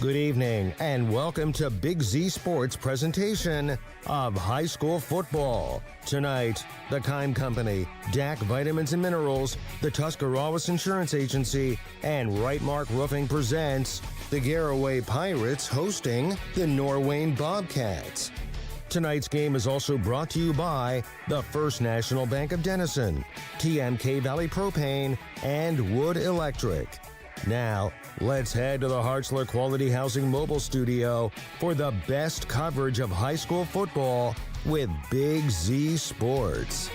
Good evening and welcome to Big Z Sports presentation of high school football. Tonight, the Kime Company, DAC Vitamins and Minerals, the Tuscarawas Insurance Agency, and Rightmark Roofing presents the Garaway Pirates hosting the Norwayne Bobcats. Tonight's game is also brought to you by the First National Bank of Denison, TMK Valley Propane, and Wood Electric. Now, let's head to the Hartzler Quality Housing Mobile Studio for the best coverage of high school football with Big Z Sports.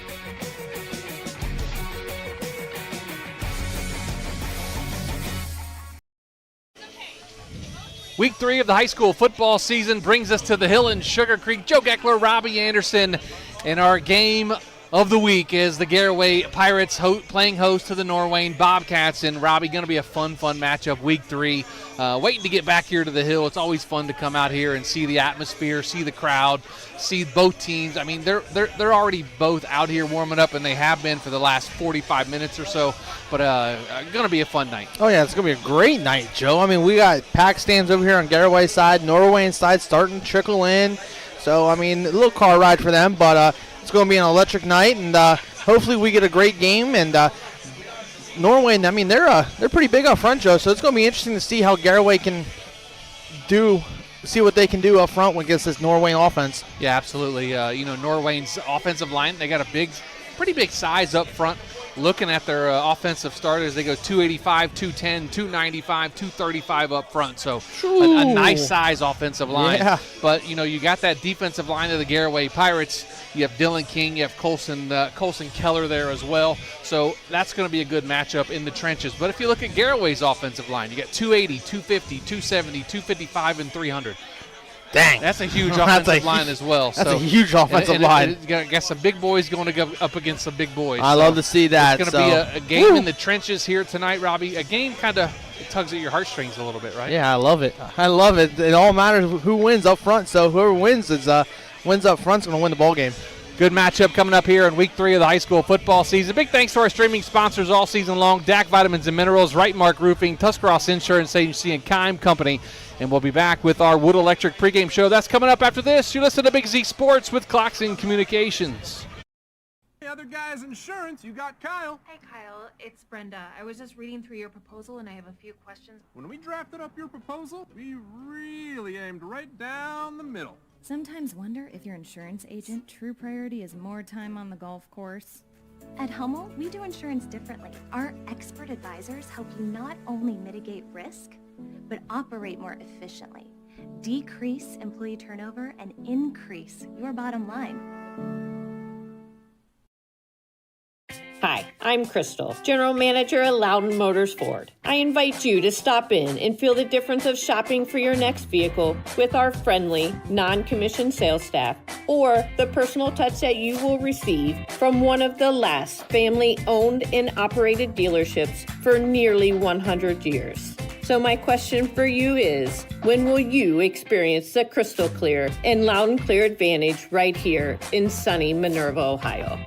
Week 3 of the high school football season brings us to the Hill in Sugarcreek. Joe Geckler, Robbie Anderson, and our game of the week is the Garaway Pirates playing host to the Norwayne Bobcats. And Robbie, going to be a fun matchup week 3. Waiting to get back here to the Hill. It's always fun to come out here and see the atmosphere, see the crowd, see both teams. I mean, they're already both out here warming up, and they have been for the last 45 minutes or so. But going to be a fun night. Oh, yeah, it's going to be a great night, Joe. I mean, we got pack stands over here on Garaway's side, Norwayne side starting to trickle in. So, I mean, a little car ride for them, but it's going to be an electric night, and hopefully we get a great game. And Norwayne, I mean, they're pretty big up front, Joe, so it's going to be interesting to see how Garaway can see what they can do up front against this Norwayne offense. Yeah, absolutely. Norwayne's offensive line, they got a pretty big size up front. Looking at their offensive starters, they go 285, 210, 295, 235 up front. So a nice size offensive line. Yeah. But, you got that defensive line of the Garaway Pirates. You have Dylan King, you have Colson Keller there as well. So that's going to be a good matchup in the trenches. But if you look at Garaway's offensive line, you got 280, 250, 270, 255, and 300. Dang. That's a huge offensive line as well. That's a huge offensive line. You got some big boys going to go up against some big boys. I love to see that. It's going to be a game in the trenches here tonight, Robbie. A game kind of tugs at your heartstrings a little bit, right? Yeah, I love it. It all matters who wins up front. So whoever wins up front is going to win the ball game. Good matchup coming up here in Week 3 of the high school football season. Big thanks to our streaming sponsors all season long, DAC Vitamins and Minerals, Rightmark Roofing, Tuscarawas Insurance Agency, and Kime Company. And we'll be back with our Wood Electric pregame show. That's coming up after this. You listen to Big Z Sports with Claxon Communications. Hey, other guys, insurance, you got Kyle. Hey, Kyle, it's Brenda. I was just reading through your proposal, and I have a few questions. When we drafted up your proposal, we really aimed right down the middle. Sometimes wonder if your insurance agent true priority is more time on the golf course. At Hummel, we do insurance differently. Our expert advisors help you not only mitigate risk, but operate more efficiently, decrease employee turnover, and increase your bottom line. Hi, I'm Crystal, General Manager at Loudon Motors Ford. I invite you to stop in and feel the difference of shopping for your next vehicle with our friendly, non-commissioned sales staff, or the personal touch that you will receive from one of the last family-owned and operated dealerships for nearly 100 years. So my question for you is, when will you experience the crystal clear and loud and clear advantage right here in sunny Minerva, Ohio?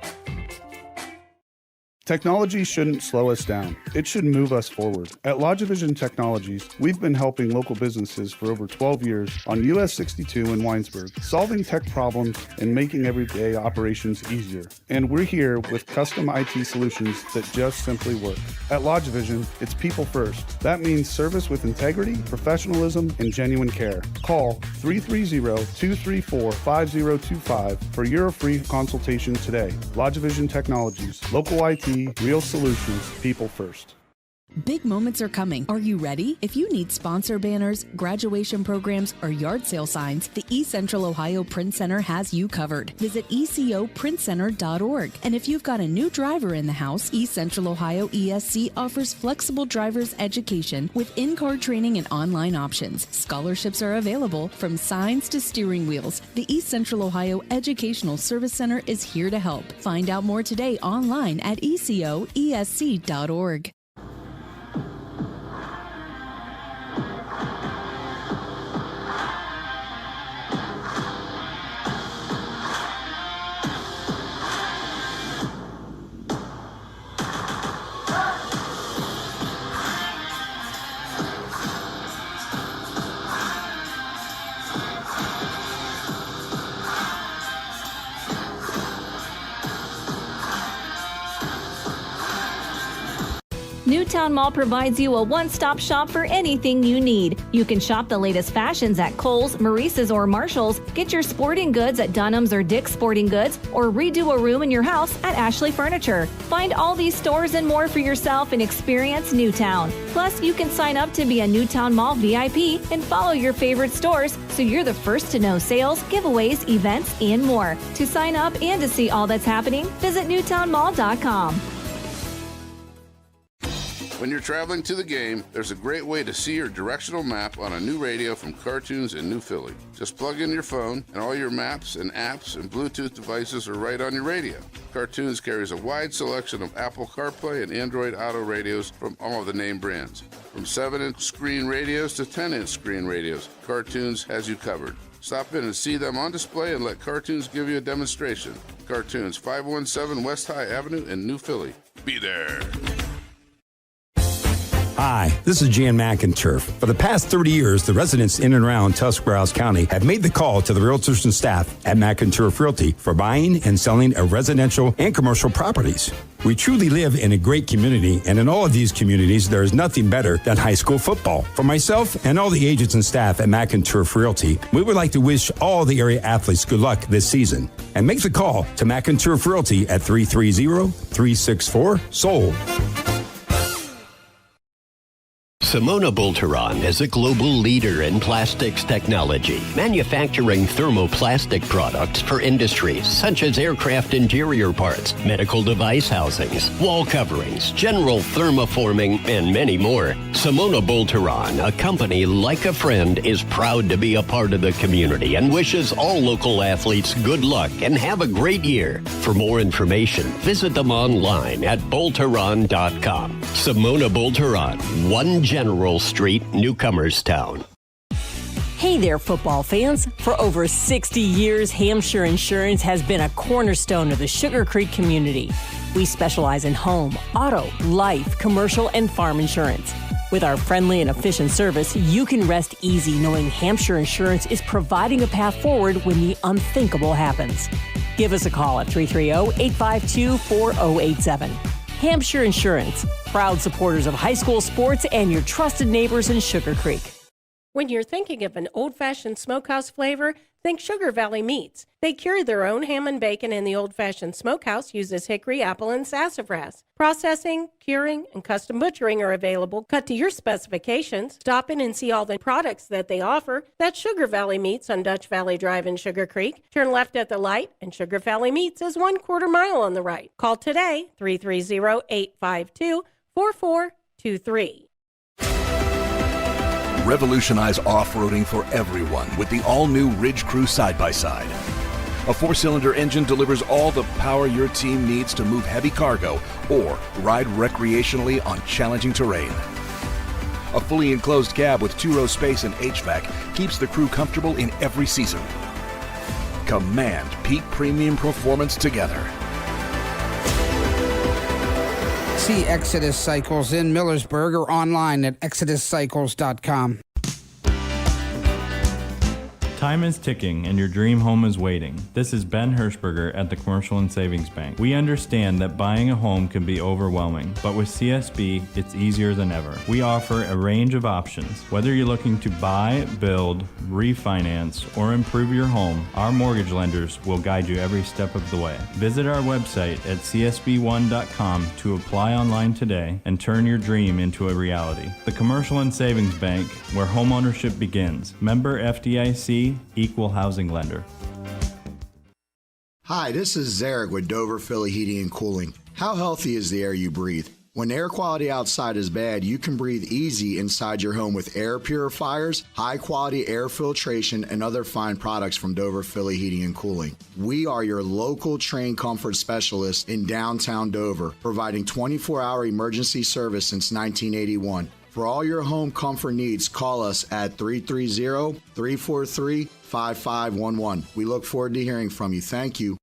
Technology shouldn't slow us down. It should move us forward. At LodgeVision Technologies, we've been helping local businesses for over 12 years on US 62 in Winesburg, solving tech problems and making everyday operations easier. And we're here with custom IT solutions that just simply work. At LodgeVision, it's people first. That means service with integrity, professionalism, and genuine care. Call 330-234-5025 for your free consultation today. LodgeVision Technologies, local IT, real solutions, people first. Big moments are coming. Are you ready? If you need sponsor banners, graduation programs, or yard sale signs, the East Central Ohio Print Center has you covered. Visit ecoprintcenter.org. And if you've got a new driver in the house, East Central Ohio ESC offers flexible driver's education with in-car training and online options. Scholarships are available from signs to steering wheels. The East Central Ohio Educational Service Center is here to help. Find out more today online at ecoesc.org. Newtown Mall provides you a one-stop shop for anything you need. You can shop the latest fashions at Kohl's, Maurice's, or Marshall's, get your sporting goods at Dunham's or Dick's Sporting Goods, or redo a room in your house at Ashley Furniture. Find all these stores and more for yourself and experience Newtown. Plus, you can sign up to be a Newtown Mall VIP and follow your favorite stores so you're the first to know sales, giveaways, events, and more. To sign up and to see all that's happening, visit newtownmall.com. When you're traveling to the game, there's a great way to see your directional map on a new radio from Cartoons in New Philly. Just plug in your phone, and all your maps and apps and Bluetooth devices are right on your radio. Cartoons carries a wide selection of Apple CarPlay and Android Auto radios from all of the name brands. From 7-inch screen radios to 10-inch screen radios, Cartoons has you covered. Stop in and see them on display and let Cartoons give you a demonstration. Cartoons, 517 West High Avenue in New Philly. Be there. Hi, this is Jan McInturf. For the past 30 years, the residents in and around Tuscarawas County have made the call to the realtors and staff at McInturf Realty for buying and selling of residential and commercial properties. We truly live in a great community, and in all of these communities, there is nothing better than high school football. For myself and all the agents and staff at McInturf Realty, we would like to wish all the area athletes good luck this season. And make the call to McInturf Realty at 330-364-SOLD. Simona Bolteron is a global leader in plastics technology, manufacturing thermoplastic products for industries such as aircraft interior parts, medical device housings, wall coverings, general thermoforming, and many more. Simona Bolteron, a company like a friend, is proud to be a part of the community and wishes all local athletes good luck and have a great year. For more information, visit them online at bolteron.com. Simona Bolteron, 1 General Street, Newcomerstown. Hey there, football fans. For over 60 years, Hampshire Insurance has been a cornerstone of the Sugarcreek community. We specialize in home, auto, life, commercial, and farm insurance. With our friendly and efficient service, you can rest easy knowing Hampshire Insurance is providing a path forward when the unthinkable happens. Give us a call at 330-852-4087. Hampshire Insurance, proud supporters of high school sports and your trusted neighbors in Sugarcreek. When you're thinking of an old-fashioned smokehouse flavor, think Sugar Valley Meats. They carry their own ham and bacon, and the old-fashioned smokehouse uses hickory, apple, and sassafras. Processing, curing, and custom butchering are available, cut to your specifications. Stop in and see all the products that they offer. That's Sugar Valley Meats on Dutch Valley Drive in Sugarcreek. Turn left at the light, and Sugar Valley Meats is 1/4 mile on the right. Call today, 330-852-4423. Revolutionize off-roading for everyone with the all-new Ridge Crew side-by-side. A 4-cylinder engine delivers all the power your team needs to move heavy cargo or ride recreationally on challenging terrain. A fully enclosed cab with 2-row space and HVAC keeps the crew comfortable in every season. Command peak premium performance together. See Exodus Cycles in Millersburg or online at exoduscycles.com. Time is ticking and your dream home is waiting. This is Ben Hirschberger at the Commercial and Savings Bank. We understand that buying a home can be overwhelming, but with CSB, it's easier than ever. We offer a range of options. Whether you're looking to buy, build, refinance, or improve your home, our mortgage lenders will guide you every step of the way. Visit our website at csb1.com to apply online today and turn your dream into a reality. The Commercial and Savings Bank, where homeownership begins. Member FDIC, Equal Housing Lender. Hi, this is Zarek with Dover Philly Heating and Cooling. How healthy is the air you breathe? When air quality outside is bad, you can breathe easy inside your home with air purifiers, high-quality air filtration, and other fine products from Dover Philly Heating and Cooling. We are your local trained comfort specialists in downtown Dover, providing 24-hour emergency service since 1981. For all your home comfort needs, call us at 330-343-5511. We look forward to hearing from you. Thank you.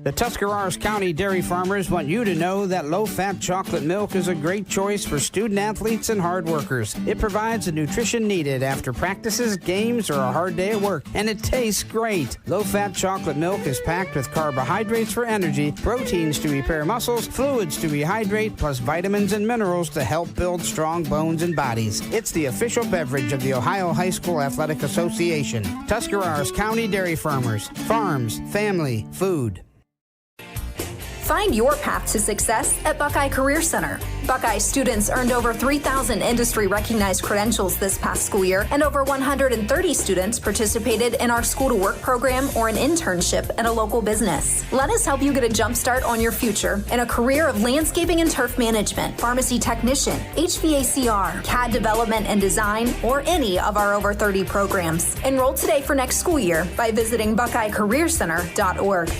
The Tuscarawas County dairy farmers want you to know that low-fat chocolate milk is a great choice for student athletes and hard workers. It provides the nutrition needed after practices, games, or a hard day at work, and it tastes great. Low-fat chocolate milk is packed with carbohydrates for energy, proteins to repair muscles, fluids to rehydrate, plus vitamins and minerals to help build strong bones and bodies. It's the official beverage of the Ohio High School Athletic Association. Tuscarawas County Dairy Farmers. Farms, family, food. Find your path to success at Buckeye Career Center. Buckeye students earned over 3,000 industry-recognized credentials this past school year, and over 130 students participated in our School to Work program or an internship at a local business. Let us help you get a jump start on your future in a career of landscaping and turf management, pharmacy technician, HVACR, CAD development and design, or any of our over 30 programs. Enroll today for next school year by visiting BuckeyeCareerCenter.org.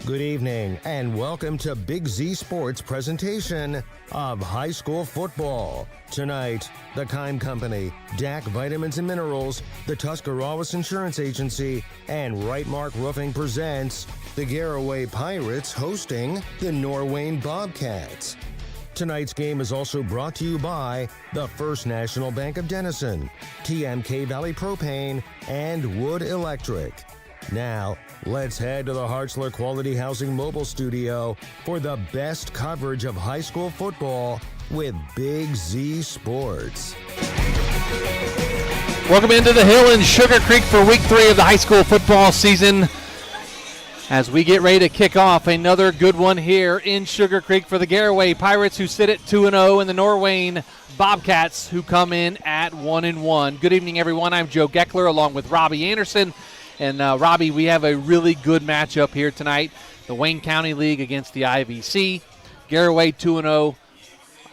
Good evening and welcome to Big Z Sports presentation of high school football. Tonight, the Kime Company, DAC Vitamins and Minerals, the Tuscarawas Insurance Agency, and Right Mark Roofing presents the Garaway Pirates hosting the Norwayne Bobcats. Tonight's game is also brought to you by the First National Bank of Denison, TMK Valley Propane, and Wood Electric. Now, let's head to the Hartzler Quality Housing Mobile Studio for the best coverage of high school football with Big Z Sports. Welcome into the Hill in Sugarcreek for week 3 of the high school football season. As we get ready to kick off another good one here in Sugarcreek for the Garaway Pirates, who sit at 2-0, and the Norwayne Bobcats, who come in at 1-1. Good evening, everyone. I'm Joe Geckler along with Robbie Anderson. And Robbie, we have a really good matchup here tonight. The Wayne County League against the IVC. Garaway 2-0,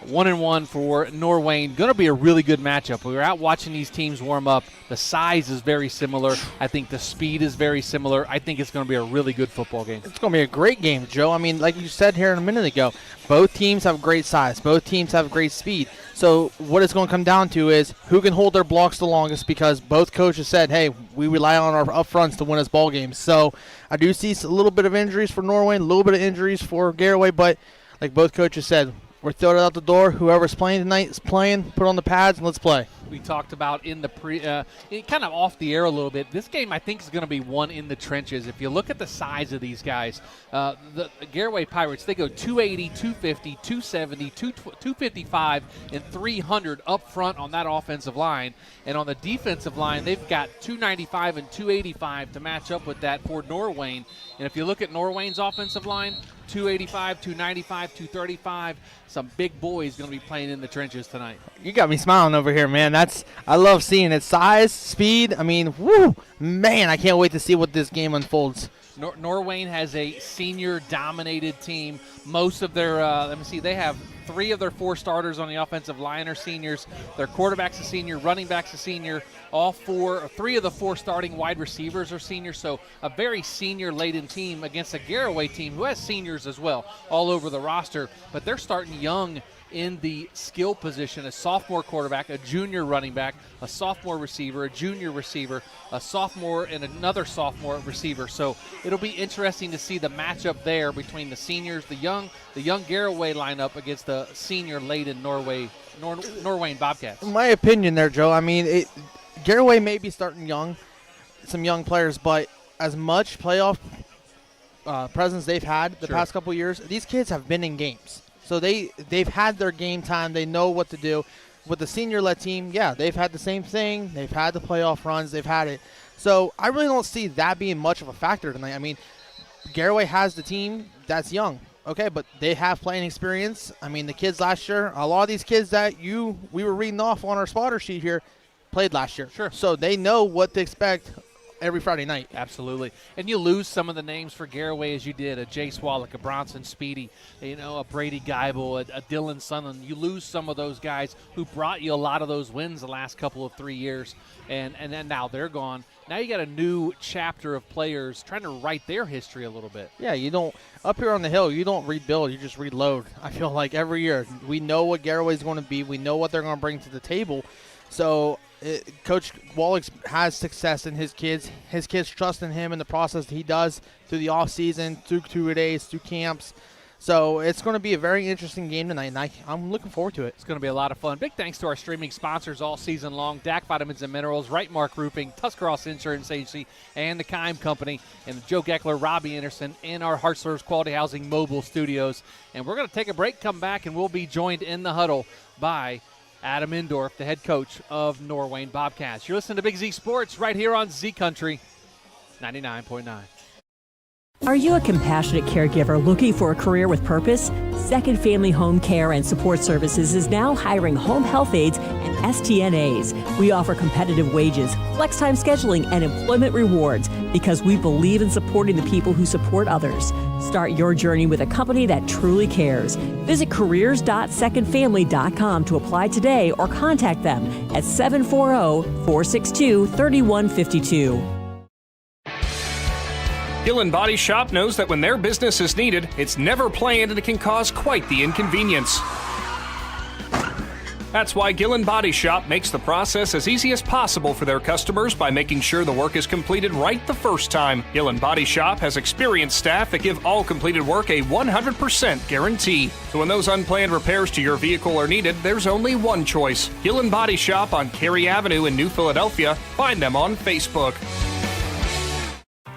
1-1 for Norwayne. Going to be a really good matchup. We were out watching these teams warm up. The size is very similar. I think the speed is very similar. I think it's going to be a really good football game. It's going to be a great game, Joe. I mean, like you said here a minute ago, both teams have great size. Both teams have great speed. So what it's going to come down to is who can hold their blocks the longest, because both coaches said, hey, we rely on our up fronts to win us ball games. So I do see a little bit of injuries for Norwayne, a little bit of injuries for Garaway, but like both coaches said, we're throwing it out the door. Whoever's playing tonight is playing. Put on the pads and let's play. We talked about in the kind of off the air a little bit. This game, I think, is going to be one in the trenches. If you look at the size of these guys, the Garaway Pirates, they go 280, 250, 270, 255, and 300 up front on that offensive line. And on the defensive line, they've got 295 and 285 to match up with that for Norwayne. And if you look at Norwayne's offensive line, 285, 295, 235. Some big boys going to be playing in the trenches tonight. You got me smiling over here, man. I love seeing it. Size, speed. I mean, whoo, man, I can't wait to see what this game unfolds. Norwayne has a senior-dominated team. Most of their, they have 3 of their 4 starters on the offensive line are seniors. Their quarterback's a senior, running back's a senior. 3 of the 4 starting wide receivers are seniors, so a very senior-laden team against a Garaway team who has seniors as well all over the roster. But they're starting young in the skill position: a sophomore quarterback, a junior running back, a sophomore receiver, a junior receiver, a sophomore, and another sophomore receiver. So it'll be interesting to see the matchup there between the seniors, the young Garaway lineup against the senior-laden Norwayne Bobcats. In my opinion there, Joe, I mean, Garaway may be starting young, some young players, but as much playoff presence they've had the past couple years, these kids have been in games. So they've had their game time. They know what to do. With the senior-led team, yeah, they've had the same thing. They've had the playoff runs. They've had it. So I really don't see that being much of a factor tonight. I mean, Garaway has the team that's young, okay, but they have playing experience. I mean, the kids last year, a lot of these kids that we were reading off on our spotter sheet here played last year. Sure. So they know what to expect every Friday night. Absolutely. And you lose some of the names for Garaway as you did, a Jay Swallock, a Bronson Speedy, a Brady Geibel, a Dylan Sunland. You lose some of those guys who brought you a lot of those wins the last couple of 3 years, and then now they're gone. Now you got a new chapter of players trying to write their history a little bit. Yeah, you don't – up here on the hill, you don't rebuild, you just reload. I feel like every year we know what Garaway's going to be. We know what they're going to bring to the table. So Coach Wallach has success in his kids. His kids trust in him and the process that he does through the offseason, through 2-a-days, through camps. So it's going to be a very interesting game tonight, and I'm looking forward to it. It's going to be a lot of fun. Big thanks to our streaming sponsors all season long, DAC Vitamins and Minerals, Right Mark Roofing, Tuscarawas Insurance Agency, and the Kime Company, and Joe Geckler, Robbie Anderson, and our Hartzler's Quality Housing mobile studios. And we're going to take a break, come back, and we'll be joined in the huddle by Adam Indorf, the head coach of Norwayne Bobcats. You're listening to Big Z Sports right here on Z Country 99.9. Are you a compassionate caregiver looking for a career with purpose? Second Family Home Care and Support Services is now hiring home health aides and STNAs. We offer competitive wages, flex time scheduling, and employment rewards because we believe in supporting the people who support others. Start your journey with a company that truly cares. Visit careers.secondfamily.com to apply today or contact them at 740-462-3152. Gillen Body Shop knows that when their business is needed, it's never planned and it can cause quite the inconvenience. That's why Gillen Body Shop makes the process as easy as possible for their customers by making sure the work is completed right the first time. Gillen Body Shop has experienced staff that give all completed work a 100% guarantee. So when those unplanned repairs to your vehicle are needed, there's only one choice. Gillen Body Shop on Cary Avenue in New Philadelphia. Find them on Facebook.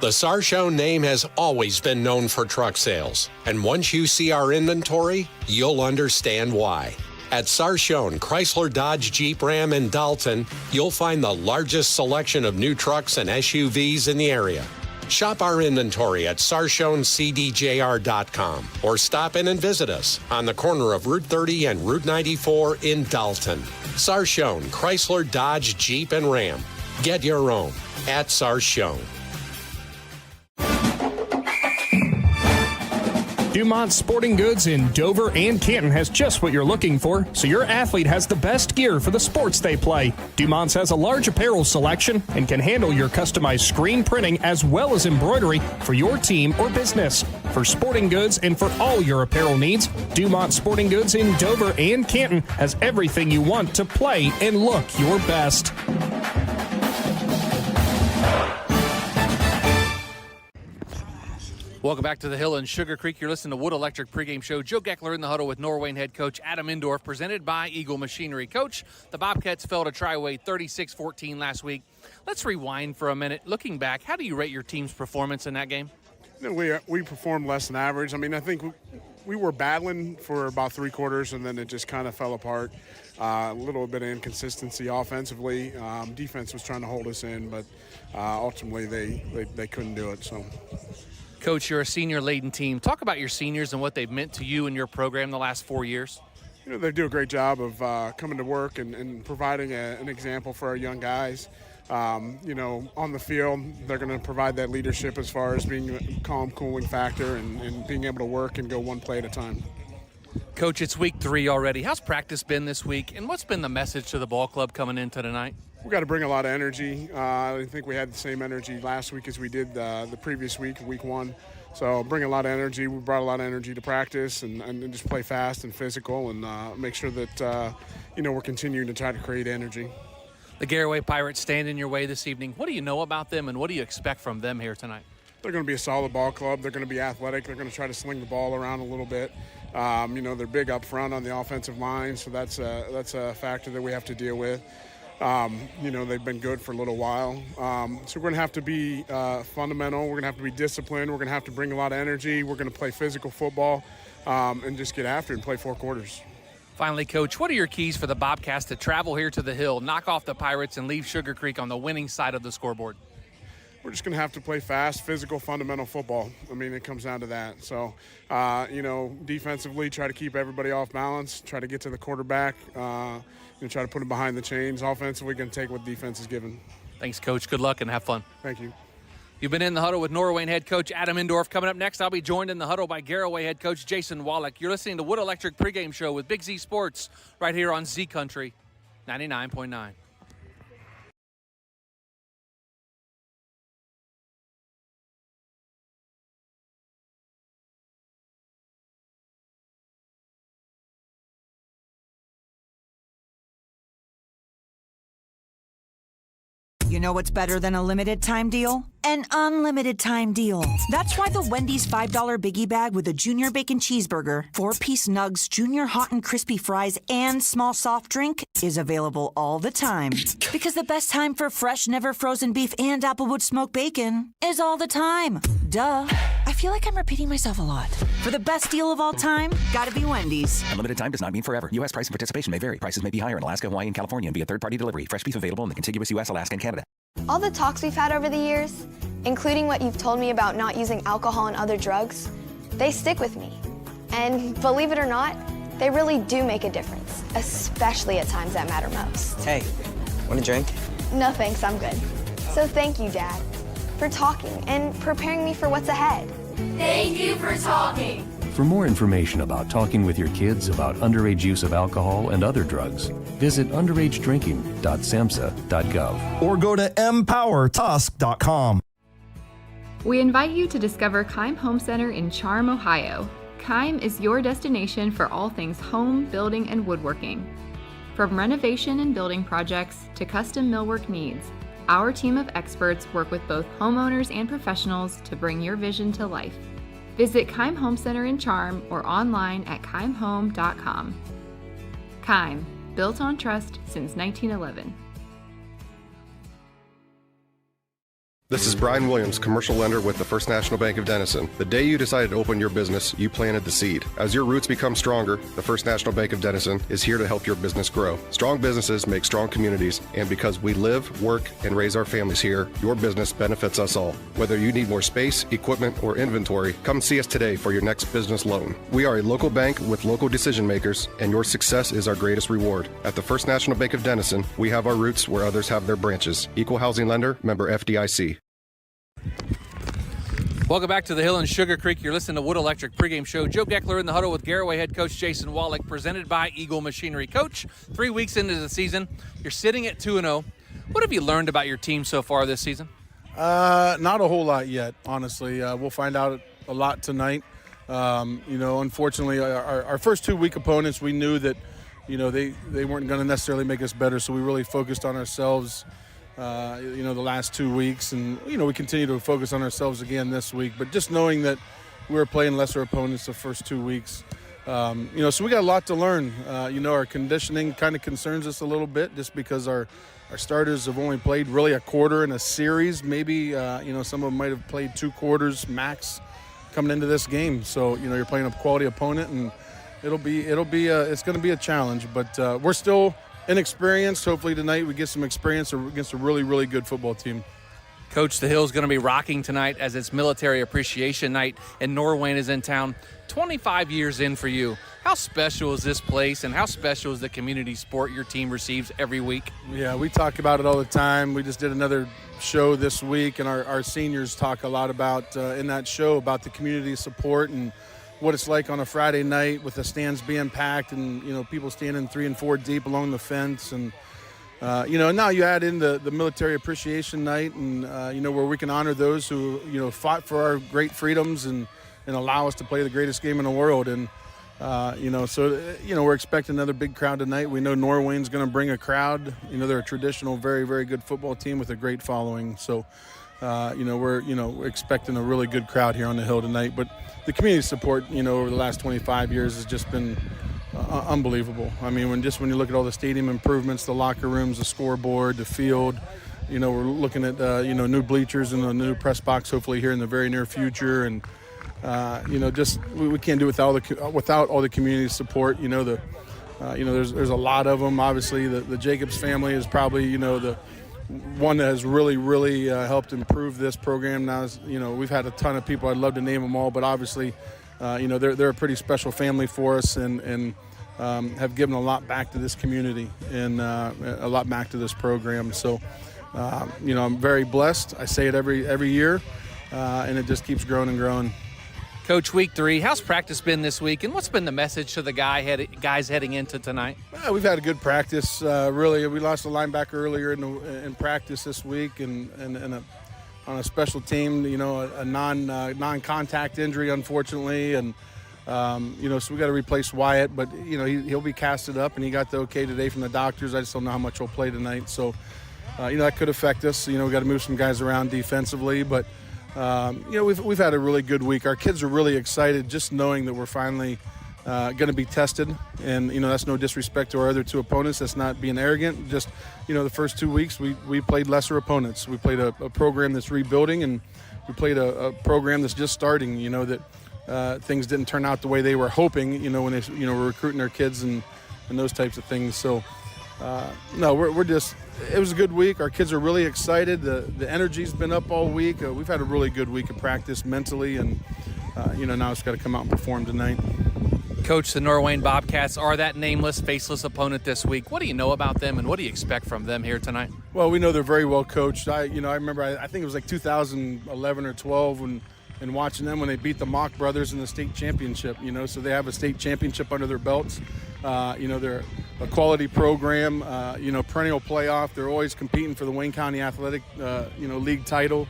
The Sarchone name has always been known for truck sales, and once you see our inventory, you'll understand why. At Sarchone Chrysler Dodge Jeep Ram in Dalton, you'll find the largest selection of new trucks and SUVs in the area. Shop our inventory at SarchoneCDJR.com or stop in and visit us on the corner of Route 30 and Route 94 in Dalton. Sarchone Chrysler Dodge Jeep and Ram. Get your own at Sarchone. Dumont Sporting Goods in Dover and Canton has just what you're looking for, so your athlete has the best gear for the sports they play. Dumont's has a large apparel selection and can handle your customized screen printing as well as embroidery for your team or business. For sporting goods and for all your apparel needs, Dumont Sporting Goods in Dover and Canton has everything you want to play and look your best. Welcome back to the Hill in Sugarcreek. You're listening to Wood Electric Pregame Show. Joe Geckler in the huddle with Norwayne head coach Adam Indorf, presented by Eagle Machinery. Coach, the Bobcats fell to Triway 36-14 last week. Let's rewind for a minute. Looking back, how do you rate your team's performance in that game? You know, we performed less than average. I mean, I think we were battling for about three quarters, and then it just kind of fell apart. A little bit of inconsistency offensively. Defense was trying to hold us in, but ultimately they couldn't do it. So. Coach, you're a senior-laden team. Talk about your seniors and what they've meant to you and your program the last 4 years. You know, they do a great job of coming to work and providing an example for our young guys. You know, on the field, they're going to provide that leadership as far as being a calm, cooling factor and being able to work and go one play at a time. Coach, it's week 3 already. How's practice been this week, and what's been the message to the ball club coming into tonight? We've got to bring a lot of energy. I think we had the same energy last week as we did the previous week, week 1. So bring a lot of energy. We brought a lot of energy to practice and just play fast and physical and make sure that, you know, we're continuing to try to create energy. The Garaway Pirates stand in your way this evening. What do you know about them, and what do you expect from them here tonight? They're going to be a solid ball club. They're going to be athletic. They're going to try to sling the ball around a little bit. You know, they're big up front on the offensive line, so that's a factor that we have to deal with. You know, they've been good for a little while. So we're going to have to be fundamental. We're going to have to be disciplined. We're going to have to bring a lot of energy. We're going to play physical football and just get after it and play 4 quarters. Finally, Coach, what are your keys for the Bobcats to travel here to the Hill, knock off the Pirates, and leave Sugarcreek on the winning side of the scoreboard? We're just going to have to play fast, physical, fundamental football. I mean, it comes down to that. So, you know, defensively, try to keep everybody off balance, try to get to the quarterback, and try to put him behind the chains. Offensively, going to take what defense is given. Thanks, Coach. Good luck and have fun. Thank you. You've been in the huddle with Norwayne head coach Adam Indorf. Coming up next, I'll be joined in the huddle by Garaway head coach Jason Wallach. You're listening to Wood Electric Pregame Show with Big Z Sports right here on Z Country 99.9. You know what's better than a limited time deal? An unlimited time deal. That's why the Wendy's $5 Biggie Bag with a Junior Bacon Cheeseburger, 4-piece nugs, Junior Hot and Crispy Fries, and small soft drink is available all the time. Because the best time for fresh, never frozen beef and Applewood smoked bacon is all the time. Duh. I feel like I'm repeating myself a lot. For the best deal of all time, gotta be Wendy's. Unlimited time does not mean forever. U.S. price and participation may vary. Prices may be higher in Alaska, Hawaii, and California and via third-party delivery. Fresh beef available in the contiguous U.S., Alaska, and Canada. All the talks we've had over the years, including what you've told me about not using alcohol and other drugs, they stick with me. And believe it or not, they really do make a difference, especially at times that matter most. Hey, want a drink? No thanks, I'm good. So thank you, Dad, for talking and preparing me for what's ahead. Thank you for talking. For more information about talking with your kids about underage use of alcohol and other drugs, visit underagedrinking.samhsa.gov or go to empowertusk.com. We invite you to discover Keim Home Center in Charm, Ohio. Keim is your destination for all things home, building, and woodworking. From renovation and building projects to custom millwork needs, our team of experts work with both homeowners and professionals to bring your vision to life. Visit Keim Home Center in Charm or online at keimhome.com. Keim, built on trust since 1911. This is Brian Williams, commercial lender with the First National Bank of Denison. The day you decided to open your business, you planted the seed. As your roots become stronger, the First National Bank of Denison is here to help your business grow. Strong businesses make strong communities, and because we live, work, and raise our families here, your business benefits us all. Whether you need more space, equipment, or inventory, come see us today for your next business loan. We are a local bank with local decision makers, and your success is our greatest reward. At the First National Bank of Denison, we have our roots where others have their branches. Equal housing lender, member FDIC. Welcome back to the Hill and Sugarcreek. You're listening to Wood Electric pregame show. Joe Geckler in the huddle with Garaway head coach Jason Wallach, presented by Eagle Machinery. Coach, 3 weeks into the season, you're sitting at 2-0. What have you learned about your team so far this season? Not a whole lot yet, honestly. We'll find out a lot tonight. Unfortunately, our first 2 week opponents, we knew that, they weren't going to necessarily make us better, so we really focused on ourselves the last 2 weeks, and we continue to focus on ourselves again this week. But just knowing that we were playing lesser opponents the first 2 weeks, so we got a lot to learn. Our conditioning kind of concerns us a little bit, just because our starters have only played really a quarter in a series. Maybe some of them might have played 2 quarters max coming into this game. So you're playing a quality opponent, and it's going to be a challenge. But we're still inexperienced. Hopefully tonight we get some experience against a really, really good football team. Coach, the Hill's going to be rocking tonight as it's Military Appreciation Night, and Norwayne is in town. 25 years in for you. How special is this place, and how special is the community sport your team receives every week? Yeah, we talk about it all the time. We just did another show this week, and our seniors talk a lot about, in that show, about the community support and what it's like on a Friday night with the stands being packed and, people standing 3 and 4 deep along the fence. And, now you add in the Military Appreciation Night and, where we can honor those who, fought for our great freedoms and allow us to play the greatest game in the world. And, we're expecting another big crowd tonight. We know Norwayne's going to bring a crowd. They're a traditional, very, very good football team with a great following. So, we're expecting a really good crowd here on the Hill tonight. But the community support, over the last 25 years has just been unbelievable. I mean, when you look at all the stadium improvements, the locker rooms, the scoreboard, the field, we're looking at, new bleachers and a new press box hopefully here in the very near future. And, we can't do it without all the community support. There's a lot of them. Obviously, the Jacobs family is probably, the one that has really, really helped improve this program. Now, we've had a ton of people. I'd love to name them all, but obviously, they're a pretty special family for us and have given a lot back to this community and a lot back to this program. So, I'm very blessed. I say it every year, and it just keeps growing and growing. Coach, week 3, how's practice been this week, and what's been the message to the guys heading into tonight? We've had a good practice. Really, we lost a linebacker earlier in practice this week, and on a special team, a non-contact injury, unfortunately, and so we got to replace Wyatt, but he'll be casted up, and he got the okay today from the doctors. I just don't know how much he'll play tonight. So, that could affect us. We got to move some guys around defensively, but we've had a really good week. Our kids are really excited just knowing that we're finally going to be tested, and that's no disrespect to our other two opponents. That's not being arrogant. Just the first 2 weeks we played lesser opponents. We played a program that's rebuilding, and we played a program that's just starting. That things didn't turn out the way they were hoping. When they were recruiting their kids and those types of things. So no, we're just. It was a good week. Our kids are really excited. The energy's been up all week. We've had a really good week of practice mentally, and now it's got to come out and perform tonight. Coach, the Norwayne Bobcats are that nameless, faceless opponent this week. What do you know about them, and what do you expect from them here tonight? Well, we know they're very well coached. I remember, I think it was like 2011 or 12 and watching them when they beat the Mock brothers in the state championship. So they have a state championship under their belts. They're a quality program. Perennial playoff. They're always competing for the Wayne County Athletic, league title.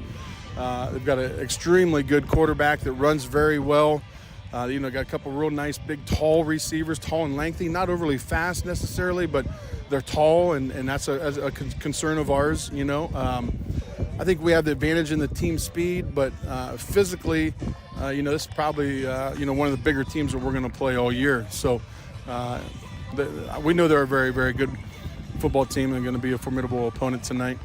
They've got an extremely good quarterback that runs very well. Got a couple real nice, big, tall receivers, tall and lengthy, not overly fast necessarily, but they're tall, and that's a concern of ours. I think we have the advantage in the team speed, but physically, this is probably one of the bigger teams that we're going to play all year. So we know they're a very, very good football team and going to be a formidable opponent tonight.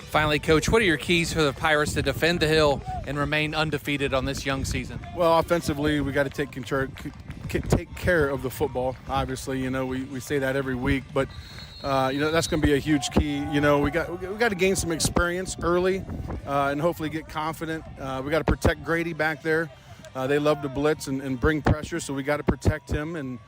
Finally, Coach, what are your keys for the Pirates to defend the Hill and remain undefeated on this young season? Well, offensively, we got to take care of the football. Obviously, we say that every week, but that's going to be a huge key. We got to gain some experience early and hopefully get confident. We got to protect Grady back there. They love to blitz and bring pressure, so we got to protect him. And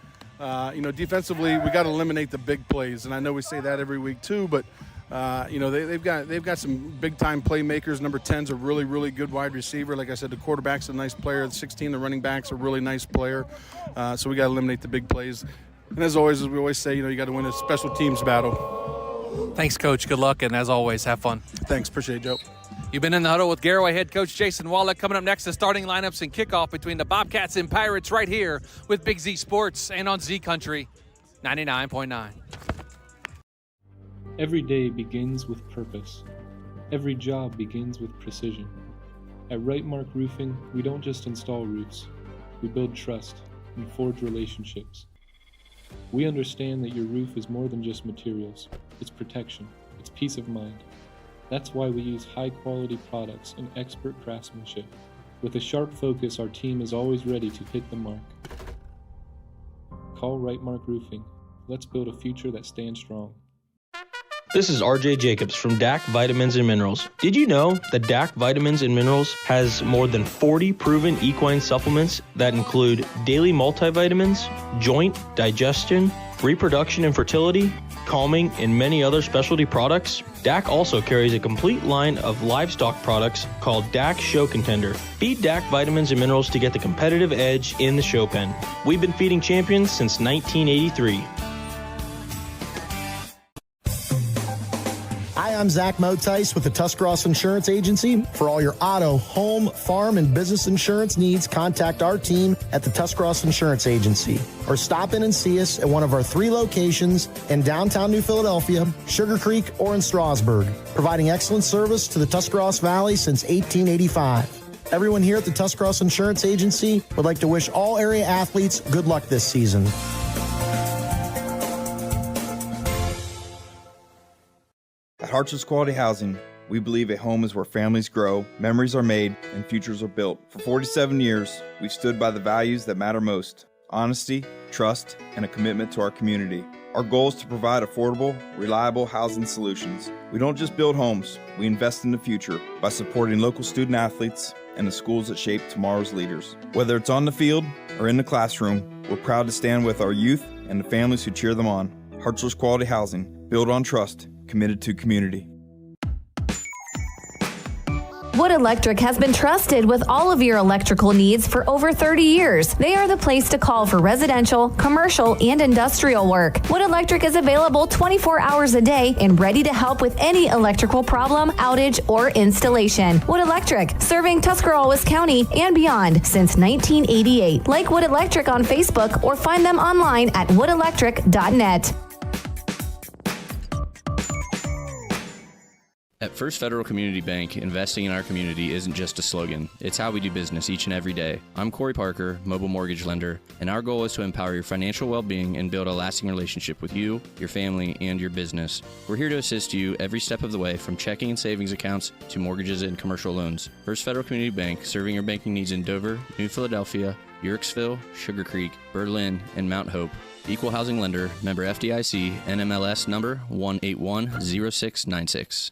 defensively, we got to eliminate the big plays. And I know we say that every week too, but they've got some big time playmakers. Number 10's a really, really good wide receiver. Like I said, the quarterback's a nice player. The 16, the running back's a really nice player. So we got to eliminate the big plays. And as always, as we always say, you got to win a special teams battle. Thanks, Coach. Good luck, and as always, have fun. Thanks. Appreciate it, Joe. You've been in the huddle with Garaway head coach Jason Wallach. Coming up next, the starting lineups and kickoff between the Bobcats and Pirates right here with Big Z Sports and on Z Country 99.9. Every day begins with purpose. Every job begins with precision. At Right Mark Roofing, we don't just install roofs. We build trust and forge relationships. We understand that your roof is more than just materials. It's protection. It's peace of mind. That's why we use high-quality products and expert craftsmanship. With a sharp focus, our team is always ready to hit the mark. Call Right Mark Roofing. Let's build a future that stands strong. This is RJ Jacobs from DAC Vitamins and Minerals. Did you know that DAC Vitamins and Minerals has more than 40 proven equine supplements that include daily multivitamins, joint, digestion, reproduction and fertility, calming, and many other specialty products? DAC also carries a complete line of livestock products called DAC Show Contender. Feed DAC Vitamins and Minerals to get the competitive edge in the show pen. We've been feeding champions since 1983. Hi, I'm Zach Motice with the Tuscarawas Insurance Agency. For all your auto, home, farm, and business insurance needs, contact our team at the Tuscarawas Insurance Agency. Or stop in and see us at one of our 3 locations in downtown New Philadelphia, Sugarcreek, or in Strasburg, providing excellent service to the Tuscarawas Valley since 1885. Everyone here at the Tuscarawas Insurance Agency would like to wish all area athletes good luck this season. At Hartsford's Quality Housing, we believe a home is where families grow, memories are made, and futures are built. For 47 years, we've stood by the values that matter most: honesty, trust, and a commitment to our community. Our goal is to provide affordable, reliable housing solutions. We don't just build homes, we invest in the future by supporting local student athletes and the schools that shape tomorrow's leaders. Whether it's on the field or in the classroom, we're proud to stand with our youth and the families who cheer them on. Hartsford's Quality Housing, built on trust, committed to community. Wood Electric has been trusted with all of your electrical needs for over 30 years. They are the place to call for residential, commercial, and industrial work. Wood Electric is available 24 hours a day and ready to help with any electrical problem, outage, or installation. Wood Electric, serving Tuscarawas County and beyond since 1988. Like Wood Electric on Facebook or find them online at woodelectric.net. At First Federal Community Bank, investing in our community isn't just a slogan. It's how we do business each and every day. I'm Corey Parker, mobile mortgage lender, and our goal is to empower your financial well-being and build a lasting relationship with you, your family, and your business. We're here to assist you every step of the way, from checking and savings accounts to mortgages and commercial loans. First Federal Community Bank, serving your banking needs in Dover, New Philadelphia, Yorksville, Sugarcreek, Berlin, and Mount Hope. Equal housing lender, member FDIC, NMLS number 1810696.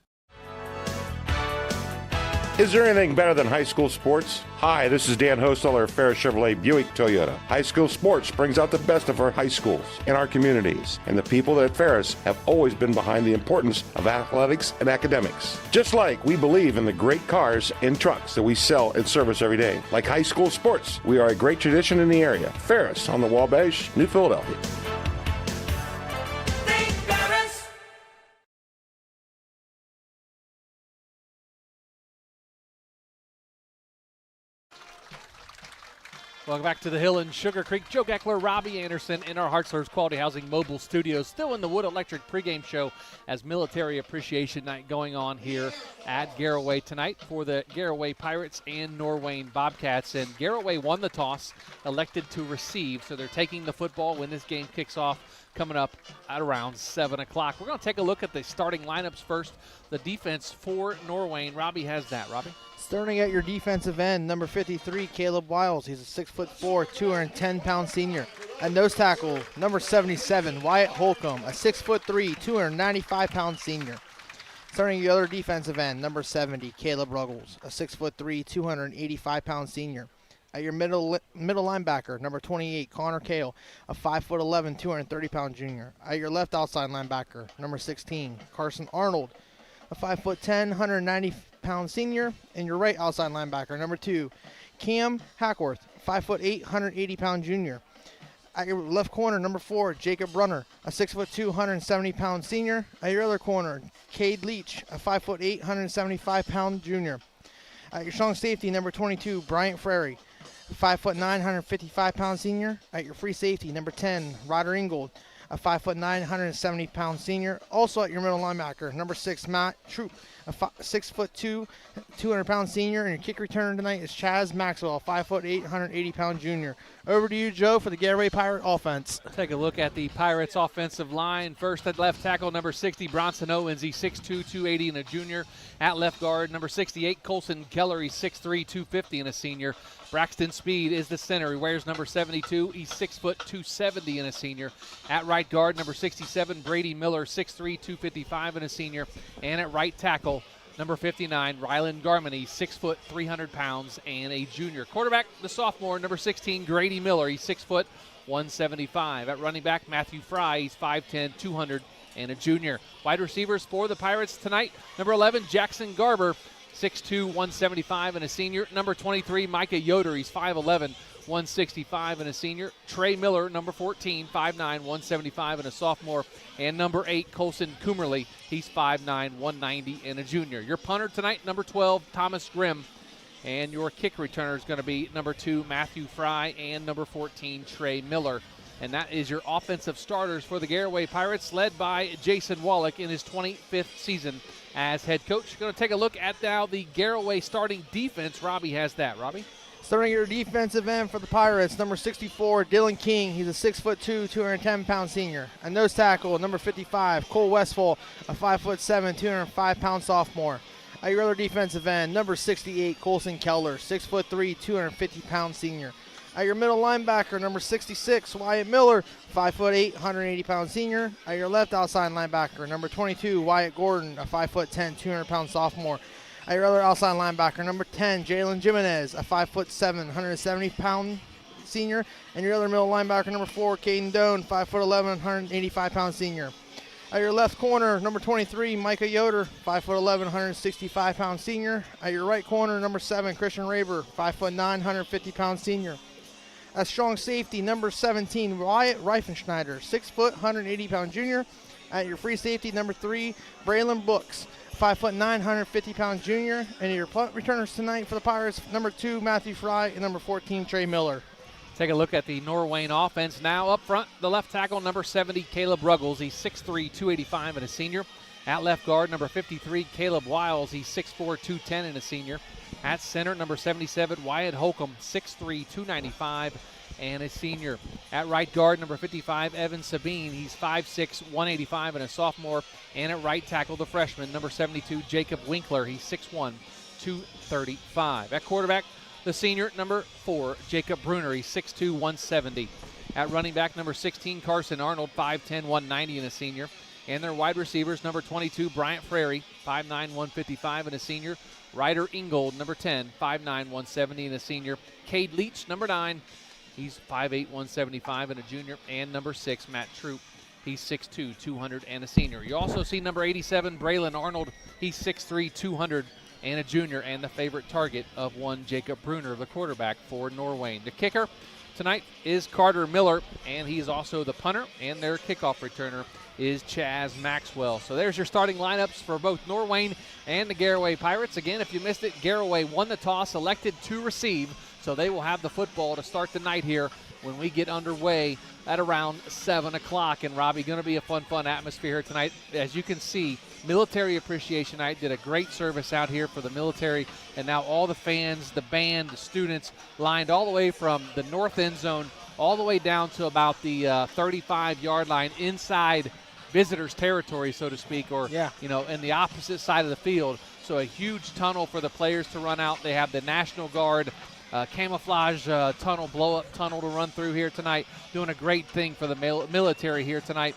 Is there anything better than high school sports? Hi, this is Dan Hosteller of Ferris Chevrolet Buick Toyota. High school sports brings out the best of our high schools and our communities, and the people at Ferris have always been behind the importance of athletics and academics. Just like we believe in the great cars and trucks that we sell and service every day. Like high school sports, we are a great tradition in the area. Ferris on the Wabash, New Philadelphia. Welcome back to the Hill in Sugarcreek. Joe Geckler, Robbie Anderson in our Hartzler's Quality Housing Mobile Studios. Still in the Wood Electric pregame show as Military Appreciation Night going on here at Garaway tonight for the Garaway Pirates and Norwayne Bobcats. And Garaway won the toss, elected to receive, so they're taking the football when this game kicks off coming up at around 7 o'clock. We're going to take a look at the starting lineups first. The defense for Norwayne. Robbie has that. Robbie? Starting at your defensive end, number 53, Caleb Wiles. He's a 6'4", 210-pound senior. At nose tackle, number 77, Wyatt Holcomb, a 6'3", 295-pound senior. Starting your other defensive end, number 70, Caleb Ruggles, a 6'3", 285-pound senior. At your middle linebacker, number 28, Connor Kale, a 5'11", 230-pound junior. At your left outside linebacker, number 16, Carson Arnold, a 5'10", 190-pound senior. And your right outside linebacker, number 2, Cam Hackworth, 5'8", 180-pound junior. At your left corner, number 4, Jacob Brunner, a 6'2", 170-pound senior. At your other corner, Cade Leach, a 5'8", 175-pound junior. At your strong safety, number 22, Bryant Frary, 5'9", 155-pound senior. At your free safety, number 10, Ryder Ingold, a 5'9", 170-pound senior. Also at your middle linebacker, number 6, Matt Troop, a 6'2", 200-pound senior. And your kick returner tonight is Chaz Maxwell, 5'8", 180-pound junior. Over to you, Joe, for the Garaway Pirate offense. Take a look at the Pirates offensive line. First at left tackle, number 60, Bronson Owens. He's 6'2", 280 and a junior. At left guard, number 68, Colson Keller. He's 6'3", 250 and a senior. Braxton Speed is the center. He wears number 72. He's 6', 270 and a senior. At right guard, number 67, Brady Miller, 6'3", 255 and a senior. And at right tackle, number 59, Rylan Garmany, 6 foot, 300 pounds, and a junior. Quarterback, the sophomore, number 16, Grady Miller. He's 6 foot, 175. At running back, Matthew Fry. He's 5'10", 200, and a junior. Wide receivers for the Pirates tonight, number 11, Jackson Garber, 6'2", 175, and a senior. Number 23, Micah Yoder. He's 5'11", 165 and a senior. Trey Miller, number 14, 5'9", 175 and a sophomore. And number 8, Colson Coomerly. He's 5'9", 190 and a junior. Your punter tonight, number 12, Thomas Grimm. And your kick returner is going to be number 2, Matthew Fry, and number 14, Trey Miller. And that is your offensive starters for the Garaway Pirates, led by Jason Wallach in his 25th season as head coach. Going to take a look at now the Garaway starting defense. Robbie has that. Robbie? Starting your defensive end for the Pirates, number 64, Dylan King. He's a 6'2", 210-pound senior. A nose tackle, number 55, Cole Westfall, a 5'7", 205-pound sophomore. At your other defensive end, number 68, Colson Keller, 6'3", 250-pound senior. At your middle linebacker, number 66, Wyatt Miller, 5'8", 180-pound senior. At your left outside linebacker, number 22, Wyatt Gordon, a 5'10", 200-pound sophomore. At your other outside linebacker, number 10, Jalen Jimenez, a 5'7", 170-pound senior. And your other middle linebacker, number 4, Caden Doan, 5'11", 185-pound senior. At your left corner, number 23, Micah Yoder, 5'11", 165-pound senior. At your right corner, number 7, Christian Raber, 5'9", 150-pound senior. At strong safety, number 17, Wyatt Reifenschneider, 6', 180-pound junior. At your free safety, number 3, Braylon Brooks, 5'9", 150-pound junior. And your punt returners tonight for the Pirates, number 2, Matthew Fry, and number 14, Trey Miller. Take a look at the Norwayne offense now. Up front, the left tackle, number 70, Caleb Ruggles. He's 6'3", 285 and a senior. At left guard, number 53, Caleb Wiles. He's 6'4", 210 and a senior. At center, number 77, Wyatt Holcomb, 6'3", 295 and a senior. At right guard, number 55, Evan Sabine. He's 5'6", 185 and a sophomore. And at right tackle, the freshman, number 72, Jacob Winkler. He's 6'1", 235. At quarterback, the senior, number 4, Jacob Bruner. He's 6'2", 170. At running back, number 16, Carson Arnold, 5'10", 190 and a senior. And their wide receivers, number 22, Bryant Frary, 5'9", 155 and a senior. Ryder Ingold, number 10, 5'9", 170 and a senior. Cade Leach, number 9, he's 5'8", 175 and a junior. And number 6, Matt Troop, he's 6'2", 200 and a senior. You also see number 87, Braylon Arnold, he's 6'3", 200 and a junior. And the favorite target of one, Jacob Bruner, the quarterback for Norwayne. The kicker tonight is Carter Miller, and he's also the punter, and their kickoff returner is Chaz Maxwell. So there's your starting lineups for both Norwayne and the Garaway Pirates. Again, if you missed it, Garaway won the toss, elected to receive, so they will have the football to start the night here when we get underway at around 7 o'clock. And, Robbie, going to be a fun atmosphere here tonight. As you can see, Military Appreciation Night did a great service out here for the military, and now all the fans, the band, the students lined all the way from the north end zone all the way down to about the 35-yard line inside visitors' territory, so to speak, or, in the opposite side of the field. So a huge tunnel for the players to run out. They have the National Guard camouflage tunnel, blow-up tunnel to run through here tonight, doing a great thing for the military here tonight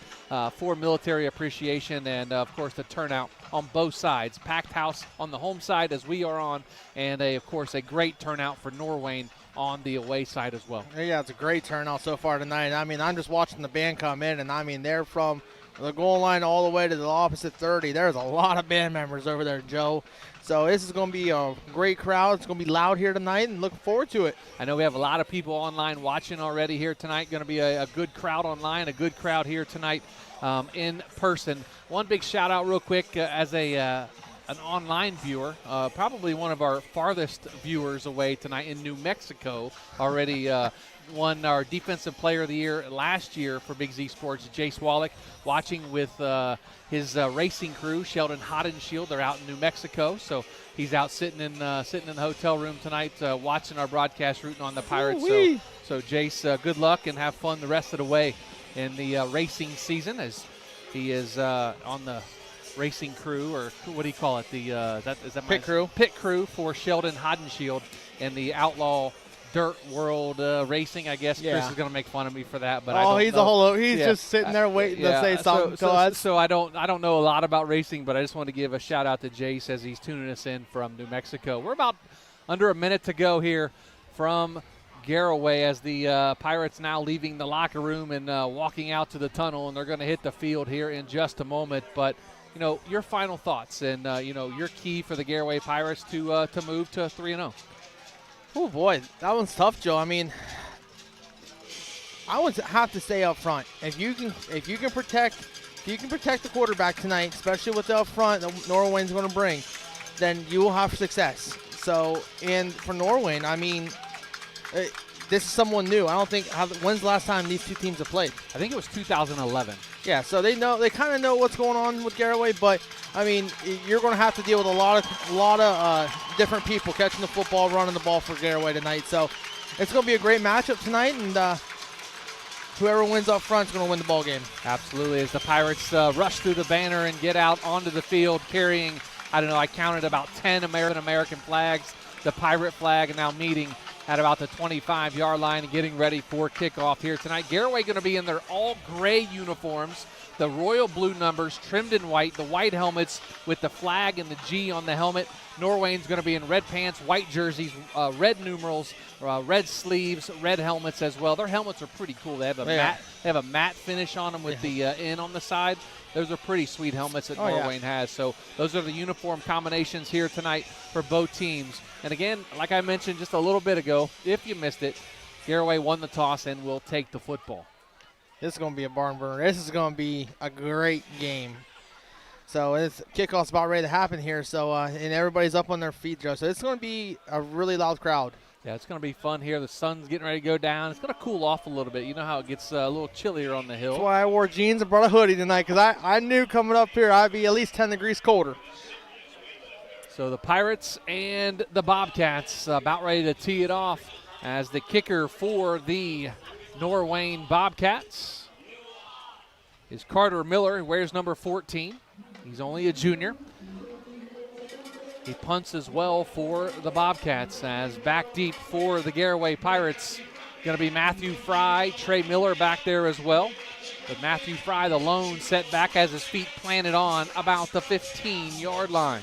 for military appreciation, and, of course, the turnout on both sides. Packed house on the home side as we are on, and, of course, a great turnout for Norwayne on the away side as well. Yeah, it's a great turnout so far tonight. I mean, I'm just watching the band come in, and, I mean, they're from the goal line all the way to the opposite 30. There's a lot of band members over there, Joe. So this is going to be a great crowd. It's going to be loud here tonight, and looking forward to it. I know we have a lot of people online watching already here tonight. Going to be a good crowd online, a good crowd here tonight in person. One big shout-out real quick as an online viewer, probably one of our farthest viewers away tonight in New Mexico, already won our Defensive Player of the Year last year for Big Z Sports, Jace Wallach, watching with his racing crew, Sheldon Hodenshield. They're out in New Mexico, so he's out sitting in the hotel room tonight watching our broadcast, rooting on the Pirates. So Jace, good luck and have fun the rest of the way in the racing season, as he is on the racing crew, or what do you call it? The is that pit crew? Pit crew for Sheldon Hodenshield and the Outlaw Dirt World Racing, I guess. Chris is going to make fun of me for that, but he's just sitting there waiting to say something to us. So I don't know a lot about racing, but I just want to give a shout out to Jace as he's tuning us in from New Mexico. We're about under a minute to go here from Garaway as the Pirates now leaving the locker room and walking out to the tunnel, and they're going to hit the field here in just a moment. But your final thoughts and your key for the Garaway Pirates to move to 3-0. Oh boy, that one's tough, Joe. I mean, I would have to say up front, if you can protect the quarterback tonight, especially with the up front that Norwayne's going to bring, then you will have success. So, and for Norwayne, I mean, this is someone new. I don't think. When's the last time these two teams have played? I think it was 2011. Yeah, so they kind of know what's going on with Garaway, but I mean, you're going to have to deal with a lot of different people catching the football, running the ball for Garaway tonight. So it's going to be a great matchup tonight, and whoever wins up front is going to win the ball game. Absolutely, as the Pirates rush through the banner and get out onto the field carrying, I counted about 10 American flags. The Pirate flag now meeting at about the 25-yard line and getting ready for kickoff here tonight. Garaway going to be in their all-gray uniforms, the royal blue numbers trimmed in white, the white helmets with the flag and the G on the helmet. Norwayne's going to be in red pants, white jerseys, red numerals, red sleeves, red helmets as well. Their helmets are pretty cool. They have a matte finish on them with the N on the side. Those are pretty sweet helmets that Norwayne has. So those are the uniform combinations here tonight for both teams. And again, like I mentioned just a little bit ago, if you missed it, Garaway won the toss and will take the football. This is going to be a barn burner. This is going to be a great game. So kickoff's about ready to happen here. So and everybody's up on their feet, Joe. So it's going to be a really loud crowd. Yeah, it's going to be fun here. The sun's getting ready to go down. It's going to cool off a little bit. You know how it gets a little chillier on the hill. That's why I wore jeans and brought a hoodie tonight, because I knew coming up here I'd be at least 10 degrees colder. So the Pirates and the Bobcats about ready to tee it off as the kicker for the Norwayne Bobcats is Carter Miller, who wears number 14. He's only a junior. He punts as well for the Bobcats, as back deep for the Garaway Pirates going to be Matthew Fry. Trey Miller back there as well. But Matthew Fry, the lone setback, has his feet planted on about the 15-yard line.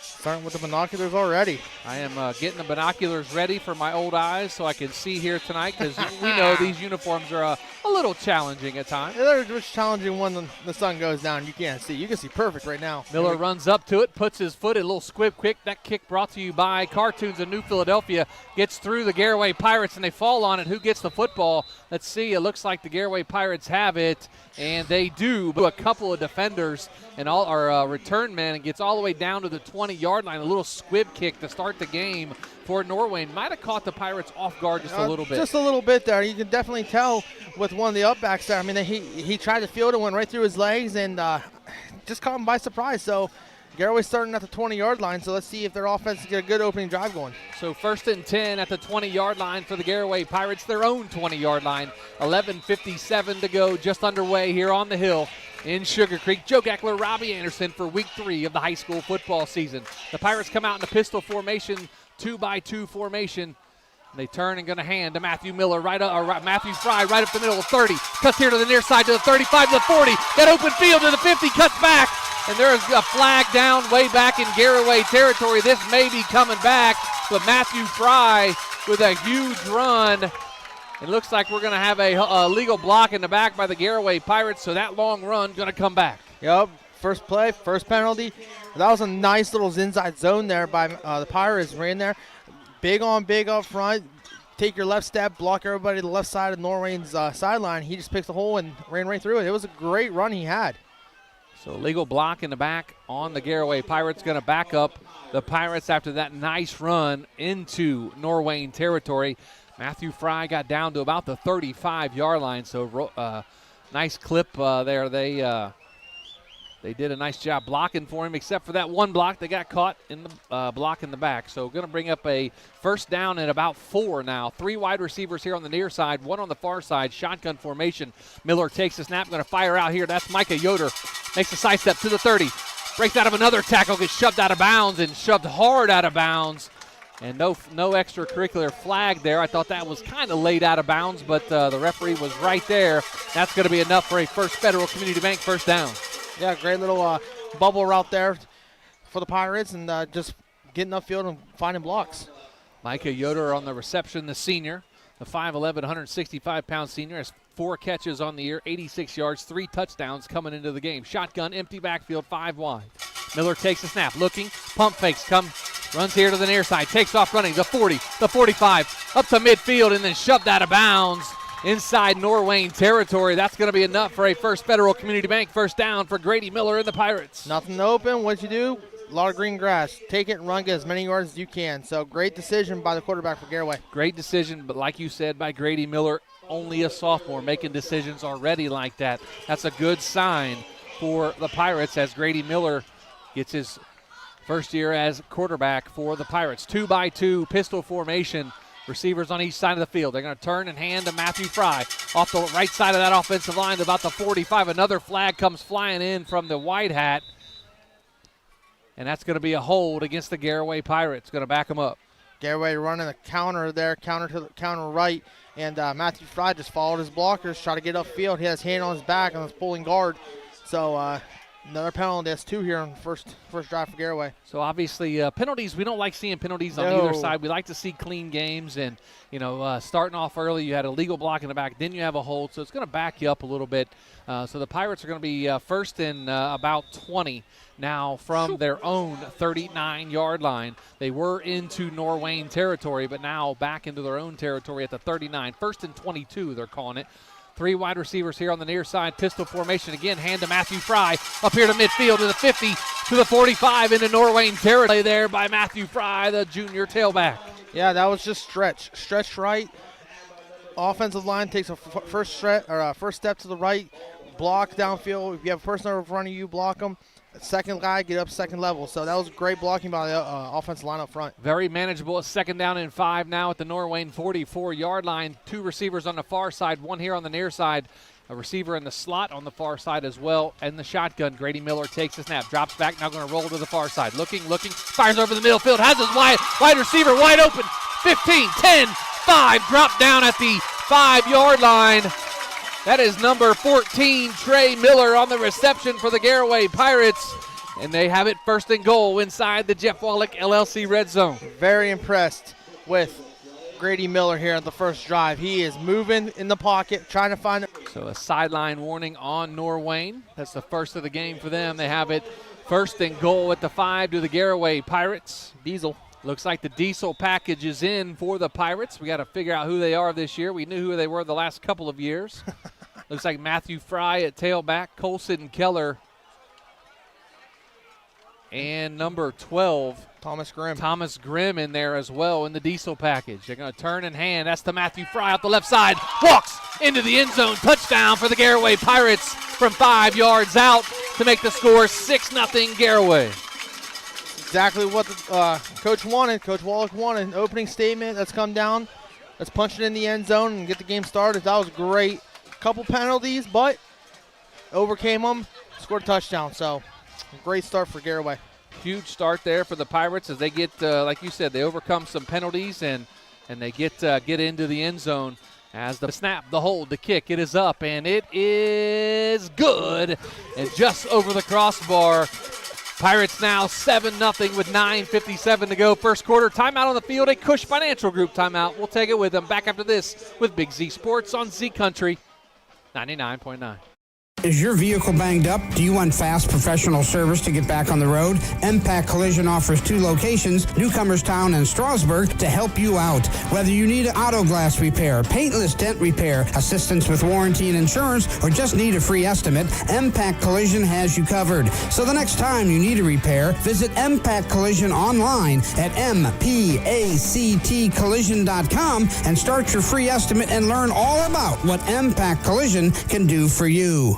Starting with the binoculars already. I am getting the binoculars ready for my old eyes so I can see here tonight, because we know these uniforms are a little challenging at times. Yeah, they're just challenging when the sun goes down. You can't see. You can see perfect right now. Miller runs up to it, puts his foot, a little squib quick. That kick brought to you by Cartoons of New Philadelphia. Gets through the Garaway Pirates, and they fall on it. Who gets the football? Let's see. It looks like the Garaway Pirates have it, and they do. But a couple of defenders and all our return men, and gets all the way down to the 20-yard line. A little squib kick to start the game for Norwayne. Might have caught the Pirates off guard just a little bit. Just a little bit there. You can definitely tell with one of the upbacks there. I mean, he tried to field it, went right through his legs, and just caught him by surprise. So Garaway's starting at the 20-yard line, so let's see if their offense can get a good opening drive going. So 1st and 10 at the 20-yard line for the Garaway Pirates, their own 20-yard line. 11:57 to go, just underway here on the hill in Sugarcreek. Joe Geckler, Robbie Anderson for week 3 of the high school football season. The Pirates come out in the pistol formation, 2-by-2 formation. They turn and going to hand to Matthew Miller, Matthew Fry right up the middle of 30. Cuts here to the near side to the 35 to the 40. Got open field to the 50, cuts back. And there's a flag down way back in Garaway territory. This may be coming back, but Matthew Fry with a huge run. It looks like we're going to have a legal block in the back by the Garaway Pirates, so that long run going to come back. Yep, first play, first penalty. That was a nice little inside zone there by the Pirates. Ran there. Big on big up front. Take your left step, block everybody to the left side of Norwayne's sideline. He just picks the hole and ran right through it. It was a great run he had. So legal block in the back on the Garaway Pirates. Going to back up the Pirates after that nice run into Norwayne territory. Matthew Fry got down to about the 35-yard line. So nice clip there. They did a nice job blocking for him, except for that one block. They got caught in the block in the back. So going to bring up a first down at about 4 now. 3 wide receivers here on the near side, 1 on the far side. Shotgun formation. Miller takes the snap, going to fire out here. That's Micah Yoder. Makes a side step to the 30. Breaks out of another tackle, gets shoved out of bounds, and shoved hard out of bounds. And no extracurricular flag there. I thought that was kind of laid out of bounds, but the referee was right there. That's going to be enough for a First Federal Community Bank first down. Yeah, great little bubble route there for the Pirates, and just getting upfield and finding blocks. Micah Yoder on the reception, the senior. The 5'11", 165-pound senior has 4 catches on the year, 86 yards, 3 touchdowns coming into the game. Shotgun, empty backfield, 5 wide. Miller takes a snap, looking, pump fakes, runs here to the near side, takes off running, the 40, the 45, up to midfield, and then shoved out of bounds inside Norwayne territory. That's going to be enough for a First Federal Community Bank first down for Grady Miller and the Pirates. Nothing open. What'd you do? A lot of green grass. Take it and run, get as many yards as you can. So great decision by the quarterback for Garaway. Great decision, but like you said, by Grady Miller, only a sophomore making decisions already like that. That's a good sign for the Pirates as Grady Miller gets his first year as quarterback for the Pirates. 2-by-2 pistol formation. Receivers on each side of the field. They're going to turn and hand to Matthew Fry. Off the right side of that offensive line to about the 45. Another flag comes flying in from the white hat. And that's going to be a hold against the Garaway Pirates. Going to back them up. Garaway running a counter there, counter right. And Matthew Fry just followed his blockers, try to get upfield. He has his hand on his back and was pulling guard. So another penalty. That's 2 here on first drive for Garaway. So obviously penalties, we don't like seeing penalties on either side. We like to see clean games, and starting off early, you had a legal block in the back, then you have a hold, so it's going to back you up a little bit. So the Pirates are going to be first and about 20 now from their own 39-yard line. They were into Norwayne territory, but now back into their own territory at the 39. First and 22, they're calling it. 3 wide receivers here on the near side. Pistol formation again. Hand to Matthew Fry. Up here to midfield to the 50, to the 45 into Norwayne territory there by Matthew Fry, the junior tailback. Yeah, that was just stretch. Stretch right. Offensive line takes a first step to the right. Block downfield. If you have a person over in front of you, block them. Second guy, get up second level. So that was great blocking by the offensive line up front. Very manageable. 2nd down and 5 now at the Norwayne 44-yard line. 2 receivers on the far side, 1 here on the near side. A receiver in the slot on the far side as well. And the shotgun, Grady Miller takes the snap, drops back, now going to roll to the far side. Looking, fires over the middle field, has his wide receiver wide open. 15, 10, 5, drop down at the 5-yard line. That is number 14, Trey Miller, on the reception for the Garaway Pirates. And they have it 1st and goal inside the Jeff Wallach LLC red zone. Very impressed with Grady Miller here at the first drive. He is moving in the pocket, trying to find it. So a sideline warning on Norwayne. That's the first of the game for them. They have it 1st and goal at the 5 to the Garaway Pirates. Diesel. Looks like the diesel package is in for the Pirates. We got to figure out who they are this year. We knew who they were the last couple of years. Looks like Matthew Fry at tailback, Colson Keller, and number 12, Thomas Grimm in there as well in the diesel package. They're going to turn and hand. That's the Matthew Fry out the left side. Walks into the end zone. Touchdown for the Garaway Pirates from 5 yards out to make the score 6-0 Garaway. Exactly what the, Coach wanted. Coach Wallach wanted an opening statement. Let's come down. Let's punch it in the end zone and get the game started. That was great. Couple penalties, but overcame them. Scored a touchdown. So great start for Garaway. Huge start there for the Pirates as they get, like you said, they overcome some penalties and they get into the end zone. As the snap, the hold, the kick, it is up, and it is good. And just over the crossbar. Pirates now 7-0 with 9:57 to go. First quarter, timeout on the field, a Cush Financial Group timeout. We'll take it with them. Back after this with Big Z Sports on Z Country 99.9. Is your vehicle banged up? Do you want fast professional service to get back on the road? MPAC Collision offers 2 locations, Newcomerstown and Strasburg, to help you out. Whether you need auto glass repair, paintless dent repair, assistance with warranty and insurance, or just need a free estimate, MPAC Collision has you covered. So the next time you need a repair, visit MPAC Collision online at mpactcollision.com and start your free estimate and learn all about what MPAC Collision can do for you.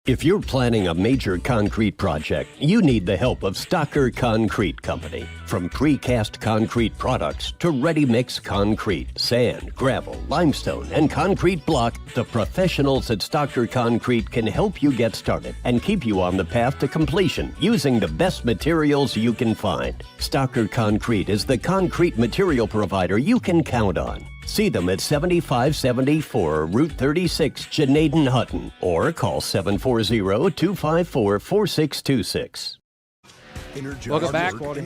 If you're planning a major concrete project, you need the help of Stocker Concrete Company. From precast concrete products to ready-mix concrete, sand, gravel, limestone, and concrete block, the professionals at Stocker Concrete can help you get started and keep you on the path to completion using the best materials you can find. Stocker Concrete is the concrete material provider you can count on. See them at 7574 Route 36, Janaden-Hutton, or call 740-254-4626. Welcome back. Welcome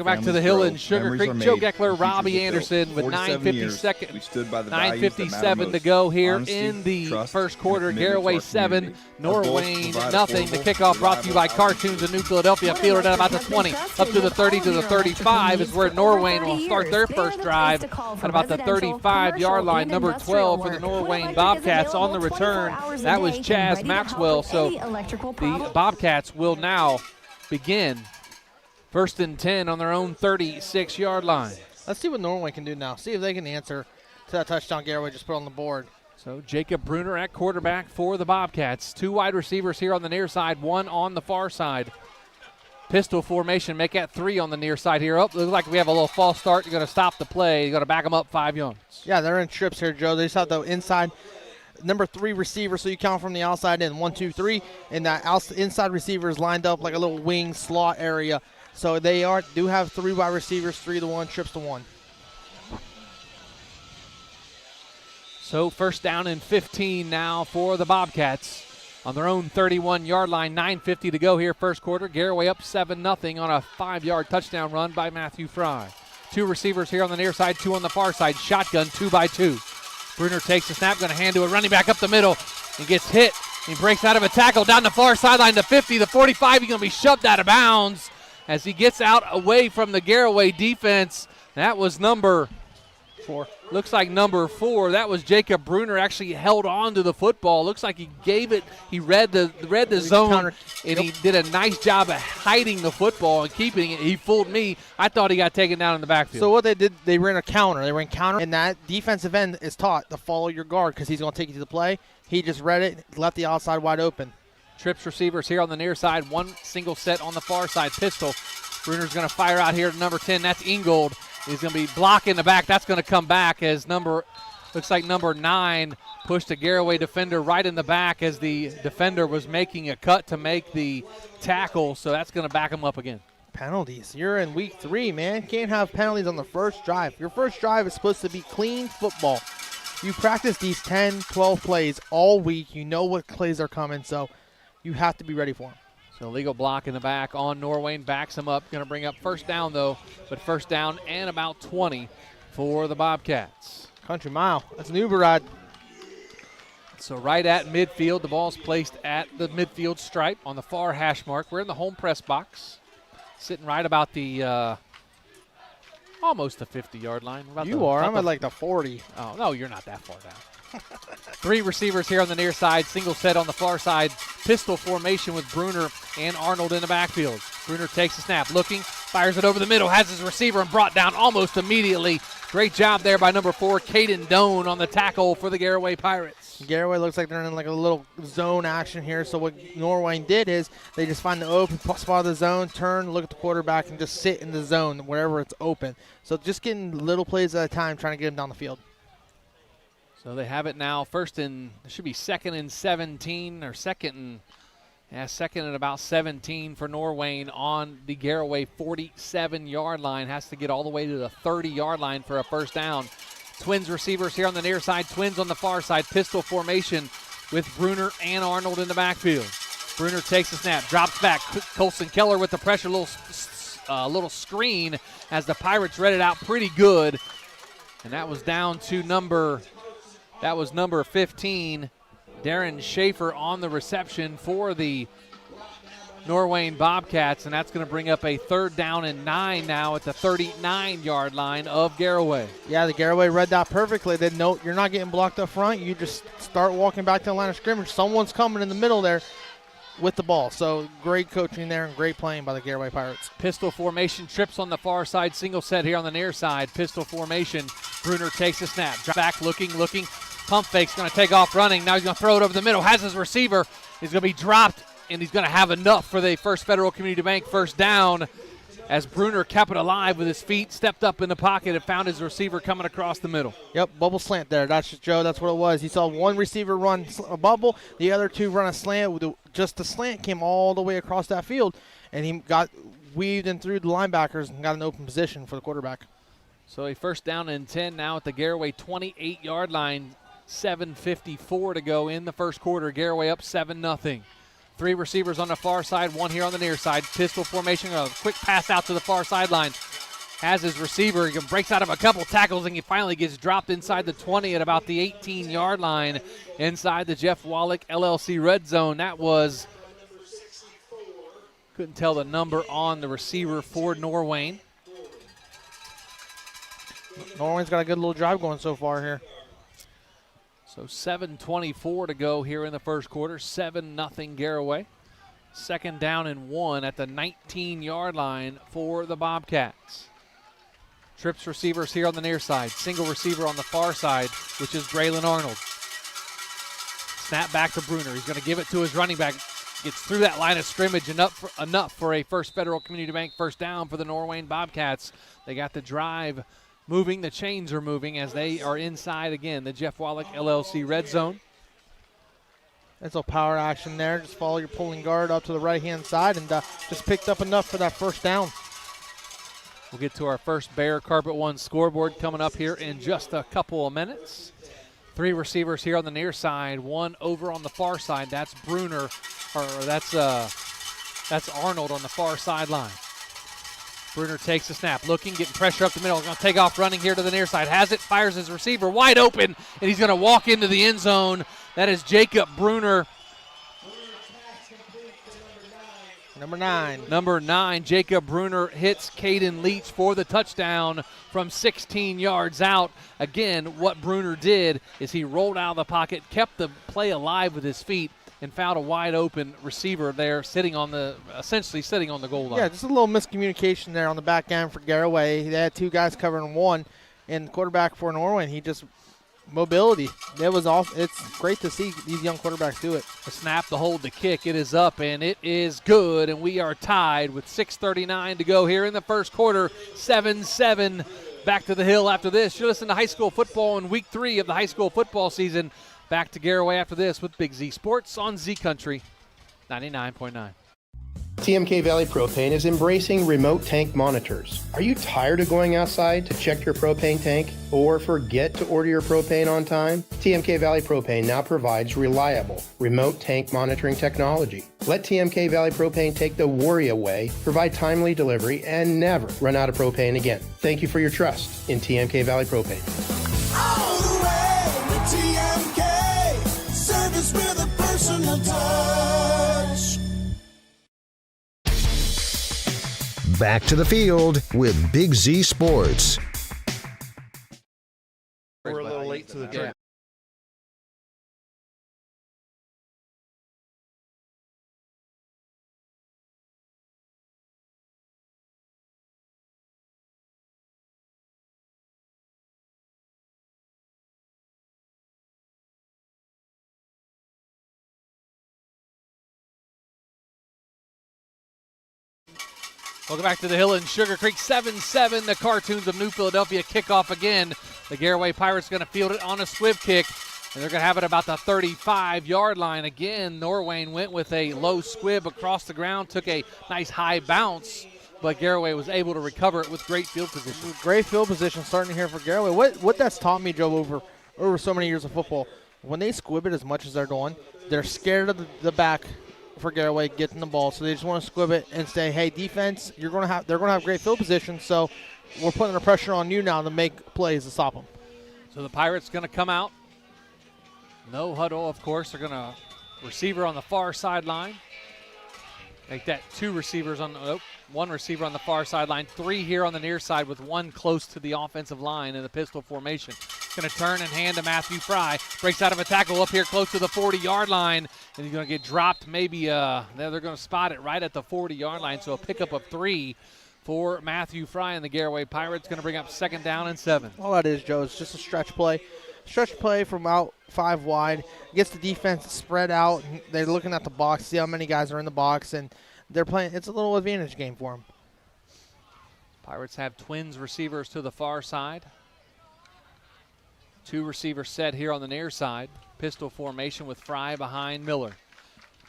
back to the Hill in Sugarcreek. Joe Geckler, Robbie Anderson with 9:57 to go here in the first quarter. Garaway 7, Norwayne nothing. The kickoff brought to you by Cartoons in New Philadelphia. Fielded at about the 20, up to the 30 to the 35 is where Norwayne will start their first drive at about the 35-yard line. Number 12 for the Norwayne Bobcats on the return. That was Chaz Maxwell. So the Bobcats will now begin 1st and 10 on their own 36-yard line. Let's see what Norwayne can do now. See if they can answer to that touchdown Garaway just put on the board. So Jacob Bruner at quarterback for the Bobcats. 2 wide receivers here on the near side, 1 on the far side. Pistol formation, make that 3 on the near side here. Oh, looks like we have a little false start. You're going to stop the play. You're going to back them up 5 yards. Yeah, they're in trips here, Joe. They just have the inside number 3 receiver, so you count from the outside in 1, 2, 3, and that inside receiver is lined up like a little wing slot area. So they do have 3 wide receivers, 3 to 1, trips to 1. So 1st down and 15 now for the Bobcats on their own 31-yard line. 9:50 to go here, first quarter. Garaway up 7-0 on a 5-yard touchdown run by Matthew Fry. 2 receivers here on the near side, 2 on the far side. Shotgun 2x2. Bruner takes the snap, going to hand to a running back up the middle. He gets hit. He breaks out of a tackle down the far sideline to 50, the 45. He's going to be shoved out of bounds as he gets out away from the Garaway defense. That was number Looks like number 4. That was Jacob Bruner. Actually held on to the football. Looks like he gave it. He read the zone, and he did a nice job of hiding the football and keeping it. He fooled me. I thought he got taken down in the backfield. So what they did, they ran a counter. They ran counter, and that defensive end is taught to follow your guard because he's going to take you to the play. He just read it, left the outside wide open. Trips receivers here on the near side. One single set on the far side. Pistol. Bruner's going to fire out here to number 10. That's Ingold. He's going to be blocking the back. That's going to come back as looks like number 9 pushed a Garaway defender right in the back as the defender was making a cut to make the tackle. So that's going to back him up again. Penalties. You're in week 3, man. Can't have penalties on the first drive. Your first drive is supposed to be clean football. You practice these 10, 12 plays all week. You know what plays are coming, so you have to be ready for them. So legal block in the back on Norwayne, backs him up. Going to bring up first down, though, but first down and about 20 for the Bobcats. Country mile. That's an Uber ride. So right at midfield, the ball's placed at the midfield stripe on the far hash mark. We're in the home press box, sitting right about the almost the 50-yard line. I'm at like the 40. Oh, no, you're not that far down. 3 receivers here on the near side, single set on the far side. Pistol formation with Bruner and Arnold in the backfield. Bruner takes the snap, looking, fires it over the middle, has his receiver and brought down almost immediately. Great job there by number 4, Caden Doan on the tackle for the Garaway Pirates. Garaway looks like they're in like a little zone action here. So what Norwayne did is they just find the open spot of the zone, turn, look at the quarterback, and just sit in the zone wherever it's open. So just getting little plays at a time, trying to get them down the field. So they have it now. It should be 2nd and 17 or second and about 17 for Norwayne on the Garaway 47-yard line. Has to get all the way to the 30-yard line for a first down. Twins receivers here on the near side. Twins on the far side. Pistol formation with Bruner and Arnold in the backfield. Bruner takes the snap, drops back. Colson Keller with the pressure, little screen as the Pirates read it out pretty good. And that was down to number 15, Darren Schaefer on the reception for the Norwayne Bobcats, and that's going to bring up a 3rd down and 9 now at the 39-yard line of Garaway. Yeah, the Garaway read that perfectly. They know you're not getting blocked up front. You just start walking back to the line of scrimmage. Someone's coming in the middle there with the ball. So great coaching there and great playing by the Garaway Pirates. Pistol formation, trips on the far side, single set here on the near side. Pistol formation, Bruner takes a snap, drop back, looking. Pump fake's going to take off running. Now he's going to throw it over the middle. Has his receiver. He's going to be dropped, and he's going to have enough for the First Federal Community Bank first down as Bruner kept it alive with his feet, stepped up in the pocket, and found his receiver coming across the middle. Yep, bubble slant there. That's what it was. He saw one receiver run a bubble, the other 2 run a slant. Just the slant came all the way across that field, and he got weaved in through the linebackers and got an open position for the quarterback. So a first down and 10 now at the Garaway 28-yard line. 7:54 to go in the first quarter. Garaway up 7-0. 3 receivers on the far side, 1 here on the near side. Pistol formation, a quick pass out to the far sideline. Has his receiver. He breaks out of a couple tackles, and he finally gets dropped inside the 20 at about the 18-yard line inside the Jeff Wallach LLC red zone. That was, couldn't tell the number on the receiver for Norwayne. Norwayne's got a good little drive going so far here. So 7:24 to go here in the first quarter. 7-0 Garaway. 2nd down and 1 at the 19-yard line for the Bobcats. Trips receivers here on the near side. Single receiver on the far side, which is Braylon Arnold. Snap back to Bruner. He's going to give it to his running back. Gets through that line of scrimmage enough for a First Federal Community Bank first down for the Norwayne Bobcats. They got the drive moving. The chains are moving as they are inside again the Jeff Wallach LLC red zone. That's a power action there. Just follow your pulling guard up to the right-hand side and just picked up enough for that first down. We'll get to our first Bear Carpet One scoreboard coming up here in just a couple of minutes. 3 receivers here on the near side, 1 over on the far side. That's Bruner, or that's Arnold on the far sideline. Bruner takes the snap, looking, getting pressure up the middle. Going to take off running here to the near side. Has it, fires his receiver wide open, and he's going to walk into the end zone. That is Jacob Bruner. Number 9, Jacob Bruner hits Caden Leach for the touchdown from 16 yards out. Again, what Bruner did is he rolled out of the pocket, kept the play alive with his feet, and found a wide open receiver there essentially sitting on the goal line. Yeah, just a little miscommunication there on the back end for Garaway. They had 2 guys covering 1, and the quarterback for Norwayne, he just mobility. It's great to see these young quarterbacks do it. The snap, the hold, the kick, it is up, and it is good, and we are tied with 6:39 to go here in the first quarter. 7-7 back to the Hill after this. You listen to high school football in week 3 of the high school football season. Back to Garaway after this with Big Z Sports on Z Country 99.9. TMK Valley Propane is embracing remote tank monitors. Are you tired of going outside to check your propane tank or forget to order your propane on time? TMK Valley Propane now provides reliable remote tank monitoring technology. Let TMK Valley Propane take the worry away, provide timely delivery, and never run out of propane again. Thank you for your trust in TMK Valley Propane. All the way with TMK, service with a personal touch. Back to the field with Big Z Sports. We're a little late to the trip. Welcome back to the Hill in Sugarcreek. 7-7, the Cartoons of New Philadelphia kickoff again. The Garaway Pirates going to field it on a squib kick, and they're going to have it about the 35-yard line. Again, Norwayne went with a low squib across the ground, took a nice high bounce, but Garaway was able to recover it with great field position. Great field position starting here for Garaway. What that's taught me, Joe, over so many years of football, when they squib it as much as they're doing, they're scared of the back for Garaway getting the ball, so they just want to squib it and say, hey, defense, they're going to have great field position, so we're putting the pressure on you now to make plays to stop them. So the Pirates going to come out. No huddle, of course. They're going to receiver on the far sideline. Make that 2 receivers on 1 receiver on the far sideline, 3 here on the near side with 1 close to the offensive line in the pistol formation. Going to turn and hand to Matthew Fry. Breaks out of a tackle up here close to the 40-yard line, and he's going to get dropped. Maybe they're going to spot it right at the 40-yard line, so a pickup of 3 for Matthew Fry and the Garaway Pirates. Going to bring up 2nd down and 7. All that is, Joe, is just a stretch play. Stretch play from out 5 wide. Gets the defense spread out. They're looking at the box, see how many guys are in the box, and they're playing. It's a little advantage game for them. Pirates have twins receivers to the far side. 2 receivers set here on the near side. Pistol formation with Fry behind Miller.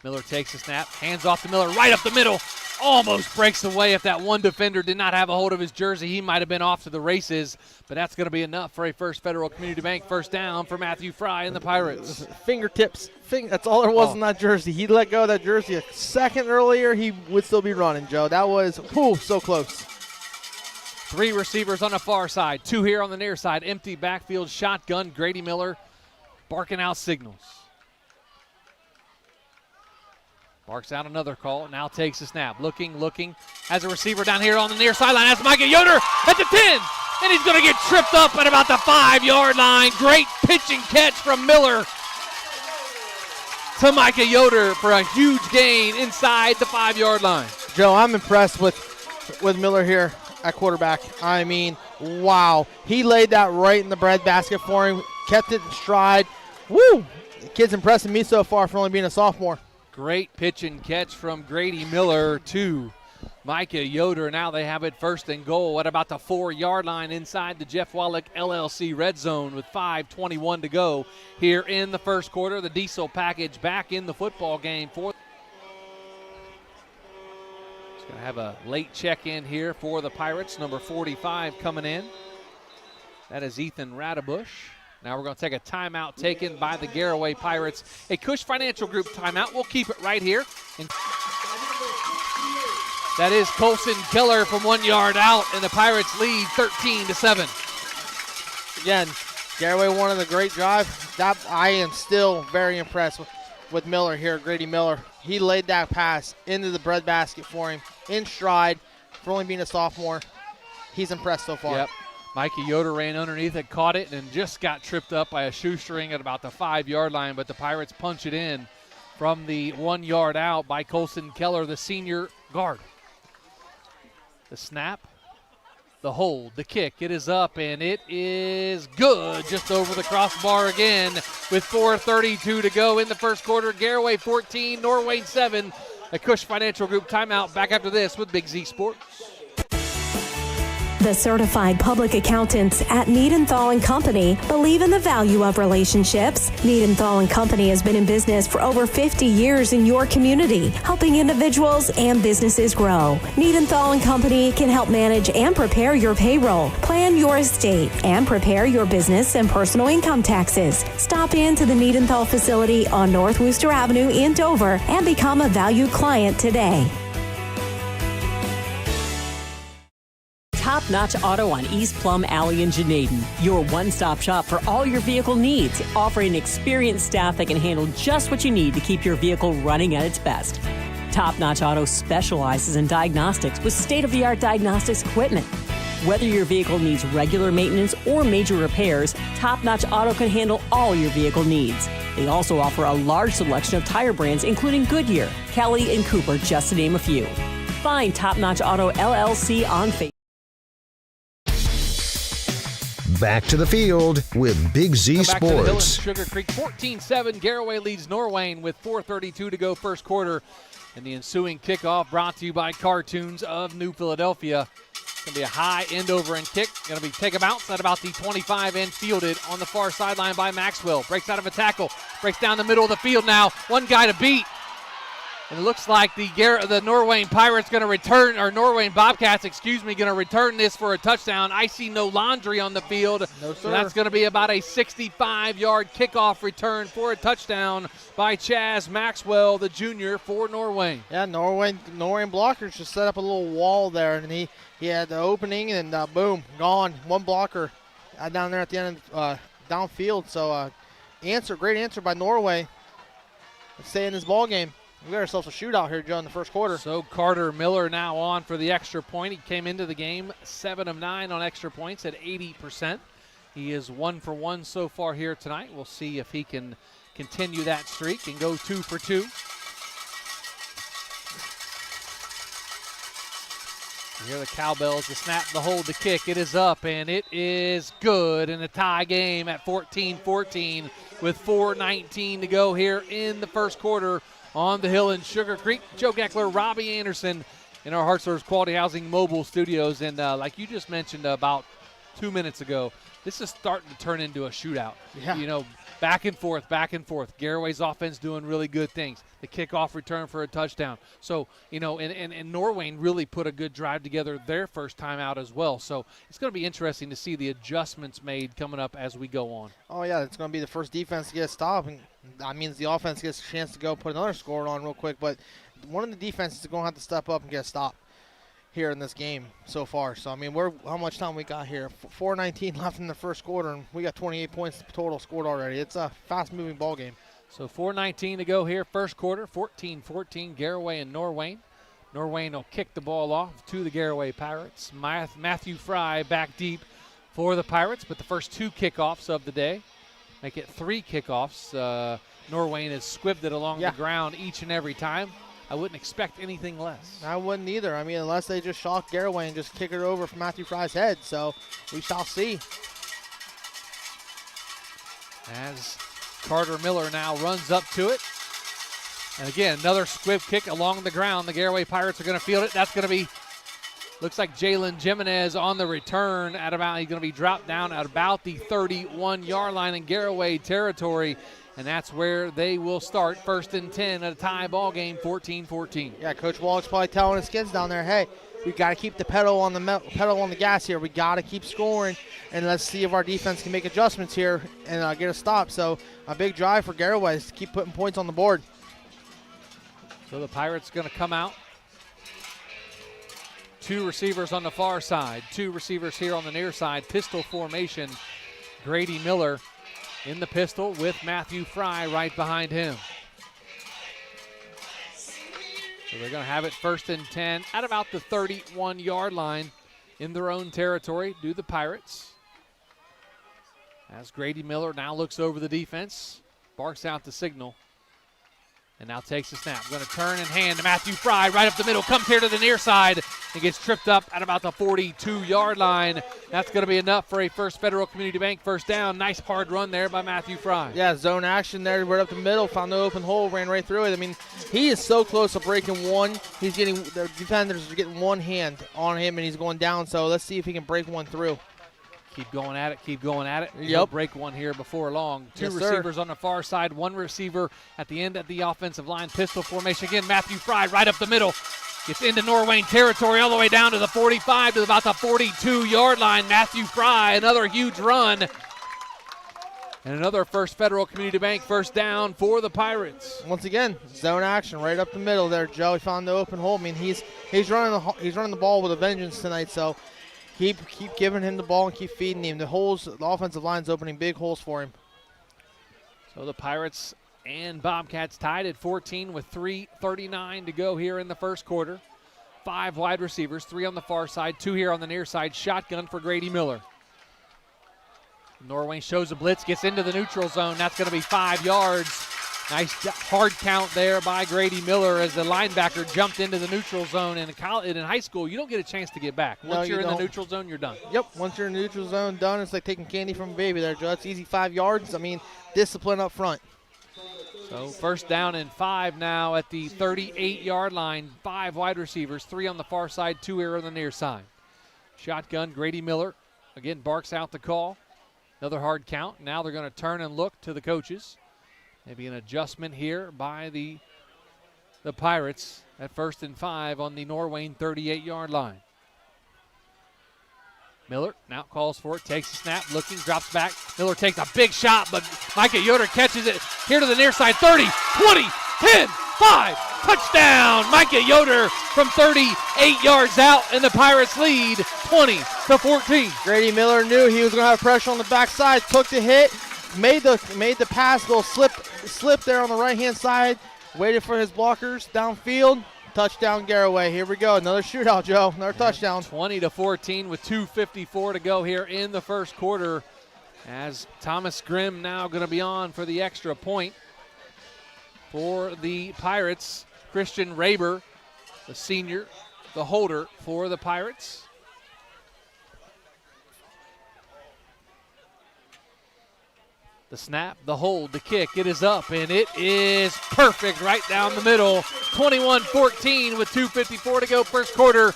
Miller takes a snap, hands off to Miller right up the middle. Almost breaks away. If that one defender did not have a hold of his jersey, he might have been off to the races. But that's going to be enough for a First Federal Community Bank first down for Matthew Fry and the Pirates. Fingertips. That's all there was in that jersey. He let go of that jersey a second earlier. He would still be running, Joe. That was so close. 3 receivers on the far side, 2 here on the near side. Empty backfield shotgun. Grady Miller barking out signals. Barks out another call. Now takes a snap. Looking. Has a receiver down here on the near sideline. That's Micah Yoder at the 10. And he's going to get tripped up at about the 5-yard line. Great pitch and catch from Miller to Micah Yoder for a huge gain inside the 5-yard line. Joe, I'm impressed with Miller here at quarterback. I mean, wow. He laid that right in the breadbasket for him, kept it in stride. Woo! The kid's impressing me so far for only being a sophomore. Great pitch and catch from Grady Miller to Micah Yoder. Now they have it 1st and goal at about the 4-yard line inside the Jeff Wallach LLC red zone with 5:21 to go here in the first quarter. The Diesel package back in the football game for. It's going to have a late check-in here for the Pirates. Number 45 coming in. That is Ethan Radabush. Now we're going to take a timeout taken by the Garaway Pirates. A Cush Financial Group timeout. We'll keep it right here. And that is Colson Keller from 1 yard out, and the Pirates lead 13-7. Again, Garaway won in the great drive. That I am still very impressed with with Miller here, Grady Miller. He laid that pass into the breadbasket for him in stride for only being a sophomore. He's impressed so far. Yep. Mikey Yoder ran underneath it, caught it, and just got tripped up by a shoestring at about the 5-yard line, but the Pirates punch it in from the 1 yard out by Colson Keller, the senior guard. The snap, the hold, the kick, it is up, and it is good just over the crossbar again with 4:32 to go in the first quarter. Garaway 14, Norwayne 7. A Cush Financial Group timeout. Back after this with Big Z Sports. The certified public accountants at Niedenthal & Company believe in the value of relationships. Niedenthal & Company has been in business for over 50 years in your community, helping individuals and businesses grow. Niedenthal & Company can help manage and prepare your payroll, plan your estate, and prepare your business and personal income taxes. Stop in to the Niedenthal facility on North Worcester Avenue in Dover and become a valued client today. Top Notch Auto on East Plum Alley in Janaden. Your one-stop shop for all your vehicle needs, offering experienced staff that can handle just what you need to keep your vehicle running at its best. Top Notch Auto specializes in diagnostics with state-of-the-art diagnostics equipment. Whether your vehicle needs regular maintenance or major repairs, Top Notch Auto can handle all your vehicle needs. They also offer a large selection of tire brands, including Goodyear, Kelly, and Cooper, just to name a few. Find Top Notch Auto LLC on Facebook. Back to the field with Big Z Come back to the Hill Sports. and Sugarcreek 14-7. Garaway leads Norwayne with 4:32 to go first quarter. And the ensuing kickoff brought to you by Cartoons of New Philadelphia. It's going to be a high end over and kick. Going to be take a bounce at about the 25 and fielded on the far sideline by Maxwell. Breaks out of a tackle. Breaks down the middle of the field now. One guy to beat. And it looks like the Norwayne Pirates going to return, or Norwayne Bobcats, going to return this for a touchdown. I see no laundry on the field. No, sir. So that's going to be about a 65-yard kickoff return for a touchdown by Chaz Maxwell, the junior for Norwayne. Yeah, Norwayne blockers just set up a little wall there, and he had the opening, and boom, gone. One blocker down there at the end of downfield. So great answer by Norway. Let's stay in this ball game. We got ourselves a shootout here, Joe, in the first quarter. So Carter Miller now on for the extra point. He came into the game 7 of 9 on extra points at 80%. He is 1 for 1 so far here tonight. We'll see if he can continue that streak and go 2 for 2. You hear the cowbells, the snap, the hold, the kick. It is up, and it is good in a tie game at 14-14 with 4:19 to go here in the first quarter on the Hill in Sugarcreek. Joe Geckler, Robbie Anderson in our Hartzler's Quality Housing mobile studios. And like you just mentioned about 2 minutes ago, this is starting to turn into a shootout. Yeah. You know, back and forth, back and forth. Garaway's offense doing really good things. The kickoff return for a touchdown. So, you know, and Norwayne really put a good drive together their first time out as well. So it's going to be interesting to see the adjustments made coming up as we go on. Oh, yeah, it's going to be the first defense to get a stop, and that means the offense gets a chance to go put another score on real quick. But one of the defenses is going to have to step up and get a stop here in this game so far. So, I mean, how much time we got here? 4:19 left in the first quarter, and we got 28 points total scored already. It's a fast-moving ball game. So 4:19 to go here, first quarter, 14-14, Garaway and Norwayne. Norwayne will kick the ball off to the Garaway Pirates. Matthew Fry back deep for the Pirates, but the first 2 kickoffs of the day make it 3 kickoffs. Norwayne has squibbed it along the ground each and every time. I wouldn't expect anything less. I wouldn't either. I mean, unless they just shock Garaway and just kick it over from Matthew Fry's head. So we shall see. As Carter Miller now runs up to it. And again, another squib kick along the ground. The Garaway Pirates are going to field it. That's going to be, looks like Jalen Jimenez on the return at about, he's going to be dropped down at about the 31-yard line in Garaway territory. And that's where they will start, 1st and 10 at a tie ball game, 14-14. Yeah, Coach Wallach's probably telling his kids down there, hey, we got to keep the pedal on the gas here. We got to keep scoring, and let's see if our defense can make adjustments here and get a stop. So a big drive for Garaway is to keep putting points on the board. So the Pirates going to come out. 2 receivers on the far side, 2 receivers here on the near side. Pistol formation. Grady Miller in the pistol with Matthew Fry right behind him. So they're going to have it 1st and 10 at about the 31-yard line in their own territory. Do the Pirates. As Grady Miller now looks over the defense, barks out the signal, and now takes the snap. Going to turn and hand to Matthew Fry right up the middle, comes here to the near side and gets tripped up at about the 42-yard line. That's going to be enough for a First Federal Community Bank first down. Nice hard run there by Matthew Fry. Yeah, zone action there right up the middle, found the open hole, ran right through it. I mean, he is so close to breaking one. He's getting, the defenders are getting one hand on him, and he's going down, so let's see if he can break one through. Keep going at it, keep going at it. Yep. He'll break one here before long. Two Yes, receivers on the far side, one receiver at the end of the offensive line. Pistol formation again. Matthew Fry right up the middle. Gets into Norwayne territory all the way down to the 45 to about the 42-yard line. Matthew Fry, another huge run. And another First Federal Community Bank first down for the Pirates. Once again, zone action right up the middle there, Joe. He found the open hole. I mean, he's running the ball with a vengeance tonight, so keep giving him the ball and keep feeding him. The offensive line's opening big holes for him. So the Pirates and Bobcats tied at 14 with 3:39 to go here in the first quarter. 5 wide receivers, 3 on the far side, 2 here on the near side. Shotgun for Grady Miller. Norwayne shows a blitz, gets into the neutral zone. That's going to be 5 yards. Nice hard count there by Grady Miller as the linebacker jumped into the neutral zone. In high school, you don't get a chance to get back. Once you're in the neutral zone, you're done. Yep, once you're in the neutral zone, done. It's like taking candy from a baby there, Joe. That's easy 5 yards. I mean, discipline up front. So first down and 5 now at the 38-yard line. 5 wide receivers, 3 on the far side, 2 here on the near side. Shotgun, Grady Miller again barks out the call. Another hard count. Now they're going to turn and look to the coaches. Maybe an adjustment here by the Pirates at 1st and 5 on the Norwayne 38-yard line. Miller now calls for it, takes the snap, looking, drops back. Miller takes a big shot, but Micah Yoder catches it here to the near side. 30, 20, 10, 5, touchdown! Micah Yoder from 38 yards out, and the Pirates lead 20-14. Grady Miller knew he was going to have pressure on the backside, took the hit, made the pass, little slip there on the right-hand side, waited for his blockers downfield. Touchdown, Garaway. Here we go. Another shootout, Joe. Another touchdown. 20-14 with 2:54 to go here in the first quarter, as Thomas Grimm now going to be on for the extra point for the Pirates. Christian Raber, the senior, the holder for the Pirates. The snap, the hold, the kick, it is up, and it is perfect right down the middle. 21-14 with 2:54 to go first quarter.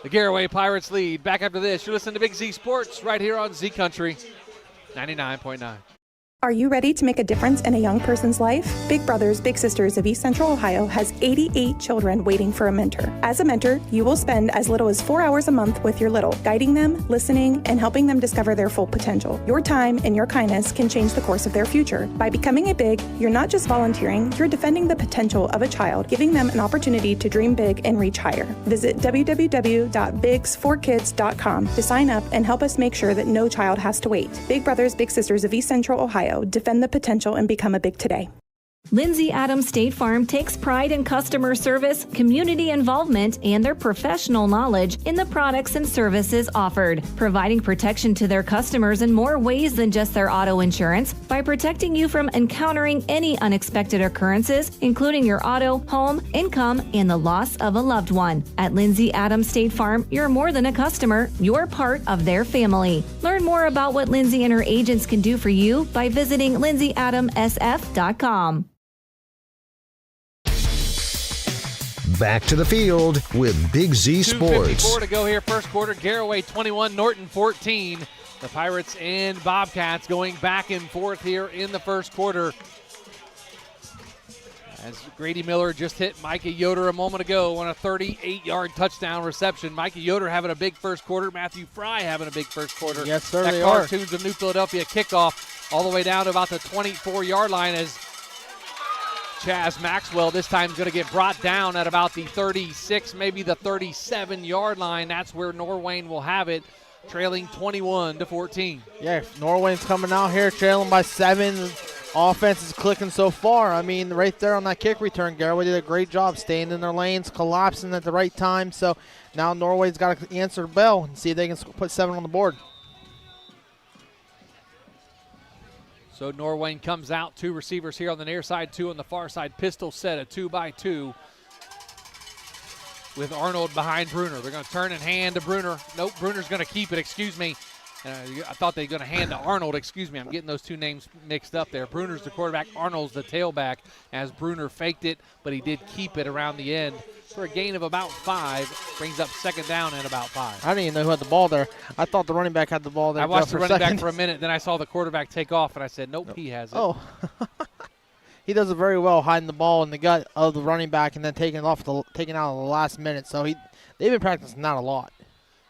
The Garaway Pirates lead. Back after this, you're listening to Big Z Sports right here on Z Country 99.9. Are you ready to make a difference in a young person's life? Big Brothers Big Sisters of East Central Ohio has 88 children waiting for a mentor. As a mentor, you will spend as little as 4 hours a month with your little, guiding them, listening, and helping them discover their full potential. Your time and your kindness can change the course of their future. By becoming a Big, you're not just volunteering, you're defending the potential of a child, giving them an opportunity to dream big and reach higher. Visit www.bigs4kids.com to sign up and help us make sure that no child has to wait. Big Brothers Big Sisters of East Central Ohio. Defend the potential and become a Big today. Lindsay Adams State Farm takes pride in customer service, community involvement, and their professional knowledge in the products and services offered, providing protection to their customers in more ways than just their auto insurance by protecting you from encountering any unexpected occurrences, including your auto, home, income, and the loss of a loved one. At Lindsay Adams State Farm, you're more than a customer, you're part of their family. Learn more about what Lindsay and her agents can do for you by visiting lindsayadamsf.com. Back to the field with Big Z Sports. 2:54 to go here first quarter. Garaway 21, Norton 14. The Pirates and Bobcats going back and forth here in the first quarter. As Grady Miller just hit Micah Yoder a moment ago on a 38-yard touchdown reception. Micah Yoder having a big first quarter. Matthew Fry having a big first quarter. Yes, sir, that they are. Cartoons of New Philadelphia kickoff all the way down to about the 24-yard line as Chaz Maxwell this time is going to get brought down at about the 36, maybe the 37-yard line. That's where Norwayne will have it, trailing 21-14. Yeah, Norwayne's coming out here trailing by 7. offense is clicking so far. I mean, right there on that kick return, Garaway did a great job staying in their lanes, collapsing at the right time. So now Norway's got to answer the bell and see if they can put 7 on the board. So Norwayne comes out, 2 receivers here on the near side, 2 on the far side. Pistol set, a 2x2 with Arnold behind Bruner. They're going to turn and hand to Bruner. Nope, Bruner's going to keep it, excuse me. I thought they were going to hand to Arnold, excuse me. I'm getting those 2 names mixed up there. Bruner's the quarterback, Arnold's the tailback, as Bruner faked it, but he did keep it around the end for a gain of about 5. Brings up 2nd down and about 5. I didn't even know who had the ball there. I thought the running back had the ball there. I watched the running back for a minute, then I saw the quarterback take off, and I said, nope. He has it. Oh. He does it very well, hiding the ball in the gut of the running back and then taking it out at the last minute. So they've been practicing that a lot.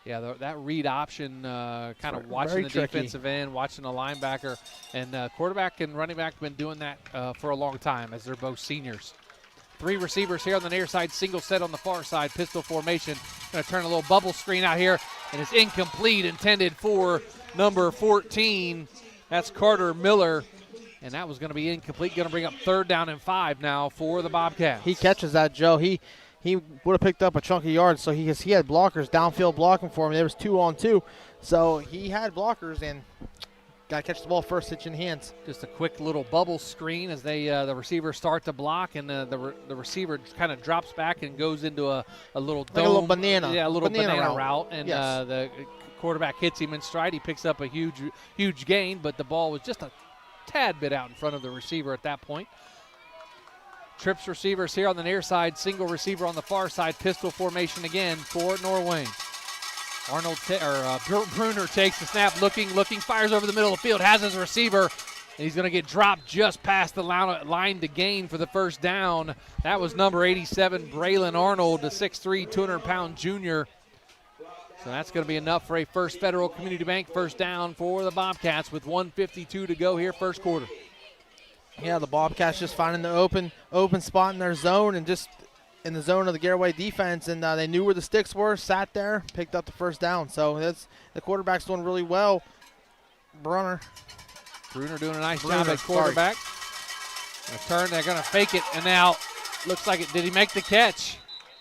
Yeah, that read option, kind of watching the defensive end, watching the linebacker, and quarterback and running back have been doing that for a long time as they're both seniors. 3 receivers here on the near side, single set on the far side, pistol formation. Going to turn a little bubble screen out here, and it's incomplete, intended for number 14. That's Carter Miller, and that was going to be incomplete. Going to bring up 3rd down and 5 now for the Bobcats. He catches that, Joe. He would have picked up a chunk of yards, so he had blockers downfield blocking for him. There was 2-on-2, so he had blockers and got to catch the ball first, hitching hands. Just a quick little bubble screen as the receivers start to block, and the receiver kind of drops back and goes into a little dome. Like a little banana. Yeah, a little banana route. And yes. The quarterback hits him in stride. He picks up a huge gain, but the ball was just a tad bit out in front of the receiver at that point. Trips receivers here on the near side, single receiver on the far side, pistol formation again for Norwayne. Bruner takes the snap, looking, fires over the middle of the field, has his receiver, and he's going to get dropped just past the line to gain for the 1st down. That was number 87, Braylon Arnold, the 6'3", 200-pound junior. So that's going to be enough for a First Federal Community Bank 1st down for the Bobcats with 1:52 to go here, 1st quarter. Yeah, the Bobcats just finding the open spot in their zone and just in the zone of the Garaway defense, and they knew where the sticks were, sat there, picked up the 1st down. So the quarterback's doing really well. Bruner doing a nice job at quarterback. They're going to fake it, and now looks like it. Did he make the catch?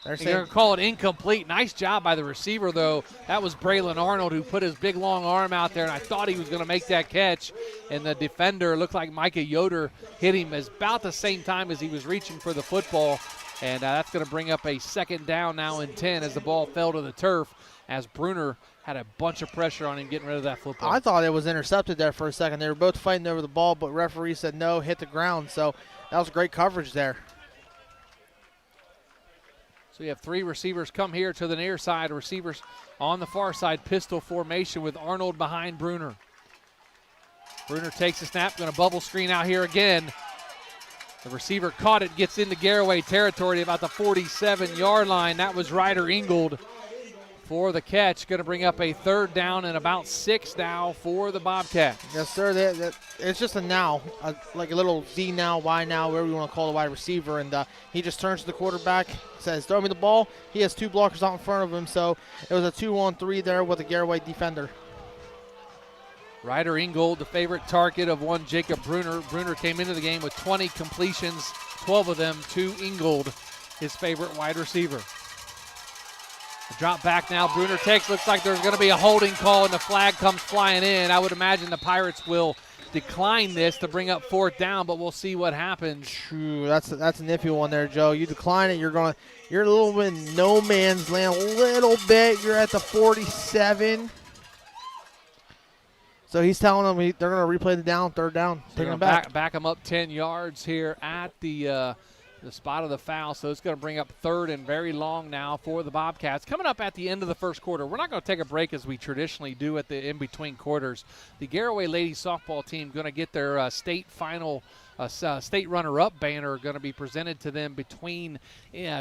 They're going to call it incomplete. Nice job by the receiver, though. That was Braylon Arnold who put his big, long arm out there, and I thought he was going to make that catch. And the defender, looked like Micah Yoder, hit him about the same time as he was reaching for the football. And that's going to bring up a 2nd down now and 10 as the ball fell to the turf, as Bruner had a bunch of pressure on him getting rid of that football. I thought it was intercepted there for a second. They were both fighting over the ball, but referee said no, hit the ground. So that was great coverage there. So you have 3 receivers come here to the near side. Receivers on the far side, pistol formation with Arnold behind Bruner. Bruner takes the snap, going to bubble screen out here again. The receiver caught it, gets into Garaway territory about the 47-yard line. That was Ryder Ingold for the catch. Going to bring up a 3rd down and about 6 now for the Bobcats. Yes, sir. It's just a now, like a little Z now, Y now, whatever you want to call the wide receiver. And he just turns to the quarterback, says, throw me the ball. He has 2 blockers out in front of him, so it was a 2-on-3 there with a Garaway defender. Ryder Ingold, the favorite target of one Jacob Bruner. Bruner came into the game with 20 completions, 12 of them to Ingold, his favorite wide receiver. The drop back now, Bruner takes, looks like there's going to be a holding call and the flag comes flying in. I would imagine the Pirates will decline this to bring up 4th down, but we'll see what happens. True, that's a nifty one there, Joe. You decline it, you're a little bit in no man's land, a little bit. You're at the 47. So he's telling them they're going to replay the 3rd down, taking them back. Back them up 10 yards here at the spot of the foul. So it's going to bring up 3rd and very long now for the Bobcats. Coming up at the end of the 1st quarter, we're not going to take a break as we traditionally do at the in-between quarters. The Garaway ladies softball team going to get their state final state runner-up banner going to be presented to them between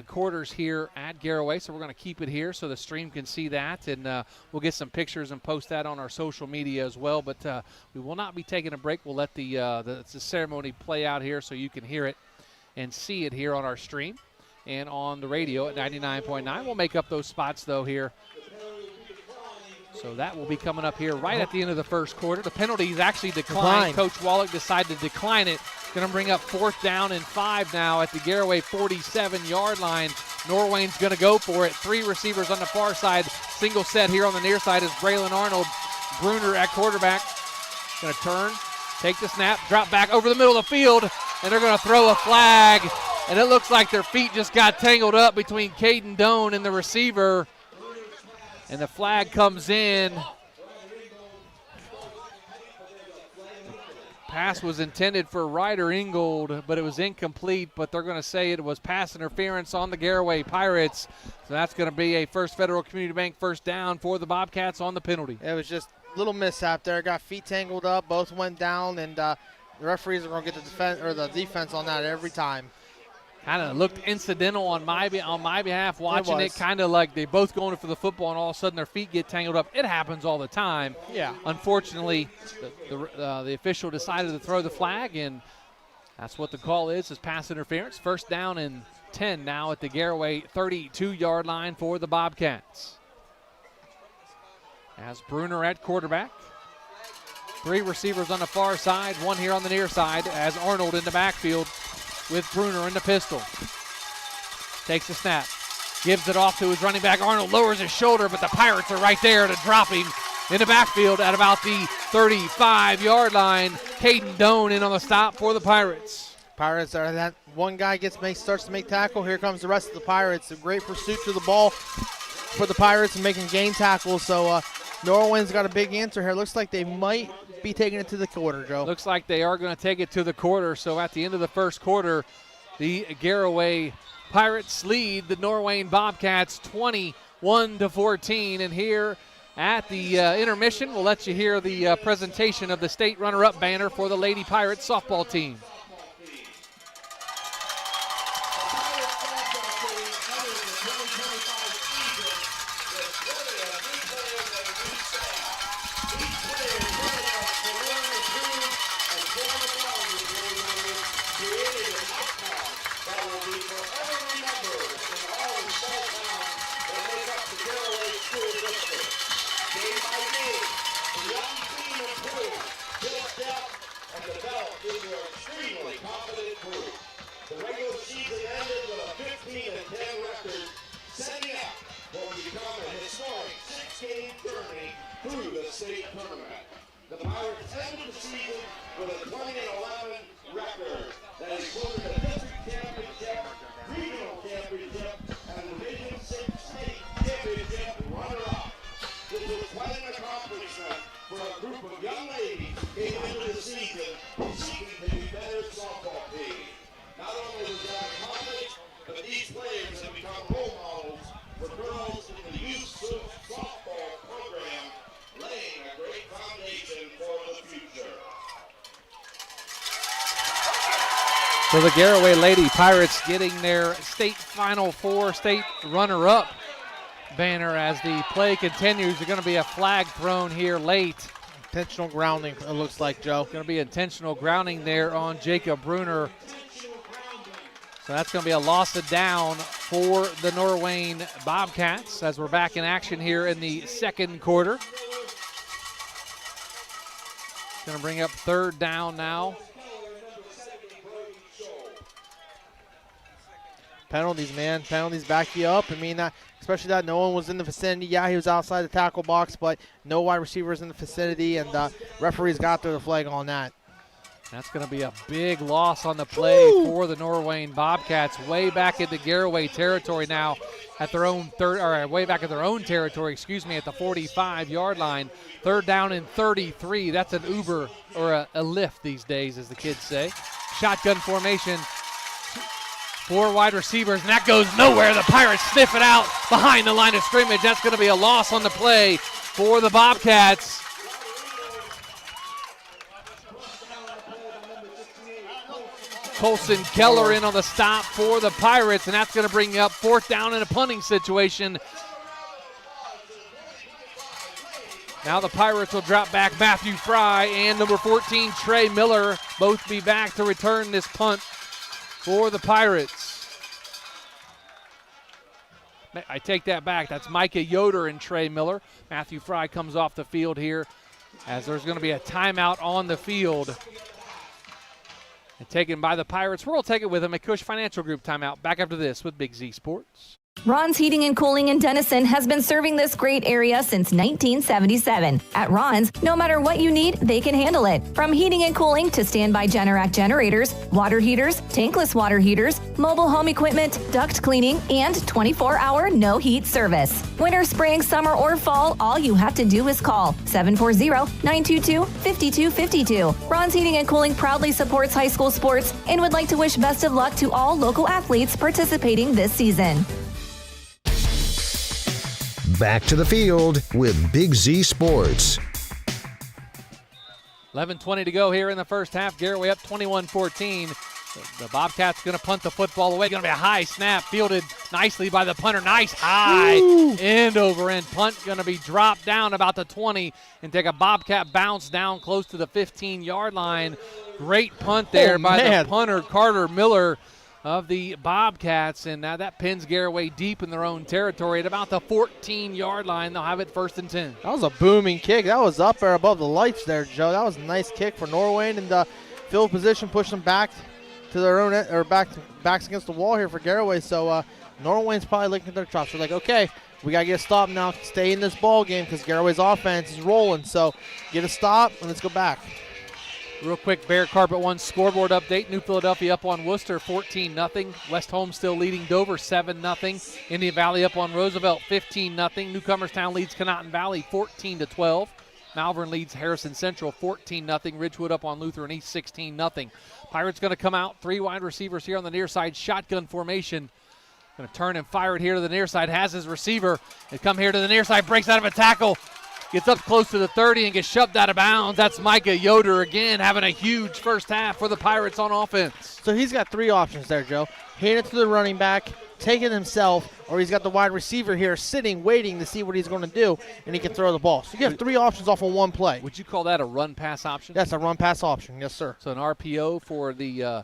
quarters here at Garaway. So we're going to keep it here so the stream can see that, and we'll get some pictures and post that on our social media as well. But we will not be taking a break. We'll let the ceremony play out here so you can hear it and see it here on our stream and on the radio at 99.9. We'll make up those spots, though, here So that will be coming up here right at the end of the first quarter. The penalties actually declined. Coach Wallach decided to decline it. Going to bring up 4th down and 5 now at the Garaway 47-yard line. Norwayne's going to go for it. 3 receivers on the far side. Single set here on the near side is Braylon Arnold. Bruner at quarterback. Going to turn, take the snap, drop back over the middle of the field, and they're going to throw a flag. And it looks like their feet just got tangled up between Caden Doan and the receiver. And the flag comes in. Pass was intended for Ryder Ingold, but it was incomplete. But they're going to say it was pass interference on the Garaway Pirates. So that's going to be a First Federal Community Bank first down for the Bobcats on the penalty. It was just a little mishap there. Got feet tangled up. Both went down, and the referees are going to get the defense on that every time. Kind of looked incidental on my behalf watching it. Kind of like they both going for the football, and all of a sudden their feet get tangled up. It happens all the time. Yeah. Unfortunately, the official decided to throw the flag, and that's what the call is pass interference. First down and 10 now at the Garaway 32-yard line for the Bobcats. As Bruner at quarterback. 3 receivers on the far side, 1 here on the near side as Arnold in the backfield with Bruner in the pistol. Takes the snap, gives it off to his running back. Arnold lowers his shoulder, but the Pirates are right there to drop him in the backfield at about the 35-yard line. Caden Doan in on the stop for the Pirates. Pirates are that one guy starts to make tackle. Here comes the rest of the Pirates. A great pursuit to the ball for the Pirates and making game tackles. So Norwayne's got a big answer here. Looks like they might be taking it to the quarter, Joe. Looks like they are going to take it to the quarter. So at the end of the first quarter, the Garaway Pirates lead the Norwayne Bobcats 21-14. And here at the intermission, we'll let you hear the presentation of the state runner-up banner for the Lady Pirates softball team. So the Garaway Lady Pirates getting their state Final Four, state runner-up banner as the play continues. There's going to be a flag thrown here late. Intentional grounding, it looks like, Joe. Going to be intentional grounding there on Jacob Bruner. So that's going to be a loss of down for the Norwayne Bobcats as we're back in action here in the second quarter. Going to bring up 3rd down now. Penalties, man. Penalties back you up. I mean, especially that no one was in the vicinity. Yeah, he was outside the tackle box, but no wide receivers in the vicinity, and referees got through the flag on that. That's going to be a big loss on the play for the Norwayne Bobcats. Way back into Garaway territory now at their own way back at their own territory, at the 45-yard line. 3rd down and 33. That's an Uber or a lift these days, as the kids say. Shotgun formation. 4 wide receivers, and that goes nowhere. The Pirates sniff it out behind the line of scrimmage. That's going to be a loss on the play for the Bobcats. Colson Keller in on the stop for the Pirates, and that's going to bring up 4th down in a punting situation. Now the Pirates will drop back Matthew Fry and number 14, Trey Miller, both be back to return this punt for the Pirates. I take that back. That's Micah Yoder and Trey Miller. Matthew Fry comes off the field here as there's going to be a timeout on the field. And taken by the Pirates. We'll take it with them. A Cush Financial Group timeout. Back after this with Big Z Sports. Ron's Heating and Cooling in Denison has been serving this great area since 1977. At Ron's, no matter what you need, they can handle it. From heating and cooling to standby Generac generators, water heaters, tankless water heaters, mobile home equipment, duct cleaning, and 24-hour no-heat service. Winter, spring, summer, or fall, all you have to do is call 740-922-5252. Ron's Heating and Cooling proudly supports high school sports and would like to wish best of luck to all local athletes participating this season. Back to the field with Big Z Sports. 11:20 to go here in the first half. Garaway up 21-14. The Bobcats going to punt the football away. Going to be a high snap, fielded nicely by the punter. Nice high end over end punt. Going to be dropped down about the 20 and take a Bobcat bounce down close to the 15-yard line. Great punt there by the punter, Carter Miller of the Bobcats, and now that pins Garaway deep in their own territory at about the 14-yard line. They'll have it 1st and 10. That was a booming kick. That was up there above the lights there, Joe. That was a nice kick for Norwayne, and field position pushed them back to their own or backs against the wall here for Garaway. So Norwayne's probably licking their chops. They're like, okay, we got to get a stop now, stay in this ball game because Garaway's offense is rolling. So get a stop and let's go back. Real quick, Bear Carpet 1 scoreboard update. New Philadelphia up on Worcester 14-0. West Holmes still leading Dover 7-0. Indian Valley up on Roosevelt 15-0. Newcomerstown leads Conotton Valley 14-12. Malvern leads Harrison Central 14-0. Ridgewood up on Lutheran East 16-0. Pirates going to come out. 3 wide receivers here on the near side. Shotgun formation. Going to turn and fire it here to the near side. Has his receiver. They come here to the near side. Breaks out of a tackle. Gets up close to the 30 and gets shoved out of bounds. That's Micah Yoder again having a huge first half for the Pirates on offense. So he's got 3 options there, Joe. Hand it to the running back, take it himself, or he's got the wide receiver here sitting, waiting to see what he's going to do, and he can throw the ball. So you have 3 options off of one play. Would you call that a run-pass option? That's a run-pass option, yes, sir. So an RPO for the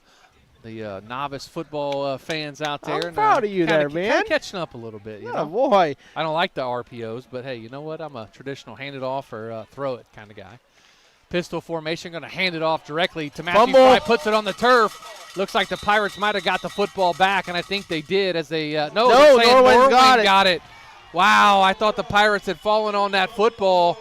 novice football fans out there. I'm proud of you there, man. Kind of catching up a little bit. You know? Boy. I don't like the RPOs, but hey, you know what? I'm a traditional hand it off or throw it kind of guy. Pistol formation, going to hand it off directly to Matthew Fry. Puts it on the turf. Looks like the Pirates might have got the football back, and I think they did as they Norwayne got it. Wow, I thought the Pirates had fallen on that football,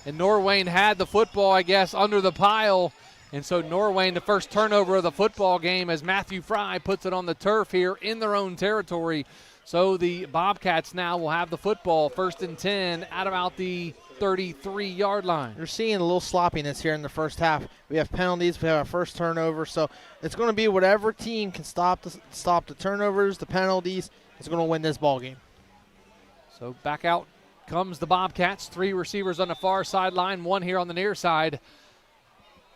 and Norwayne had the football, I guess, under the pile. And so Norwayne, the first turnover of the football game as Matthew Fry puts it on the turf here in their own territory. So the Bobcats now will have the football 1st and 10 at about the 33-yard line. You're seeing a little sloppiness here in the first half. We have penalties. We have our first turnover. So it's going to be whatever team can stop the turnovers, the penalties, is going to win this ball game. So back out comes the Bobcats. 3 receivers on the far sideline, 1 here on the near side.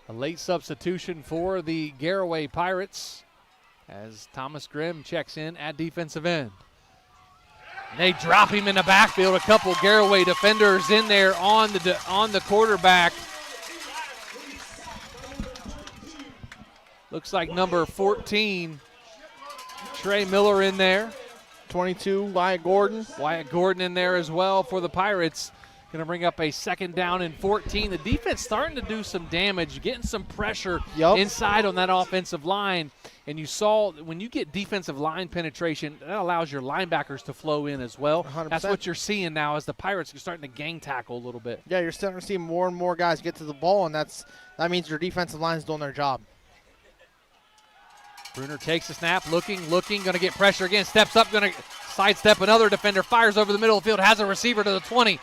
A late substitution for the Garaway Pirates as Thomas Grimm checks in at defensive end. And they drop him in the backfield. A couple Garaway defenders in there on the quarterback. Looks like number 14, Trey Miller in there. 22, Wyatt Gordon. Wyatt Gordon in there as well for the Pirates. Going to bring up a 2nd down and 14. The defense starting to do some damage, getting some pressure inside on that offensive line. And you saw when you get defensive line penetration, that allows your linebackers to flow in as well. 100%. That's what you're seeing now as the Pirates are starting to gang tackle a little bit. Yeah, you're starting to see more and more guys get to the ball, and that means your defensive line is doing their job. Bruner takes the snap, looking, going to get pressure again, steps up, going to sidestep another defender, fires over the middle of the field, has a receiver to the 20.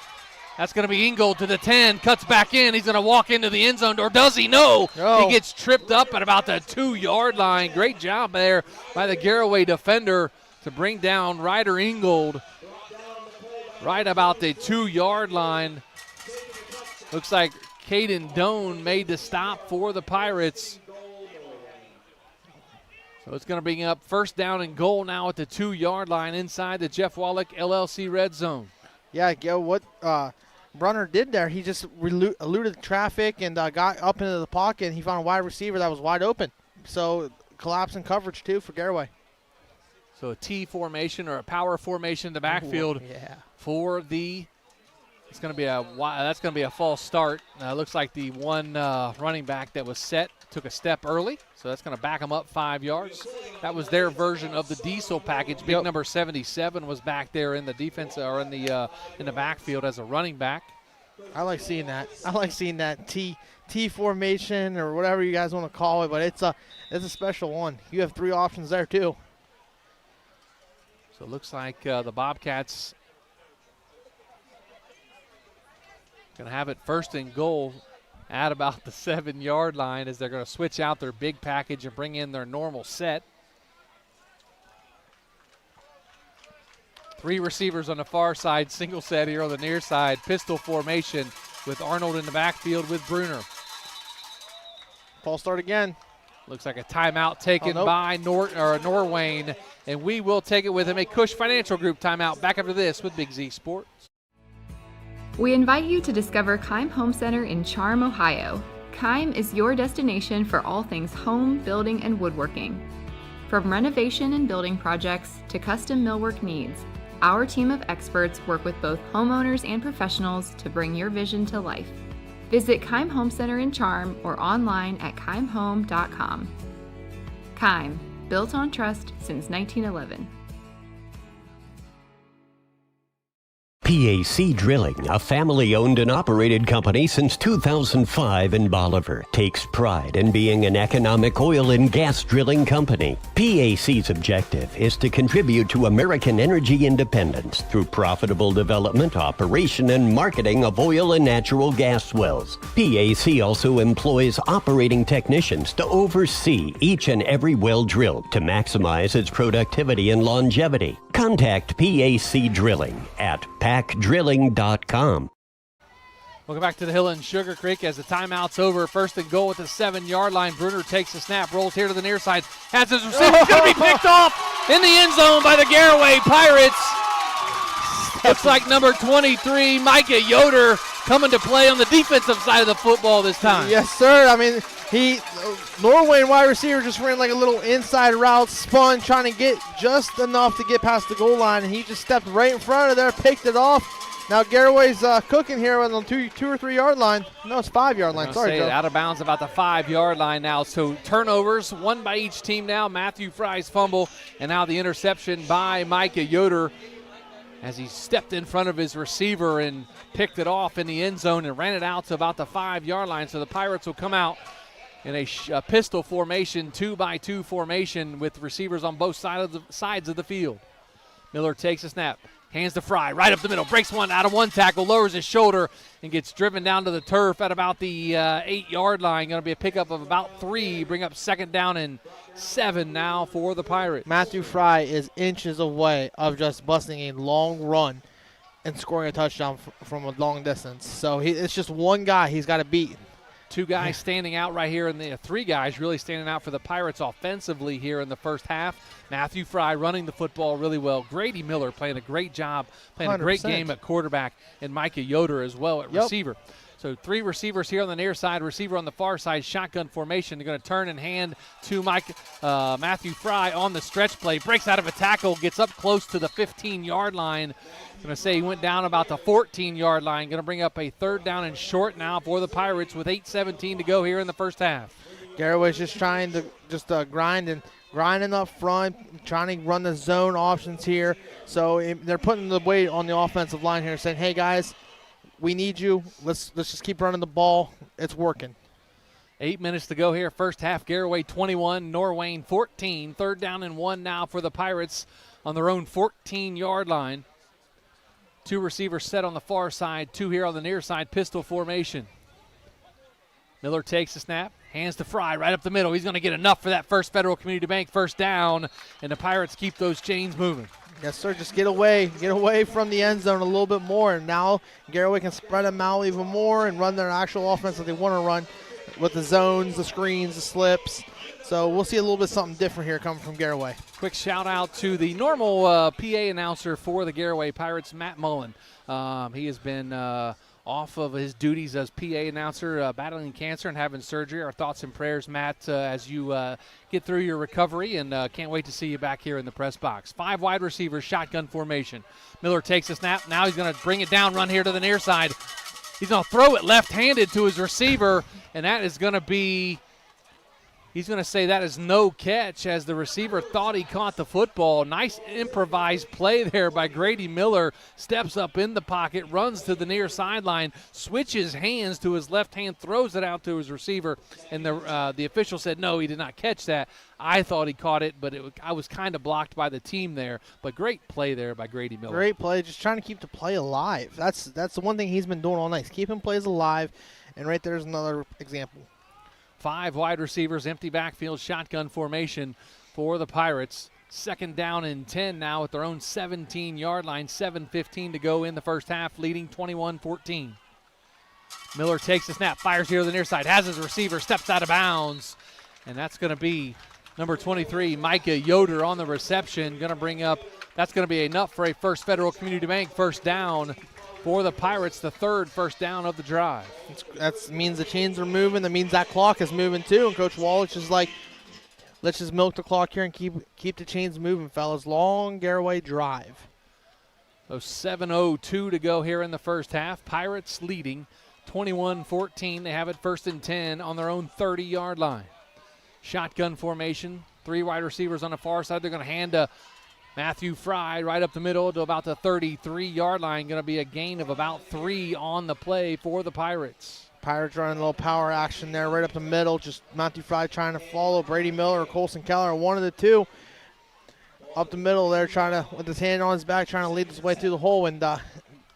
That's going to be Ingold to the 10, cuts back in. He's going to walk into the end zone, or does he? No. He gets tripped up at about the 2-yard line. Great job there by the Garaway defender to bring down Ryder Ingold right about the 2-yard line. Looks like Caden Doan made the stop for the Pirates. So it's going to bring up 1st down and goal now at the 2-yard line inside the Jeff Wallach LLC red zone. Yeah, what Brunner did there, he just eluded traffic and got up into the pocket, and he found a wide receiver that was wide open. So collapsing coverage, too, for Garaway. So a T formation or a power formation in the backfield for the. It's going to be that's going to be a false start. Looks like the one running back that was set took a step early, so that's going to back them up 5 yards. That was their version of the diesel package. Big number 77 was back there in the defense or in the backfield as a running back. I like seeing that. I like seeing that T formation or whatever you guys want to call it, but it's a special one. You have 3 options there too. So it looks like the Bobcats going to have it first and goal at about the 7-yard line as they're going to switch out their big package and bring in their normal set. 3 receivers on the far side, single set here on the near side, pistol formation with Arnold in the backfield with Bruner. False start again. Looks like a timeout taken by Norwayne, and we will take it with him. A Cush Financial Group timeout. Back after this with Big Z Sports. We invite you to discover Keim Home Center in Charm, Ohio. Keim is your destination for all things home, building, and woodworking. From renovation and building projects to custom millwork needs, our team of experts work with both homeowners and professionals to bring your vision to life. Visit Keim Home Center in Charm or online at keimhome.com. Keim, built on trust since 1911. PAC Drilling, a family-owned and operated company since 2005 in Bolivar, takes pride in being an economic oil and gas drilling company. PAC's objective is to contribute to American energy independence through profitable development, operation, and marketing of oil and natural gas wells. PAC also employs operating technicians to oversee each and every well drilled to maximize its productivity and longevity. Contact PAC Drilling at pacdrilling.com. Welcome back to the Hill and Sugarcreek as the timeout's over. First and goal at the 7-yard line. Bruner takes the snap, rolls here to the near side, has his receiver. It's going to be picked off in the end zone by the Garaway Pirates. Looks like number 23, Micah Yoder, coming to play on the defensive side of the football this time. Yes, sir. I mean, Norwayne wide receiver just ran like a little inside route, spun, trying to get just enough to get past the goal line, and he just stepped right in front of there, picked it off. Now Garaway's cooking here on the 2 or 3 yard line. No, it's 5 yard line. Sorry, Joe. Out of bounds about the 5 yard line now. So turnovers, one by each team now. Matthew Fry's fumble, and now the interception by Micah Yoder as he stepped in front of his receiver and picked it off in the end zone and ran it out to about the 5 yard line. So the Pirates will come out in a pistol formation, 2-by-2 formation with receivers on both sides of the field. Miller takes a snap, hands to Fry, right up the middle, breaks one out of one tackle, lowers his shoulder, and gets driven down to the turf at about the 8 yard line. Going to be a pickup of about 3, bring up 2nd down and 7 now for the Pirates. Matthew Fry is inches away of just busting a long run and scoring a touchdown from a long distance. So it's just one guy he's got to beat. 2 guys standing out right here, and the 3 guys really standing out for the Pirates offensively here in the first half. Matthew Fry running the football really well. Grady Miller playing a great job, playing 100%. A great game at quarterback, and Micah Yoder as well at receiver. So 3 receivers here on the near side, receiver on the far side, shotgun formation. They're going to turn and hand to Matthew Fry on the stretch play. Breaks out of a tackle, gets up close to the 15 yard line. I'm going to say he went down about the 14 yard line. Going to bring up a 3rd down and short now for the Pirates with 8:17 to go here in the first half. Garaway's just trying to grinding up front, trying to run the zone options here. So they're putting the weight on the offensive line here, saying, hey, guys, we need you. Let's just keep running the ball. It's working. 8 minutes to go here. First half, Garaway 21, Norwayne 14. 3rd down and 1 now for the Pirates on their own 14 yard line. 2 receivers set on the far side, 2 here on the near side, pistol formation. Miller takes the snap, hands to Fry right up the middle. He's going to get enough for that First Federal Community Bank first down, and the Pirates keep those chains moving. Yes, sir. Just get away from the end zone a little bit more, and now Garaway can spread them out even more and run their actual offense that they want to run with the zones, the screens, the slips. So we'll see a little bit something different here coming from Garaway. Quick shout out to the normal PA announcer for the Garaway Pirates, Matt Mullen. He has been off of his duties as PA announcer, battling cancer and having surgery. Our thoughts and prayers, Matt, as you get through your recovery, and can't wait to see you back here in the press box. 5 wide receivers, shotgun formation. Miller takes a snap. Now he's going to bring it down, run here to the near side. He's going to throw it left-handed to his receiver, and that is going to be – he's going to say that is no catch, as the receiver thought he caught the football. Nice improvised play there by Grady Miller. Steps up in the pocket, runs to the near sideline, switches hands to his left hand, throws it out to his receiver, and the official said, no, he did not catch that. I thought he caught it, but I was kind of blocked by the team there. But great play there by Grady Miller. Great play, just trying to keep the play alive. That's the one thing he's been doing all night, keeping plays alive, and right there's another example. 5 wide receivers, empty backfield, shotgun formation for the Pirates. 2nd down and 10 now at their own 17-yard line. 7:15 to go in the first half, leading 21-14. Miller takes the snap, fires here to the near side, has his receiver, steps out of bounds, and that's going to be number 23, Micah Yoder on the reception. Going to bring up, that's going to be enough for a First Federal Community Bank first down for the Pirates, the 3rd first down of the drive. That means the chains are moving. That means that clock is moving too. And Coach Wallach is like, let's just milk the clock here and keep the chains moving, fellas. Long Garaway drive. So 7:02 to go here in the first half. Pirates leading 21-14. They have it 1st and 10 on their own 30-yard line. Shotgun formation. 3 wide receivers on the far side. They're going to hand to Matthew Fry right up the middle to about the 33-yard line. Going to be a gain of about 3 on the play for the Pirates. Pirates running a little power action there right up the middle. Just Matthew Fry trying to follow Brady Miller or Colson Keller, one of the two. Up the middle there, trying to, with his hand on his back, trying to lead his way through the hole. And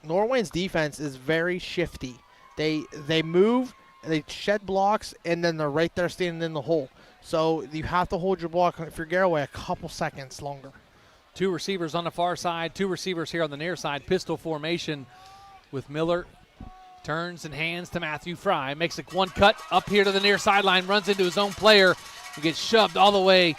Norwayne's defense is very shifty. They move, they shed blocks, and then they're right there standing in the hole. So you have to hold your block if you're Garaway a couple seconds longer. 2 receivers on the far side, 2 receivers here on the near side. Pistol formation with Miller. Turns and hands to Matthew Fry. Makes one cut up here to the near sideline. Runs into his own player. He gets shoved all the way.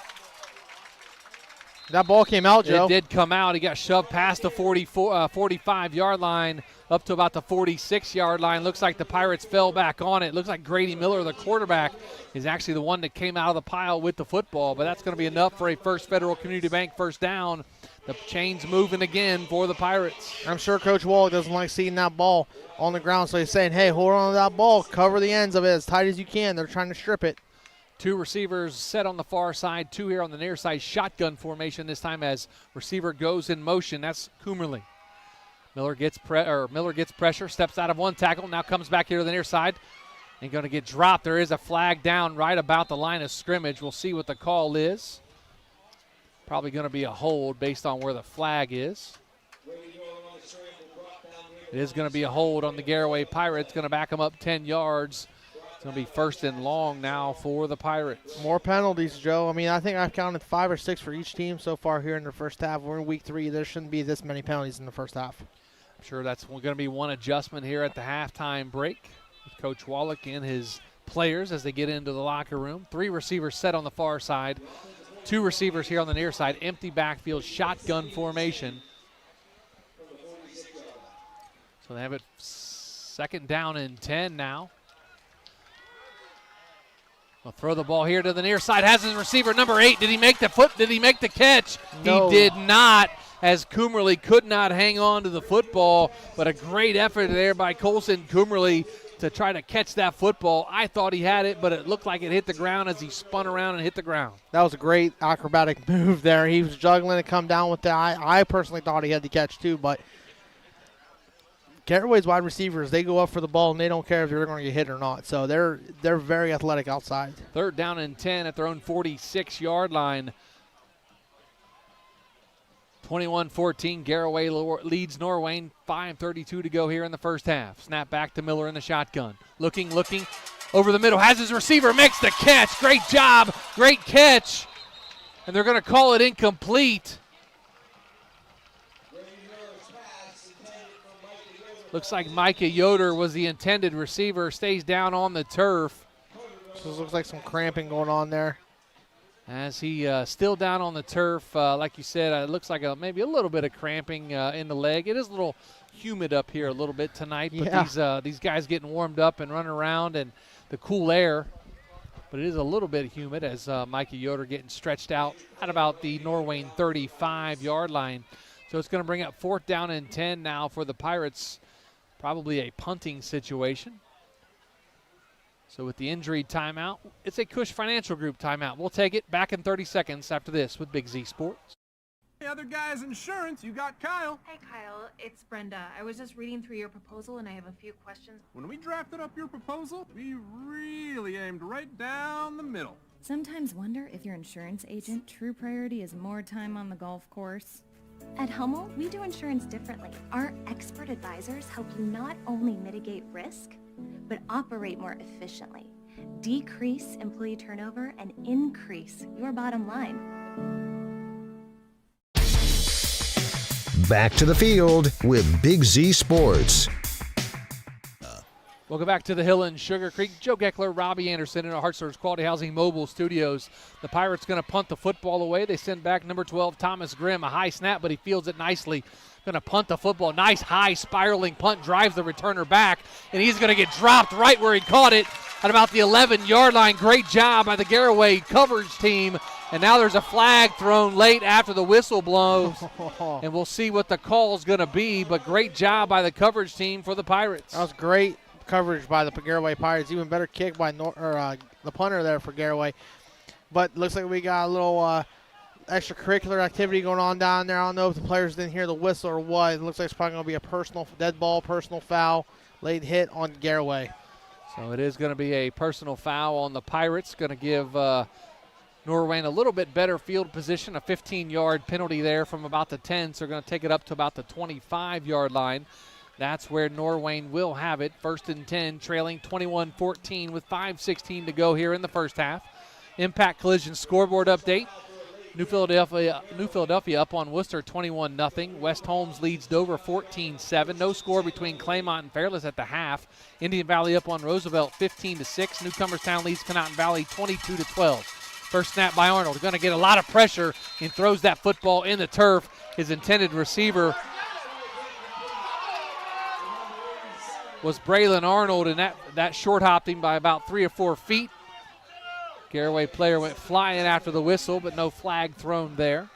That ball came out, Joe. It did come out. He got shoved past the 45-yard line up to about the 46-yard line. Looks like the Pirates fell back on it. Looks like Grady Miller, the quarterback, is actually the one that came out of the pile with the football, but that's going to be enough for a First Federal Community Bank first down. The chains moving again for the Pirates. I'm sure Coach Wall doesn't like seeing that ball on the ground, so he's saying, hey, hold on to that ball, cover the ends of it as tight as you can. They're trying to strip it. 2 receivers set on the far side, 2 here on the near side. Shotgun formation this time as receiver goes in motion. That's Coomerly. Miller gets pressure, steps out of one tackle, now comes back here to the near side and going to get dropped. There is a flag down right about the line of scrimmage. We'll see what the call is. Probably going to be a hold based on where the flag is. It is going to be a hold on the Garaway Pirates. Going to back them up 10 yards. It's going to be 1st and long now for the Pirates. More penalties, Joe. I mean, I think I've counted 5 or 6 for each team so far here in the first half. We're in week 3. There shouldn't be this many penalties in the first half. I'm sure that's going to be one adjustment here at the halftime break with Coach Wallach and his players as they get into the locker room. 3 receivers set on the far side. 2 receivers here on the near side. Empty backfield, shotgun formation. So they have it 2nd down and 10 now. We'll throw the ball here to the near side. Has his receiver, number 8. Did he make the catch? No. He did not, as Coomerly could not hang on to the football. But a great effort there by Colson Coomerly to try to catch that football. I thought he had it, but it looked like it hit the ground as he spun around and hit the ground. That was a great acrobatic move there. He was juggling to come down with that. I personally thought he had the catch too, but Garaway's wide receivers, they go up for the ball, and they don't care if they're going to get hit or not. So they're very athletic outside. 3rd down and 10 at their own 46-yard line. 21-14, Garaway leads Norwayne. 5:32 to go here in the first half. Snap back to Miller in the shotgun. Looking, over the middle. Has his receiver, makes the catch. Great job, great catch. And they're going to call it incomplete. Looks like Micah Yoder was the intended receiver, stays down on the turf. So it looks like some cramping going on there. as he still down on the turf. Like you said, it looks like maybe a little bit of cramping in the leg. It is a little humid up here a little bit tonight, but these guys getting warmed up and running around and the cool air. But it is a little bit humid as Micah Yoder getting stretched out at about the Norwayne 35-yard line. So it's going to bring up 4th down and 10 now for the Pirates. Probably a punting situation. So with the injury timeout, it's a Cush Financial Group timeout. We'll take it back in 30 seconds after this with Big Z Sports. Hey, other guys' insurance, you got Kyle. Hey, Kyle, it's Brenda. I was just reading through your proposal, and I have a few questions. When we drafted up your proposal, we really aimed right down the middle. Sometimes wonder if your insurance agent true priority is more time on the golf course. At Hummel, we do insurance differently. Our expert advisors help you not only mitigate risk, but operate more efficiently, decrease employee turnover, and increase your bottom line. Back to the field with Big Z Sports. Welcome back to the Hill in Sugarcreek. Joe Geckler, Robbie Anderson in our Hartster's Quality Housing Mobile Studios. The Pirates going to punt the football away. They send back number 12, Thomas Grimm. A high snap, but he fields it nicely. Going to punt the football. Nice high spiraling punt, drives the returner back, and he's going to get dropped right where he caught it at about the 11-yard line. Great job by the Garaway coverage team. And now there's a flag thrown late after the whistle blows. And we'll see what the call's going to be, but great job by the coverage team for the Pirates. That was great coverage by the Garaway Pirates. Even better kick by the punter there for Garaway. But looks like we got a little extracurricular activity going on down there. I don't know if the players didn't hear the whistle or what. It looks like it's probably going to be a personal dead ball, personal foul, late hit on Garaway. So it is going to be a personal foul on the Pirates. Going to give Norwayne a little bit better field position, a 15-yard penalty there from about the 10, so they're going to take it up to about the 25-yard line. That's where Norwayne will have it. 1st and 10, trailing 21-14 with 5:16 to go here in the first half. Impact Collision scoreboard update. New Philadelphia up on Worcester 21-0. West Holmes leads Dover 14-7. No score between Claymont and Fairless at the half. Indian Valley up on Roosevelt 15-6. Newcomerstown leads Connaughton Valley 22-12. First snap by Arnold. Going to get a lot of pressure and throws that football in the turf. His intended receiver was Braylon Arnold, and that short hopped him by about 3 or 4 feet. Garaway player went flying after the whistle, but no flag thrown there.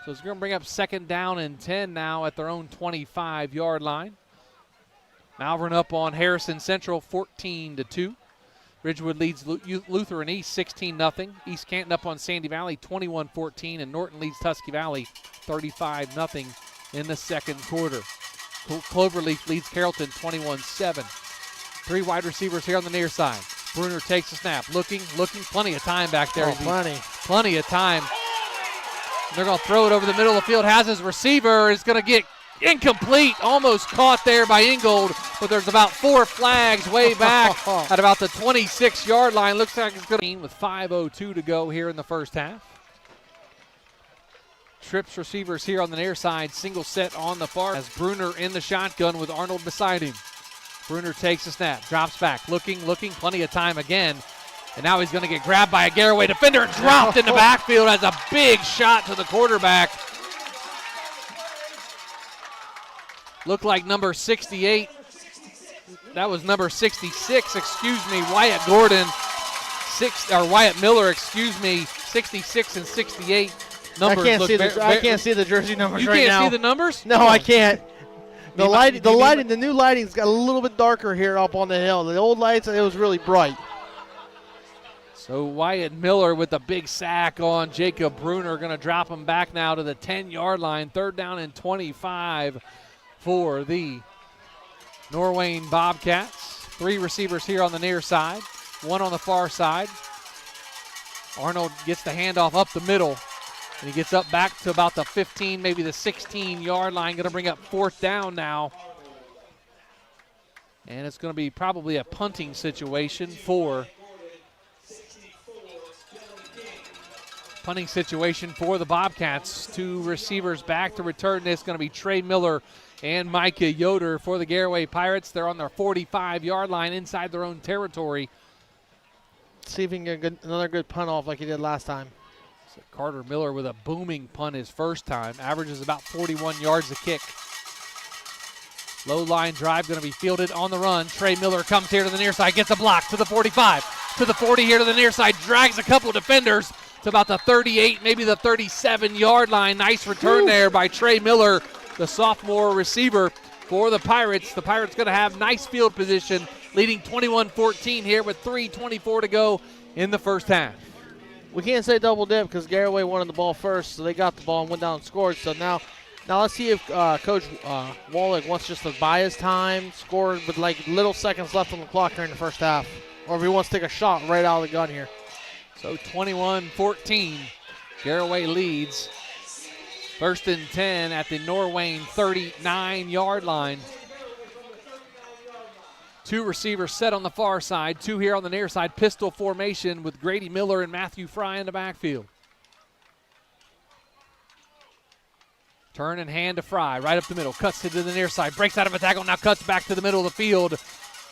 So it's going to bring up 2nd down and 10 now at their own 25-yard line. Malvern up on Harrison Central 14-2. Ridgewood leads Lutheran East 16-0. East Canton up on Sandy Valley 21-14, and Norton leads Tusky Valley 35-0 in the second quarter. Cloverleaf leads Carrollton 21-7. 3 wide receivers here on the near side. Bruner takes a snap, looking, plenty of time back there. Plenty of time. They're going to throw it over the middle of the field. Has his receiver, is going to get incomplete, almost caught there by Ingold, but there's about 4 flags way back at about the 26-yard line. Looks like it's going to be with 5:02 to go here in the first half. Trips receivers here on the near side, single set on the far as Bruner in the shotgun with Arnold beside him. Bruner takes a snap, drops back, looking, plenty of time again. And now he's going to get grabbed by a Garaway defender, dropped in the backfield as a big shot to the quarterback. Looked like number 68. That was number 66, Wyatt Gordon. Wyatt Miller, 66 and 68. I can't see the jersey numbers right now. You can't see the numbers? No, I can't. The new lighting's got a little bit darker here up on the hill. The old lights, it was really bright. So Wyatt Miller with a big sack on Jacob Bruner, going to drop him back now to the 10-yard line. 3rd down and 25 for the Norwayne Bobcats. 3 receivers here on the near side, 1 on the far side. Arnold gets the handoff up the middle, and he gets up back to about the 15, maybe the 16-yard line. Going to bring up 4th down now. And it's going to be probably a punting situation for the Bobcats. 2 receivers back to return this. Going to be Trey Miller and Micah Yoder for the Garaway Pirates. They're on their 45-yard line inside their own territory. See if he can get another good punt off like he did last time. So Carter Miller with a booming punt his first time. Averages about 41 yards a kick. Low line drive going to be fielded on the run. Trey Miller comes here to the near side, gets a block to the 45, to the 40 here to the near side, drags a couple defenders to about the 38, maybe the 37-yard line. Nice return there by Trey Miller, the sophomore receiver for the Pirates. The Pirates going to have nice field position, leading 21-14 here with 3:24 to go in the first half. We can't say double dip because Garaway wanted the ball first, so they got the ball and went down and scored. So now let's see if Coach Wallach wants just to buy his time, score with like little seconds left on the clock here in the first half, or if he wants to take a shot right out of the gun here. So 21-14, Garaway leads. 1st and 10 at the Norwayne 39-yard line. 2 receivers set on the far side, 2 here on the near side. Pistol formation with Grady Miller and Matthew Fry in the backfield. Turn and hand to Fry, right up the middle. Cuts it to the near side, breaks out of a tackle, now cuts back to the middle of the field.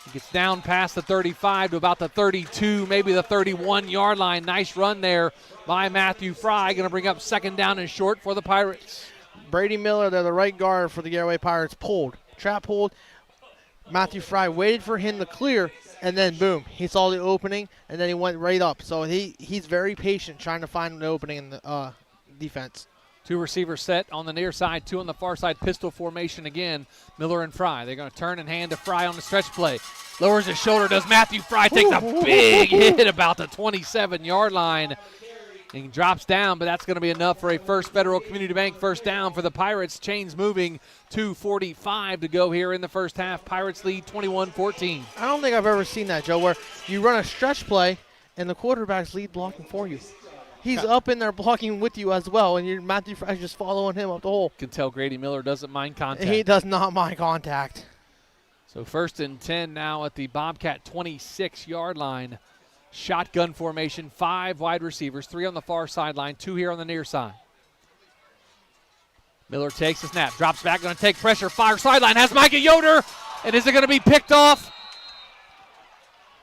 He gets down past the 35 to about the 32, maybe the 31-yard line. Nice run there by Matthew Fry. Going to bring up 2nd down and short for the Pirates. Brady Miller, they're the right guard for the Garaway Pirates, pulled. Trap pulled. Matthew Fry waited for him to clear, and then boom, he saw the opening, and then he went right up. So he's very patient trying to find an opening in the defense. 2 receivers set on the near side, 2 on the far side. Pistol formation again. Miller and Fry. They're going to turn and hand to Fry on the stretch play. Lowers his shoulder. Does Matthew Fry. Takes a big hit about the 27-yard line. And he drops down, but that's going to be enough for a First Federal Community Bank first down for the Pirates. Chains moving. 2:45 to go here in the first half. Pirates lead 21-14. I don't think I've ever seen that, Joe, where you run a stretch play and the quarterback's lead blocking for you. He's up in there blocking with you as well, and Matthew Fry's just following him up the hole. Can tell Grady Miller doesn't mind contact. He does not mind contact. So 1st and 10 now at the Bobcat 26-yard line. Shotgun formation, 5 wide receivers, 3 on the far sideline, 2 here on the near side. Miller takes the snap, drops back, going to take pressure, fire sideline, has Micah Yoder, and is it going to be picked off?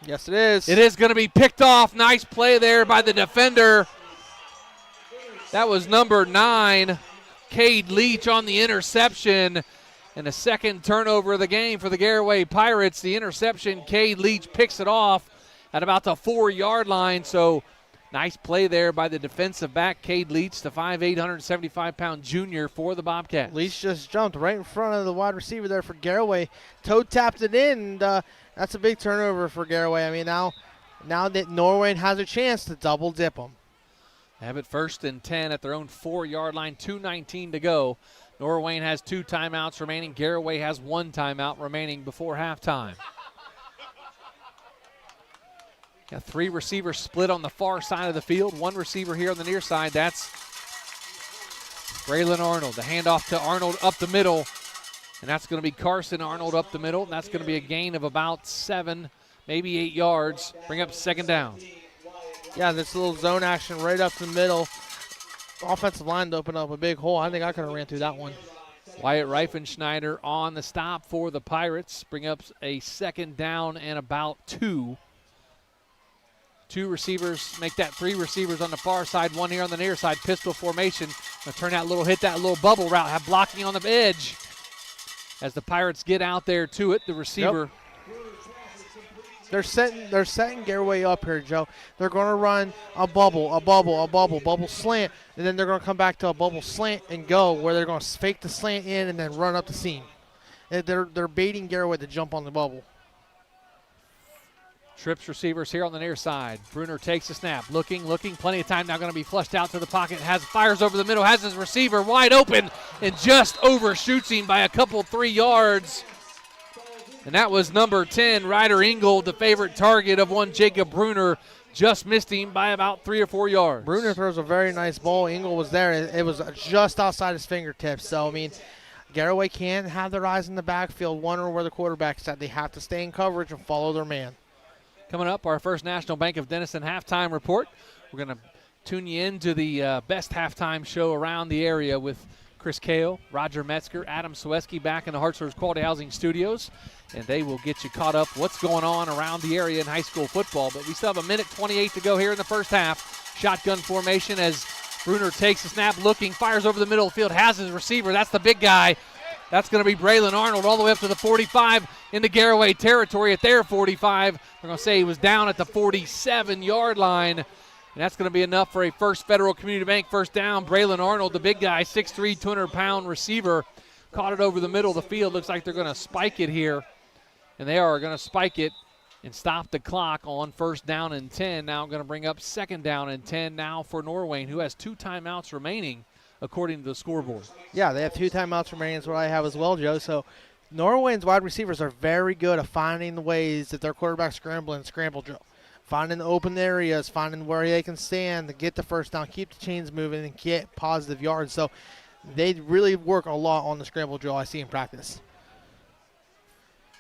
Yes, it is. It is going to be picked off. Nice play there by the defender. That was number 9, Cade Leach on the interception. And a 2nd turnover of the game for the Garaway Pirates. The interception, Cade Leach picks it off at about the 4-yard line. So nice play there by the defensive back, Cade Leach, the 5'8", 175-pound junior for the Bobcats. Leach just jumped right in front of the wide receiver there for Garaway. Toe tapped it in, and that's a big turnover for Garaway. I mean, now that Norwayne has a chance to double dip them. Have it 1st and 10 at their own 4-yard line, 2:19 to go. Norwayne has 2 timeouts remaining. Garaway has 1 timeout remaining before halftime. Got 3 receivers split on the far side of the field. 1 receiver here on the near side. That's Braylon Arnold. The handoff to Arnold up the middle. And that's going to be Carson Arnold up the middle. And that's going to be a gain of about 7, maybe 8 yards. Bring up 2nd down. Yeah, this little zone action right up the middle. Offensive line to open up a big hole. I think I could have ran through that one. Wyatt Reifenschneider on the stop for the Pirates. Bring up a 2nd down and about 2. 2 receivers, make that 3 receivers on the far side, 1 here on the near side. Pistol formation. Gonna turn that little, hit that little bubble route, have blocking on the edge. As the Pirates get out there to it, the receiver. Yep. They're setting Garaway up here, Joe. They're going to run a bubble slant, and then they're going to come back to a bubble slant and go, where they're going to fake the slant in and then run up the seam. They're baiting Garaway to jump on the bubble. Trips receivers here on the near side. Bruner takes the snap, looking, plenty of time now, going to be flushed out to the pocket, fires over the middle, has his receiver wide open, and just overshoots him by a couple 3 yards. And that was number 10, Ryder Ingold, the favorite target of one Jacob Bruner. Just missed him by about 3 or 4 yards. Bruner throws a very nice ball. Ingold was there. It was just outside his fingertips. So, I mean, Garaway can't have their eyes in the backfield, wondering where the quarterback's at. They have to stay in coverage and follow their man. Coming up, our First National Bank of Denison halftime report. We're going to tune you into the best halftime show around the area with Chris Kale, Roger Metzger, Adam Sweski back in the Hartzler's Quality Housing Studios. And they will get you caught up what's going on around the area in high school football. But we still have 1:28 to go here in the first half. Shotgun formation as Bruner takes the snap, looking, fires over the middle of the field, has his receiver. That's the big guy. That's going to be Braylon Arnold all the way up to the 45 into Garaway territory at their 45. They're going to say he was down at the 47-yard line. And that's going to be enough for a First Federal Community Bank first down. Braylon Arnold, the big guy, 6'3", 200-pound receiver, caught it over the middle of the field. Looks like they're going to spike it here. And they are going to spike it and stop the clock on first down and 10. Now going to bring up second down and 10 now for Norwayne, who has 2 timeouts remaining according to the scoreboard. Yeah, they have 2 timeouts remaining is what I have as well, Joe. So Norwayne's wide receivers are very good at finding the ways that their quarterback scrambling scramble drill. Finding the open areas, finding where they can stand to get the first down, keep the chains moving, and get positive yards. So they really work a lot on the scramble drill I see in practice.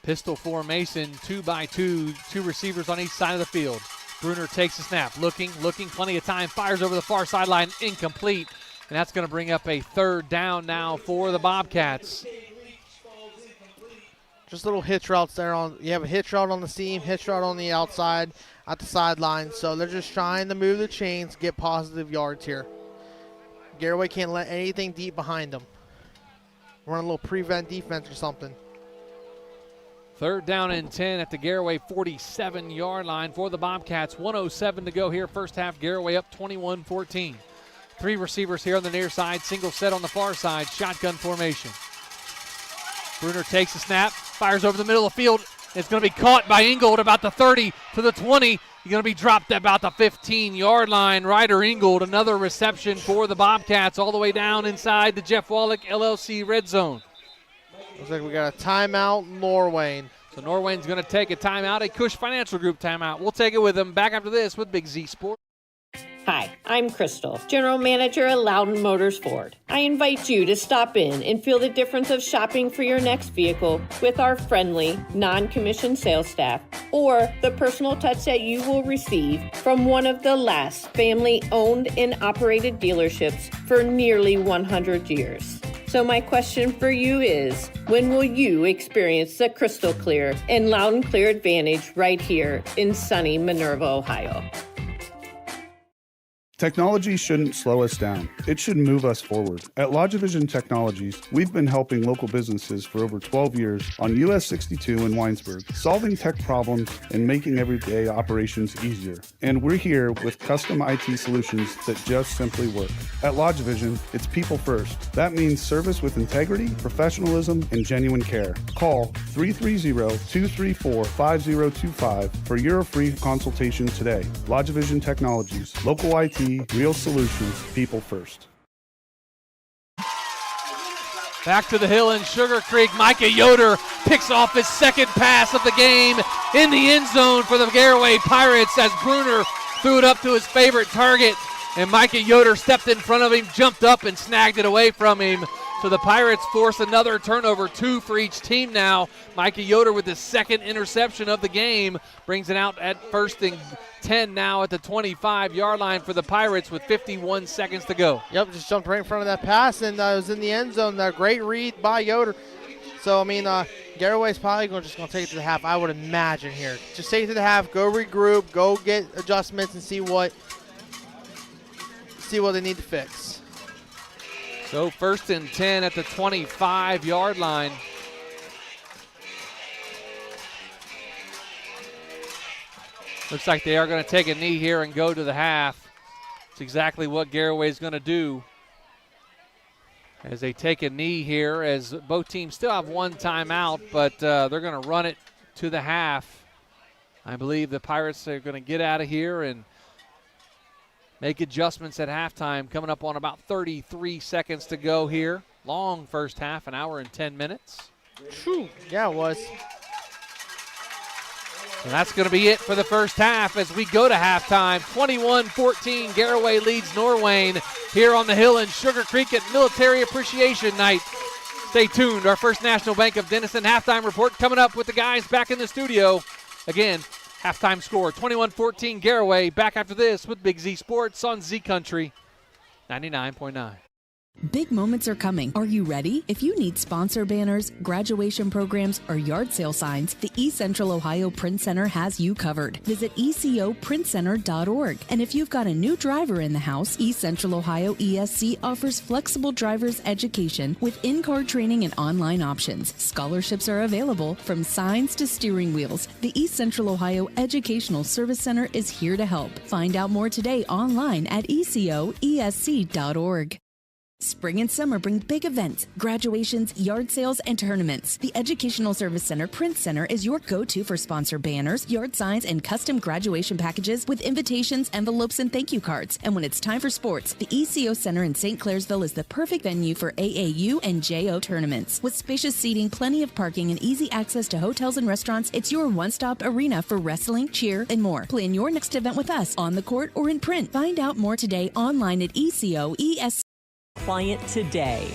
Pistol formation, 2-by-2, 2 receivers on each side of the field. Bruner takes a snap, looking, plenty of time, fires over the far sideline, incomplete. And that's going to bring up a third down now for the Bobcats. Just little hitch routes there. You have a hitch route on the seam, hitch route on the outside at the sideline. So they're just trying to move the chains, get positive yards here. Garaway can't let anything deep behind them. Run a little prevent defense or something. Third down and 10 at the Garaway 47-yard line for the Bobcats. 1:07 to go here. First half, Garaway up 21-14. 3 receivers here on the near side, single set on the far side, shotgun formation. Bruner takes the snap, fires over the middle of the field. It's going to be caught by Ingold about the 30 to the 20. He's going to be dropped at about the 15-yard line. Ryder Ingold, another reception for the Bobcats all the way down inside the Jeff Wallach LLC red zone. Looks like we got a timeout, Norwayne. So Norwayne's going to take a timeout, a Cush Financial Group timeout. We'll take it with them back after this with Big Z Sports. Hi, I'm Crystal, General Manager at Loudon Motors Ford. I invite you to stop in and feel the difference of shopping for your next vehicle with our friendly, non-commissioned sales staff, or the personal touch that you will receive from one of the last family-owned and operated dealerships for nearly 100 years. So my question for you is, when will you experience the crystal clear and Loudon Clear Advantage right here in sunny Minerva, Ohio? Technology shouldn't slow us down. It should move us forward. At LodgeVision Technologies, we've been helping local businesses for over 12 years on US 62 in Winesburg, solving tech problems and making everyday operations easier. And we're here with custom IT solutions that just simply work. At LodgeVision, it's people first. That means service with integrity, professionalism, and genuine care. Call 330-234-5025 for your free consultation today. LodgeVision Technologies, local IT, real solutions, people first. Back to the hill in Sugarcreek. Micah Yoder picks off his second pass of the game in the end zone for the Garaway Pirates as Bruner threw it up to his favorite target. And Micah Yoder stepped in front of him, jumped up, and snagged it away from him. So the Pirates force another turnover, 2 for each team now. Micah Yoder with his second interception of the game brings it out at first and 10 now at the 25-yard line for the Pirates with 51 seconds to go. Yep, just jumped right in front of that pass, and it was in the end zone. Great read by Yoder. So, I mean, Garaway's probably just going to take it to the half, I would imagine here. Just take it to the half, go regroup, go get adjustments, and see what they need to fix. So first and 10 at the 25-yard line. Looks like they are going to take a knee here and go to the half. It's exactly what Garaway is going to do as they take a knee here, as both teams still have one timeout, but they're going to run it to the half. I believe the Pirates are going to get out of here and make adjustments at halftime, coming up on about 33 seconds to go here. Long first half, an hour and 10 minutes. True. Yeah, it was. And that's going to be it for the first half as we go to halftime. 21-14, Garaway leads Norwayne here on the hill in Sugarcreek at Military Appreciation Night. Stay tuned. Our First National Bank of Denison halftime report coming up with the guys back in the studio. Again, halftime score, 21-14 Garaway. Back after this with Big Z Sports on Z Country 99.9. Big moments are coming. Are you ready? If you need sponsor banners, graduation programs, or yard sale signs, the East Central Ohio Print Center has you covered. Visit ecoprintcenter.org. And if you've got a new driver in the house, East Central Ohio ESC offers flexible driver's education with in-car training and online options. Scholarships are available from signs to steering wheels. The East Central Ohio Educational Service Center is here to help. Find out more today online at ecoesc.org. Spring and summer bring big events, graduations, yard sales, and tournaments. The Educational Service Center Print Center is your go-to for sponsor banners, yard signs, and custom graduation packages with invitations, envelopes, and thank you cards. And when it's time for sports, the ECO Center in St. Clairsville is the perfect venue for AAU and JO tournaments. With spacious seating, plenty of parking, and easy access to hotels and restaurants, it's your one-stop arena for wrestling, cheer, and more. Plan your next event with us on the court or in print. Find out more today online at ECOESC. Client today.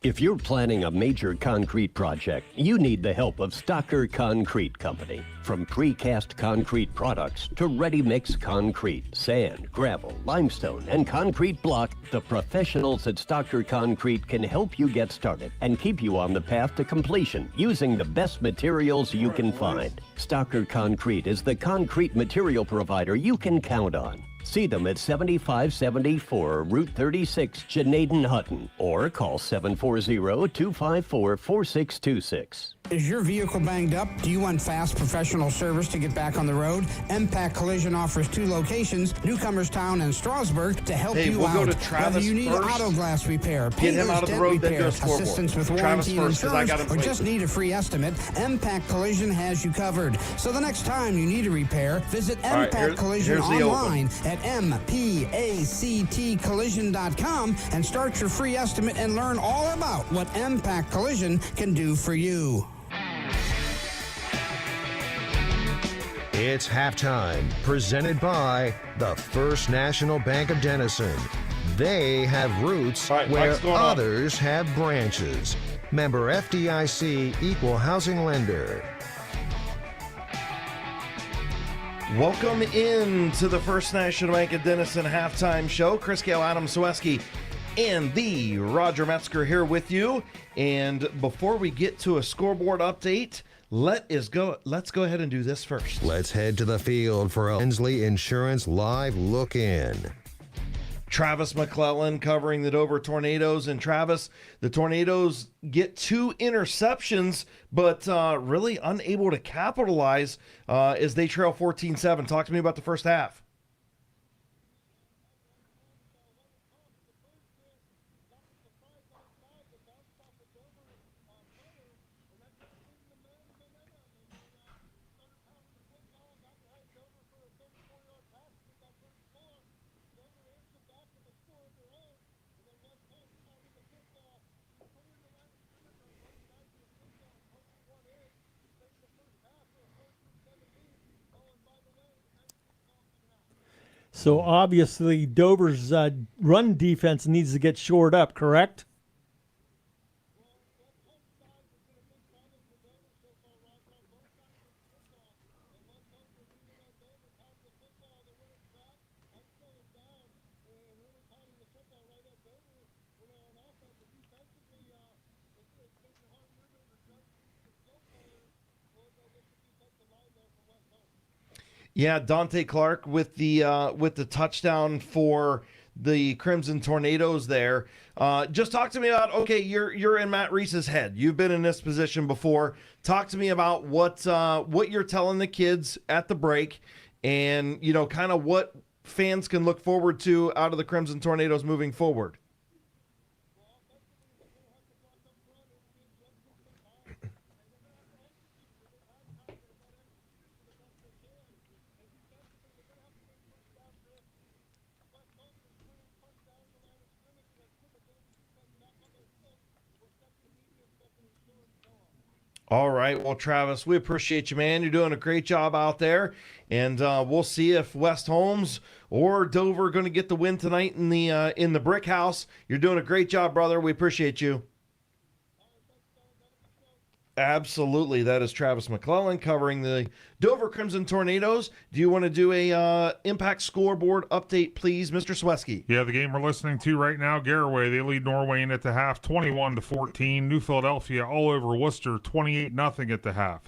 If you're planning a major concrete project, you need the help of Stocker Concrete Company. From precast concrete products to ready-mix concrete, sand, gravel, limestone, and concrete block, the professionals at Stocker Concrete can help you get started and keep you on the path to completion using the best materials you can find. Stocker Concrete is the concrete material provider you can count on. See them at 7574 Route 36, Janaden Hutton, or call 740-254-4626. Is your vehicle banged up? Do you want fast professional service to get back on the road? Impact Collision offers 2 locations, Newcomerstown and Strasburg, to help you we'll out. Go to Travis Whether you need first. auto glass repair, Get him out of the road, then go scoreboard. assistance with warranty and insurance, or just need a free estimate, Impact Collision has you covered. So the next time you need a repair, visit Impact Collision online at mpactcollision.com and start your free estimate and learn all about what Impact Collision can do for you. It's halftime, presented by the First National Bank of Denison. They have roots where others have branches. Member FDIC, Equal Housing Lender. Welcome in to the First National Bank of Denison halftime show. Chris Gale, Adam Sweski, and the Roger Metzger here with you. And before we get to a scoreboard update, let's go ahead and do this first. Let's head to the field for a Hensley Insurance Live Look-In. Travis McClellan covering the Dover Tornadoes. And Travis, the Tornadoes get 2 interceptions, but really unable to capitalize as they trail 14-7. Talk to me about the first half. So obviously Dover's run defense needs to get shored up, correct? Yeah, Dante Clark with the touchdown for the Crimson Tornadoes there. Just talk to me about, okay, you're in Matt Reese's head. You've been in this position before. Talk to me about what you're telling the kids at the break, and kind of what fans can look forward to out of the Crimson Tornadoes moving forward. All right. Well, Travis, we appreciate you, man. You're doing a great job out there. And we'll see if West Holmes or Dover are going to get the win tonight in the Brick House. You're doing a great job, brother. We appreciate you. Absolutely. That is Travis McClellan covering the Dover Crimson Tornadoes. Do you want to do a impact scoreboard update, please, Mr. Swesky? Yeah, the game we're listening to right now, Garaway, they lead Norwayne at the half 21-14. New Philadelphia all over Worcester 28-0 at the half.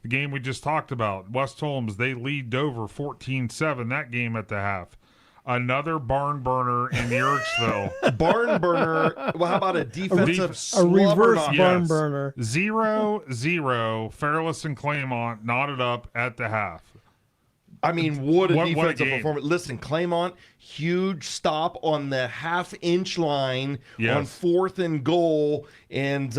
The game we just talked about, West Holmes, they lead Dover 14-7, that game at the half. Another barn burner in Yerkesville. Barn burner. Well, how about a defensive a reverse slobber barn burner? 0-0. Fairless and Claymont knotted up at the half. I mean, what a defensive game. performance. Listen, Claymont, huge stop on the half-inch line on 4th and goal, and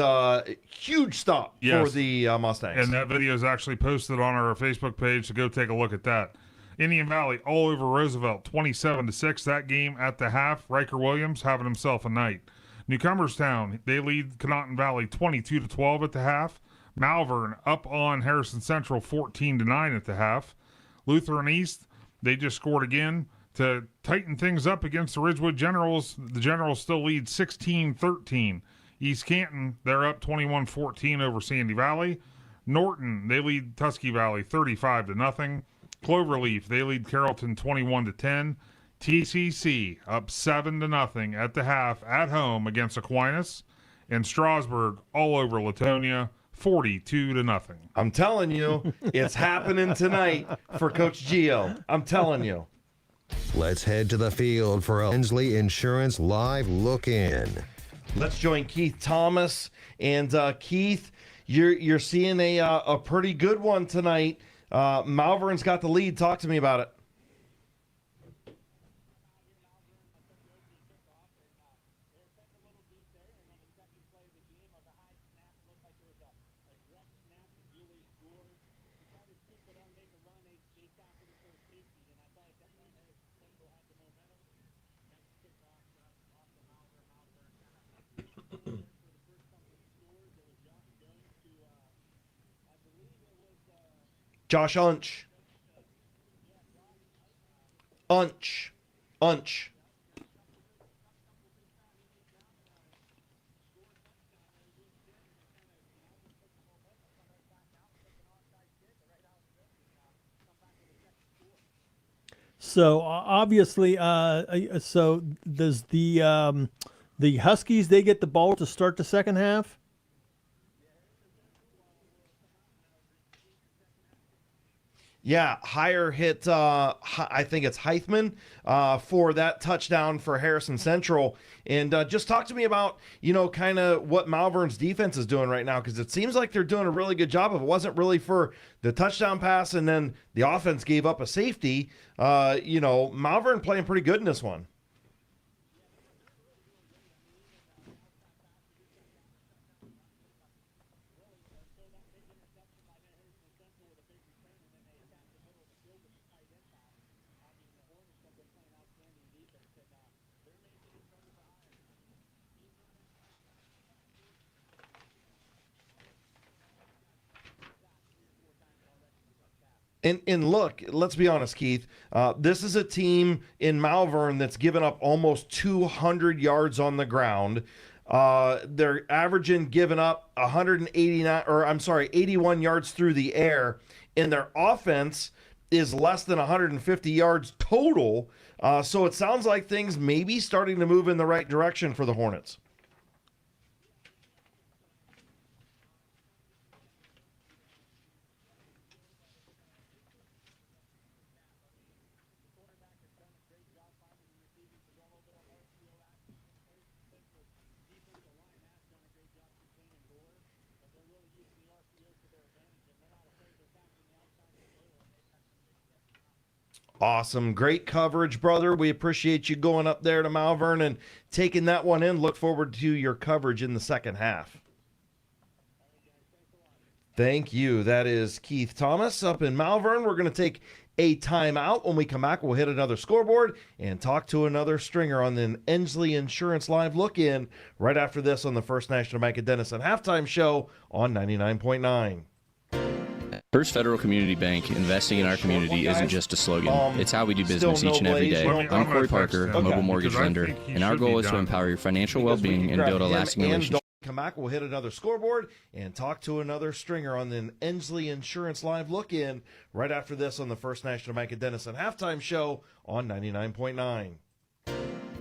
huge stop for the Mustangs. And that video is actually posted on our Facebook page, so go take a look at that. Indian Valley all over Roosevelt, 27-6. That game at the half. Riker Williams having himself a night. Newcomerstown, they lead Conotton Valley 22-12 at the half. Malvern up on Harrison Central 14-9 at the half. Lutheran East, they just scored again to tighten things up against the Ridgewood Generals. The Generals still lead 16-13. East Canton, they're up 21-14 over Sandy Valley. Norton, they lead Tusky Valley 35-0. Cloverleaf, they lead Carrollton 21-10. TCC up 7-0 at the half at home against Aquinas. And Strasburg all over Latonia 42-0. I'm telling you, it's happening tonight for Coach Gio. I'm telling you. Let's head to the field for a Hensley Insurance Live Look-In. Let's join Keith Thomas. And Keith, you're seeing a pretty good one tonight. Malvern's got the lead. Talk to me about it. Josh Unch. So obviously, so does the Huskies, they get the ball to start the second half? Yeah, Higher hit, I think it's Heithman for that touchdown for Harrison Central. And just talk to me about, kind of what Malvern's defense is doing right now, because it seems like they're doing a really good job. If it wasn't really for the touchdown pass and then the offense gave up a safety, Malvern playing pretty good in this one. And look, let's be honest, Keith. This is a team in Malvern that's given up almost 200 yards on the ground. They're averaging giving up 81 yards through the air, and their offense is less than 150 yards total. So it sounds like things may be starting to move in the right direction for the Hornets. Awesome. Great coverage, brother. We appreciate you going up there to Malvern and taking that one in. Look forward to your coverage in the second half. Thank you. That is Keith Thomas up in Malvern. We're going to take a timeout. When we come back, we'll hit another scoreboard and talk to another stringer on the Hensley Insurance Live Look-In right after this on the First National Bank of Denison halftime show on 99.9. First Federal Community Bank, investing in our community isn't just a slogan. It's how we do business each and every day. I'm Corey Parker, a mobile mortgage lender, and our goal is to empower your financial well-being and build a lasting relationship. Come back, we'll hit another scoreboard and talk to another stringer on the Ensley Insurance Live Look-In right after this on the First National Bank of Denison halftime show on 99.9.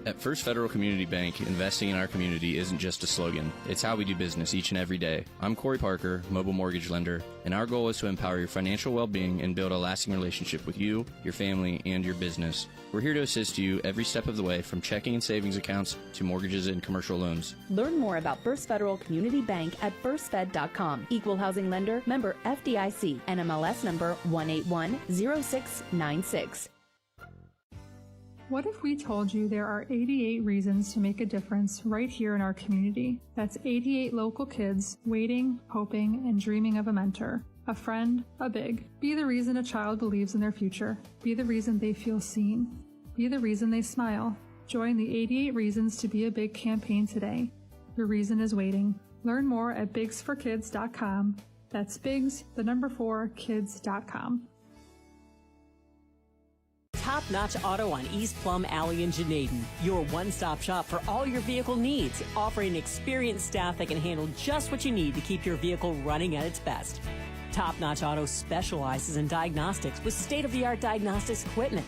At First Federal Community Bank, investing in our community isn't just a slogan. It's how we do business each and every day. I'm Corey Parker, mobile mortgage lender, and our goal is to empower your financial well-being and build a lasting relationship with you, your family, and your business. We're here to assist you every step of the way, from checking and savings accounts to mortgages and commercial loans. Learn more about First Federal Community Bank at firstfed.com. Equal housing lender, member FDIC, NMLS number 1810696. What if we told you there are 88 reasons to make a difference right here in our community? That's 88 local kids waiting, hoping, and dreaming of a mentor, a friend, a big. Be the reason a child believes in their future. Be the reason they feel seen. Be the reason they smile. Join the 88 Reasons to Be a Big campaign today. Your reason is waiting. Learn more at bigsforkids.com. That's bigs, the number 4, kids.com. Top Notch Auto on East Plum Alley in Janaden. Your one-stop shop for all your vehicle needs, offering experienced staff that can handle just what you need to keep your vehicle running at its best. Top Notch Auto specializes in diagnostics with state-of-the-art diagnostics equipment.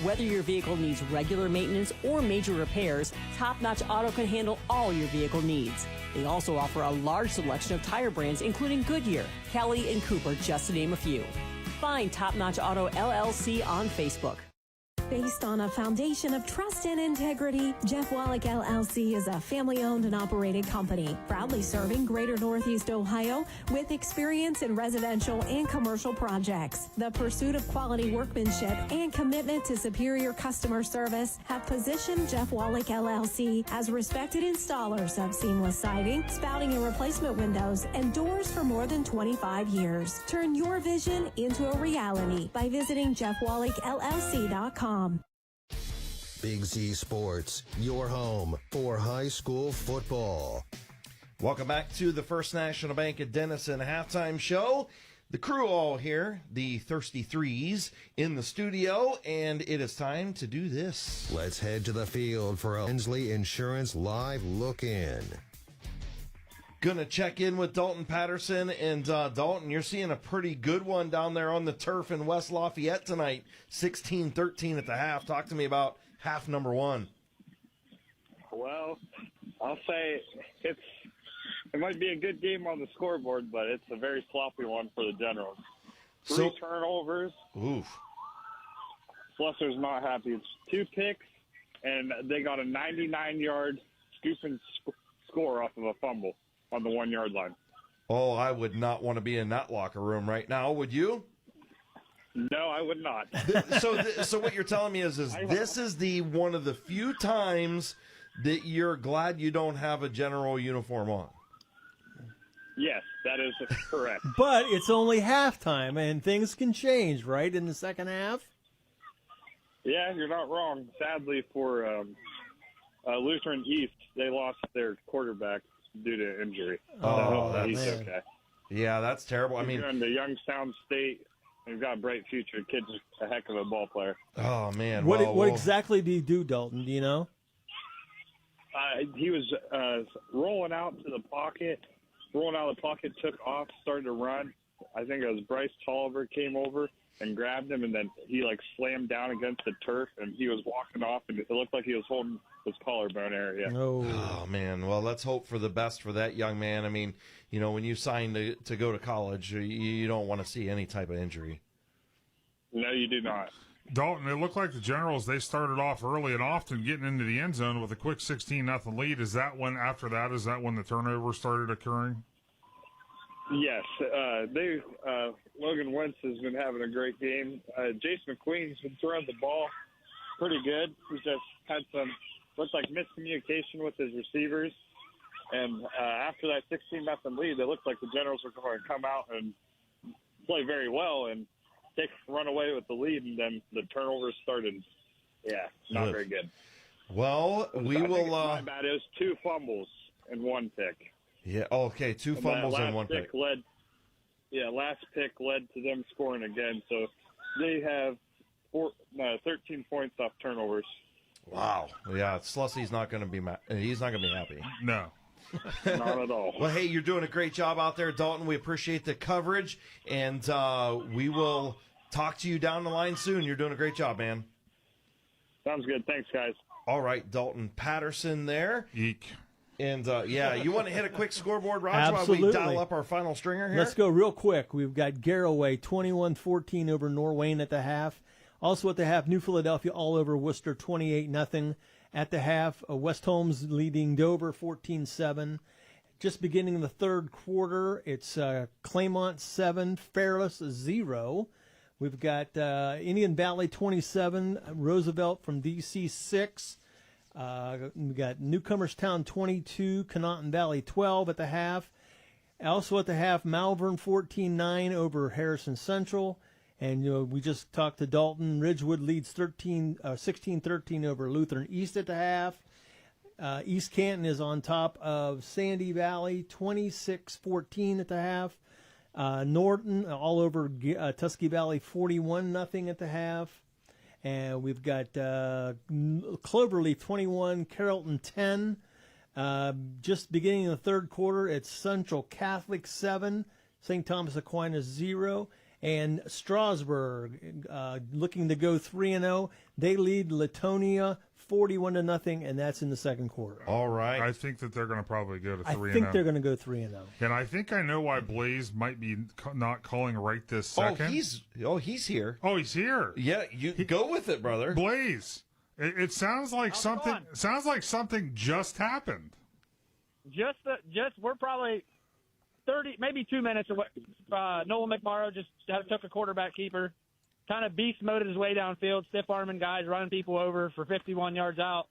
Whether your vehicle needs regular maintenance or major repairs, Top Notch Auto can handle all your vehicle needs. They also offer a large selection of tire brands, including Goodyear, Kelly, and Cooper, just to name a few. Find Top Notch Auto LLC on Facebook. Based on a foundation of trust and integrity, Jeff Wallach LLC is a family-owned and operated company, proudly serving Greater Northeast Ohio with experience in residential and commercial projects. The pursuit of quality workmanship and commitment to superior customer service have positioned Jeff Wallach LLC as respected installers of seamless siding, spouting and replacement windows, and doors for more than 25 years. Turn your vision into a reality by visiting jeffwallachllc.com. Big Z Sports, your home for high school football. Welcome back to the First National Bank of Denison halftime show. The crew all here, the Thirsty Threes, in the studio, and it is time to do this. Let's head to the field for a Ensley Insurance Live Look-In. Gonna check in with Dalton Patterson, and Dalton, you're seeing a pretty good one down there on the turf in West Lafayette tonight, 16-13 at the half. Talk to me about half number one. Well, I'll say it might be a good game on the scoreboard, but it's a very sloppy one for the Generals. Three turnovers. Oof. Slusser's not happy. It's 2 picks, and they got a 99-yard scoop and score off of a fumble on the 1-yard line. Oh, I would not want to be in that locker room right now, would you? No, I would not. So what you're telling me is this is the one of the few times that you're glad you don't have a General uniform on. Yes, that is correct. But it's only halftime, and things can change, right, in the second half? Yeah, you're not wrong. Sadly for Lutheran East, they lost their quarterback due to injury. Oh, he's man. okay. Yeah, that's terrible. I mean, the Youngstown State, they've got a bright future. Kid's a heck of a ball player. Oh man, What exactly did he do, Dalton? Do you know? He was rolling out of the pocket, took off, started to run. I think it was Bryce Tolliver came over and grabbed him, and then he slammed down against the turf, and he was walking off, and it looked like he was holding his collarbone area. Oh man, well, let's hope for the best for that young man. I mean, when you sign to go to college, you don't want to see any type of injury. No, you do not. Dalton, it looked like the Generals, they started off early and often getting into the end zone with a quick 16-0 lead. Is that when the turnover started occurring? Yes. Logan Wentz has been having a great game. Jason McQueen's been throwing the ball pretty good. He's just had some, looks like miscommunication with his receivers. And after that 16-0 lead, it looked like the Generals were going to come out and play very well and run away with the lead, and then the turnovers started. Yeah, not very good. Well, we will. My bad. It was 2 fumbles and 1 pick. Yeah. Okay. 2 fumbles and 1 pick. Last pick led to them scoring again. So they have 13 points off turnovers. Wow. Yeah. Slussy's not going to be. He's not going to be happy. No. Not at all. Well, hey, you're doing a great job out there, Dalton. We appreciate the coverage, and we will talk to you down the line soon. You're doing a great job, man. Sounds good. Thanks, guys. All right, Dalton Patterson there. Eek. And, you want to hit a quick scoreboard, Roger, Absolutely. while we dial up our final stringer here? Let's go real quick. We've got Garaway 21-14 over Norwayne at the half. Also at the half, New Philadelphia all over Worcester 28-0. At the half, West Holmes leading Dover 14-7. Just beginning the third quarter, it's Claymont 7, Fairless 0. We've got Indian Valley 27, Roosevelt from DC 6. We got Newcomerstown 22, Conotton Valley 12 at the half. Also at the half, Malvern 14-9 over Harrison Central. And we just talked to Dalton. Ridgewood leads 16-13 over Lutheran East at the half. East Canton is on top of Sandy Valley, 26-14 at the half. Norton all over Tusky Valley, 41-0 at the half. And we've got Cloverleaf 21, Carrollton 10. Just beginning of the third quarter, it's Central Catholic 7, St. Thomas Aquinas 0. And Strasburg looking to go 3-0. They lead Latonia 41-0, and that's in the second quarter. All right. I think that they're going to probably go to 3-0. I think they're going to go 3-0. And I think I know why Blaze might be not calling right this second. He's here. Oh, he's here. Yeah, go with it, brother. Blaze. It sounds like something. Sounds like something just happened. We're probably 30, maybe 2 minutes away. Noel McMorrow just took a quarterback keeper, kind of beast moded his way downfield, stiff arming guys, running people over for 51 yards out.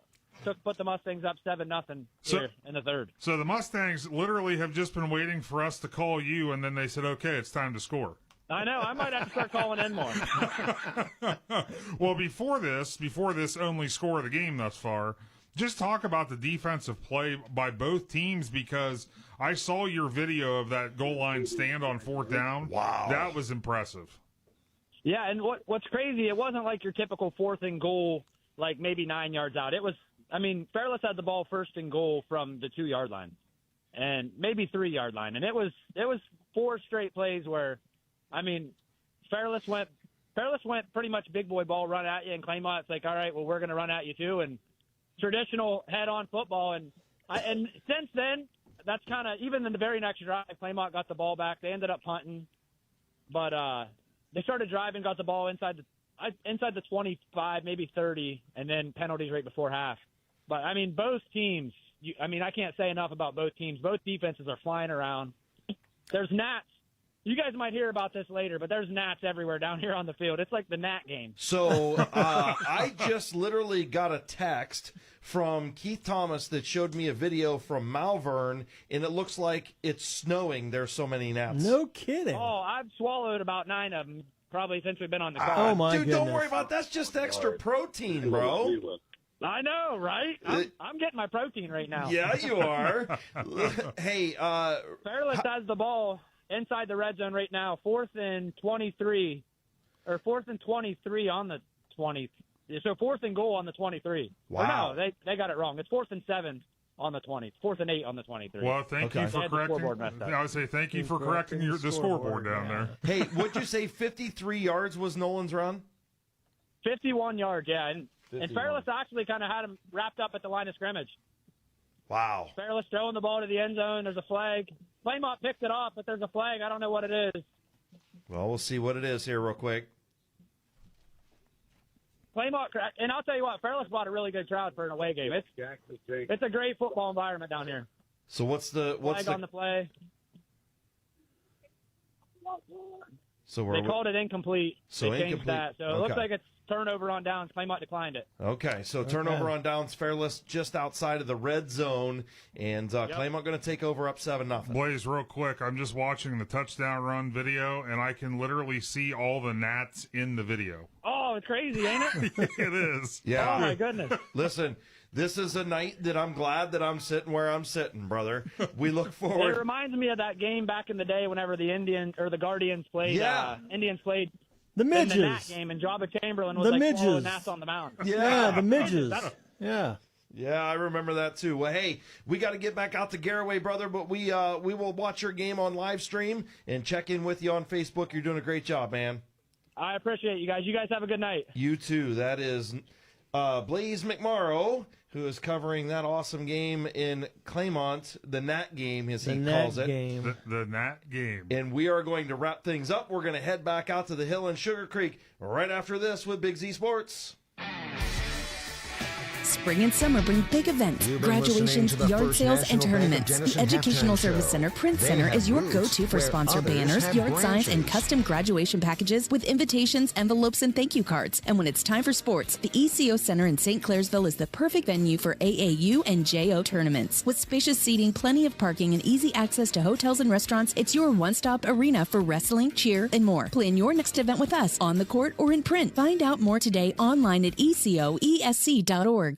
Put the Mustangs up 7-0 here in the third. So the Mustangs literally have just been waiting for us to call you, and then they said, "Okay, it's time to score." I know. I might have to start calling in more. Well, before this only score of the game thus far, just talk about the defensive play by both teams, because I saw your video of that goal line stand on fourth down. Wow. That was impressive. Yeah, and what's crazy, it wasn't like your typical fourth and goal, like maybe 9 yards out. It was, Fairless had the ball first and goal from the 2-yard line and maybe 3-yard line. And it was 4 straight plays where, Fairless went pretty much big boy ball run at you, and Claymont's like, all right, well, we're going to run at you too. And traditional head-on football. And since then, that's kind of, even in the very next drive, Claymont got the ball back. They ended up punting. But they started driving, got the ball inside the 25, maybe 30, and then penalties right before half. But, both teams, I can't say enough about both teams. Both defenses are flying around. There's gnats. You guys might hear about this later, but there's gnats everywhere down here on the field. It's like the gnat game. So I just literally got a text from Keith Thomas that showed me a video from Malvern, and it looks like it's snowing. There's so many gnats. No kidding. Oh, I've swallowed about 9 of them probably since we've been on the call. Oh, my Dude, goodness. don't worry about that. That's just extra protein, bro. I know, right? I'm getting my protein right now. Yeah, you are. Hey, Fairless has the ball inside the red zone right now, 4th and 23 on the 20. So 4th and goal on the 23. Wow. Or no, they got it wrong. It's 4th and 7 on the 20. 4th and 8 on the 23. Well, thank you for correcting. I would say thank you for correcting the scoreboard down there. Hey, what'd you say? 53 yards was Nolan's run? 51 yards, yeah. And Fairless actually kind of had him wrapped up at the line of scrimmage. Wow. Fairless throwing the ball to the end zone. There's a flag. Claymont picked it off, but there's a flag. I don't know what it is. Well, we'll see what it is here real quick. Claymont, and I'll tell you what, Fairless brought a really good crowd for an away game. It's a great football environment down here. So what's the flag on the play? So they called it incomplete. So they changed incomplete. that. So it looks like it's turnover on downs. Claymont declined it. Okay, so turnover on downs, Fairless just outside of the red zone, and Claymont going to take over up 7-0. Blaze, real quick, I'm just watching the touchdown run video, and I can literally see all the gnats in the video. Oh, it's crazy, ain't it? It is. Yeah. Oh, my goodness. Listen, this is a night that I'm glad that I'm sitting where I'm sitting, brother. We look forward. It reminds me of that game back in the day whenever the Guardians played. Yeah. Indians played the midges. In the Nat game, and Jabba Chamberlain was swallowing gnats on the mound. Yeah, the midges. Yeah. Yeah, I remember that too. Well, hey, we got to get back out to Garaway, brother, but we will watch your game on live stream and check in with you on Facebook. You're doing a great job, man. I appreciate you guys. You guys have a good night. You too. That is Blaze McMorrow, who is covering that awesome game in Claymont, the Nat game, as he calls it. The Nat game. And we are going to wrap things up. We're going to head back out to the hill in Sugarcreek right after this with Big Z Sports. Spring and summer bring big events, graduations, yard sales, and tournaments. The Educational Service Center Print Center is your go-to for sponsor banners, yard signs, and custom graduation packages with invitations, envelopes, and thank you cards. And when it's time for sports, the ECO Center in St. Clairsville is the perfect venue for AAU and JO tournaments. With spacious seating, plenty of parking, and easy access to hotels and restaurants, it's your one-stop arena for wrestling, cheer, and more. Plan your next event with us on the court or in print. Find out more today online at ecoesc.org.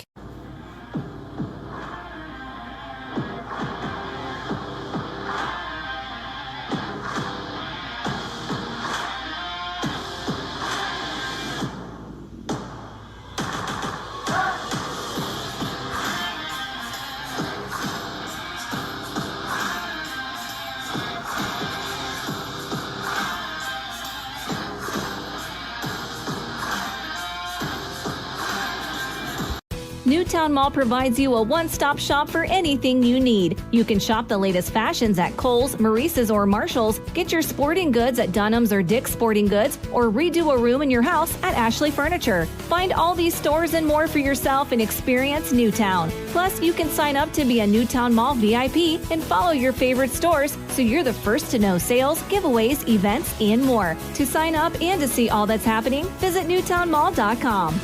Newtown Mall provides you a one-stop shop for anything you need. You can shop the latest fashions at Kohl's, Maurice's, or Marshall's, get your sporting goods at Dunham's or Dick's Sporting Goods, or redo a room in your house at Ashley Furniture. Find all these stores and more for yourself and experience Newtown. Plus, you can sign up to be a Newtown Mall VIP and follow your favorite stores so you're the first to know sales, giveaways, events, and more. To sign up and to see all that's happening, visit newtownmall.com.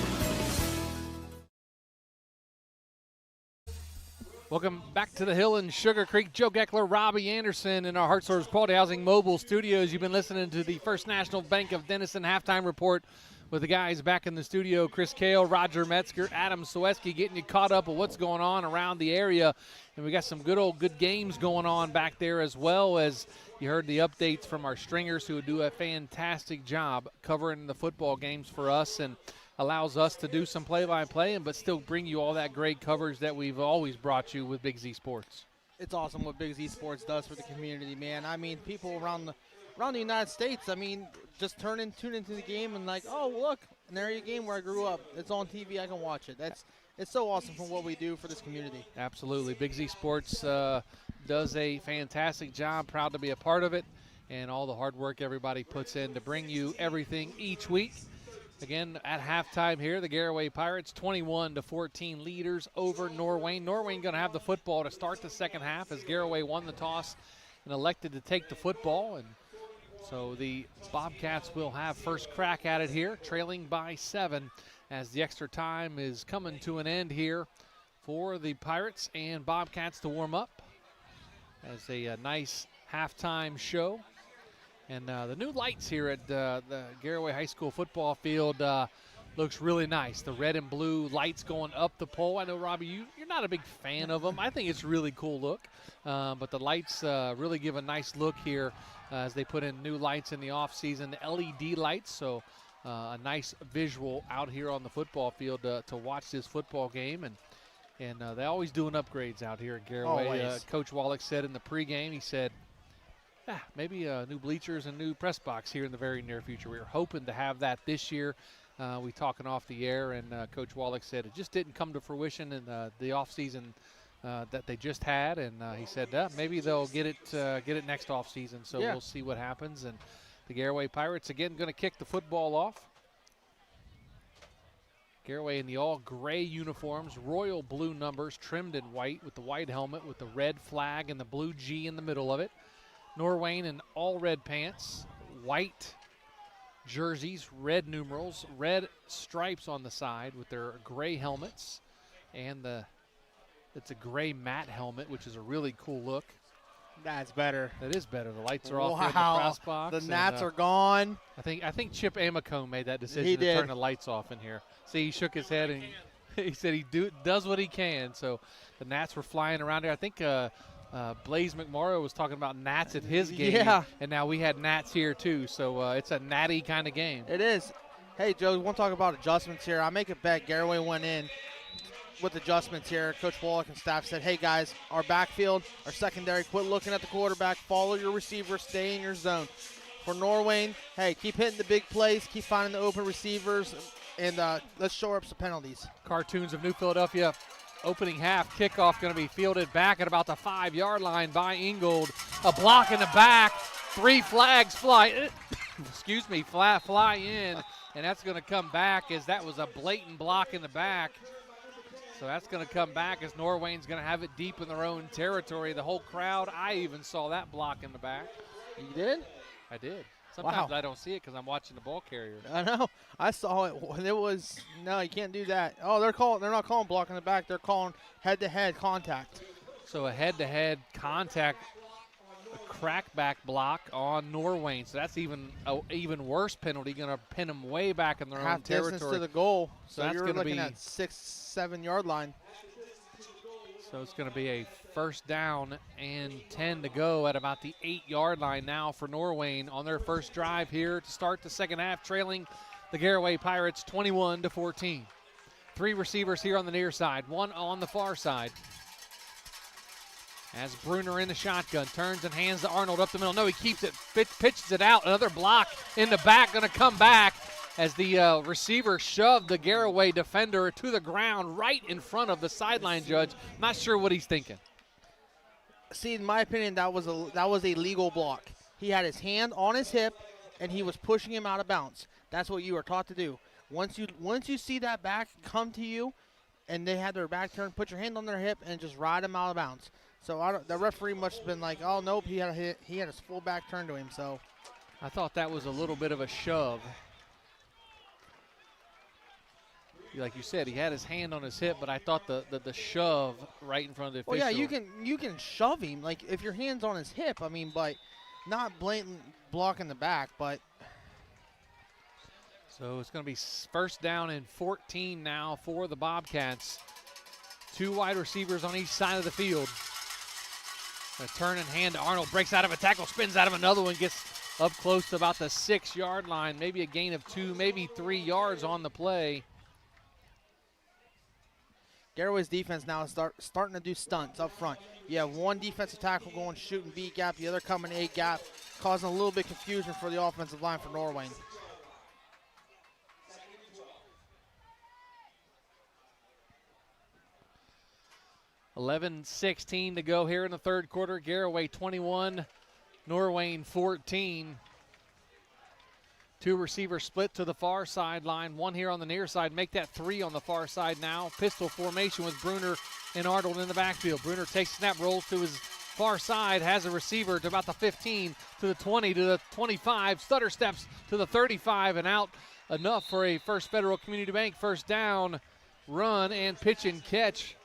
Welcome back to the Hill in Sugarcreek. Joe Geckler, Robbie Anderson in our Heart Stores Quality Housing Mobile Studios. You've been listening to the First National Bank of Denison halftime report with the guys back in the studio, Chris Kale, Roger Metzger, Adam Soweski, getting you caught up with what's going on around the area. And we got some good games going on back there, as well as you heard the updates from our stringers who do a fantastic job covering the football games for us and allows us to do some play-by-play but still bring you all that great coverage that we've always brought you with Big Z Sports. It's awesome what Big Z Sports does for the community, man. I mean, people around the United States, I mean, just tune into the game and like, oh, look, an area game where I grew up. It's on TV. I can watch it. It's so awesome for what we do for this community. Absolutely. Big Z Sports does a fantastic job. Proud to be a part of it and all the hard work everybody puts in to bring you everything each week. Again, at halftime here, the Garaway Pirates 21-14 leaders over Norwayne. Norwayne going to have the football to start the second half as Garaway won the toss and elected to take the football. And so the Bobcats will have first crack at it here, trailing by 7 as the extra time is coming to an end here for the Pirates and Bobcats to warm up as a nice halftime show. And the new lights here at the Garaway High School football field looks really nice. The red and blue lights going up the pole. I know, Robbie, you're not a big fan of them. I think it's a really cool look. But the lights really give a nice look here as they put in new lights in the offseason, LED lights. So a nice visual out here on the football field to watch this football game. And they're always doing upgrades out here at Garaway. Coach Wallach said in the pregame, he said, maybe new bleachers and new press box here in the very near future. We were hoping to have that this year. We talking off the air, and Coach Wallach said it just didn't come to fruition in the offseason that they just had. And he said maybe they'll get it next offseason. So we'll see what happens. And the Garaway Pirates again going to kick the football off. Garaway in the all gray uniforms, royal blue numbers trimmed in white with the white helmet with the red flag and the blue G in the middle of it. Norwayne in all red pants, white jerseys, red numerals, red stripes on the side with their gray helmets, and it's a gray matte helmet, which is a really cool look. That's better. That is better. The lights are off here in the press box. The gnats are gone. I think Chip Amacone made that decision to turn the lights off in here. See, he shook his head and he said he does what he can. So the gnats were flying around there. I think Blaze McMorrow was talking about gnats at his game, and now we had gnats here too. So it's a natty kind of game. It is. Hey, Joe, we want to talk about adjustments here. I make a bet Garaway went in with adjustments here. Coach Wallach and staff said, hey, guys, our backfield, our secondary, quit looking at the quarterback. Follow your receiver. Stay in your zone. For Norwayne, hey, keep hitting the big plays. Keep finding the open receivers. And let's shore up some penalties. Cartoons of New Philadelphia. Opening half kickoff going to be fielded back at about the 5-yard line by Ingold. A block in the back. 3 flags fly. Excuse me, fly in. And that's going to come back as that was a blatant block in the back. So that's going to come back as Norwayne's going to have it deep in their own territory. The whole crowd, I even saw that block in the back. You did? I did. Sometimes Wow. I don't see it because I'm watching the ball carrier. I know. I saw it. It was no, you can't do that. Oh, they're not calling block in the back. They're calling head-to-head contact. So a head-to-head contact, a crackback block on Norwayne. So that's even worse penalty. Going to pin them way back in their own territory. Half distance to the goal. So that's you're going to looking be at 6-7 yard line. So it's going to be a first down and 10 to go at about the 8-yard line now for Norwayne on their first drive here to start the second half, trailing the Garaway Pirates 21-14. 3 receivers here on the near side, 1 on the far side. As Bruner in the shotgun, turns and hands to Arnold up the middle. No, he keeps it, pitches it out. Another block in the back, going to come back as the receiver shoved the Garaway defender to the ground right in front of the sideline judge. Not sure what he's thinking. See, in my opinion, that was a legal block. He had his hand on his hip, and he was pushing him out of bounds. That's what you are taught to do. Once you see that back come to you, and they had their back turned, put your hand on their hip and just ride them out of bounds. So the referee must have been like, oh nope, he had his full back turned to him. So I thought that was a little bit of a shove. Like you said, he had his hand on his hip, but I thought the shove right in front of the official. Well, yeah, you can shove him like if your hand's on his hip. I mean, but not blatant blocking the back, but. So it's going to be first down and 14 now for the Bobcats. 2 wide receivers on each side of the field. A turn and hand to Arnold, breaks out of a tackle, spins out of another one, gets up close to about the 6-yard line, maybe a gain of 2, maybe 3 yards on the play. Garaway's defense now is starting to do stunts up front. You have one defensive tackle going shooting B gap, the other coming A gap, causing a little bit of confusion for the offensive line for Norwayne. $11:16 to go here in the third quarter. Garaway 21, Norwayne 14. 2 receivers split to the far sideline. 1 here on the near side. Make that 3 on the far side now. Pistol formation with Bruner and Arnold in the backfield. Bruner takes snap, rolls to his far side, has a receiver to about the 15, to the 20, to the 25. Stutter steps to the 35 and out. Enough for a First Federal Community Bank first down, run, and pitch and catch.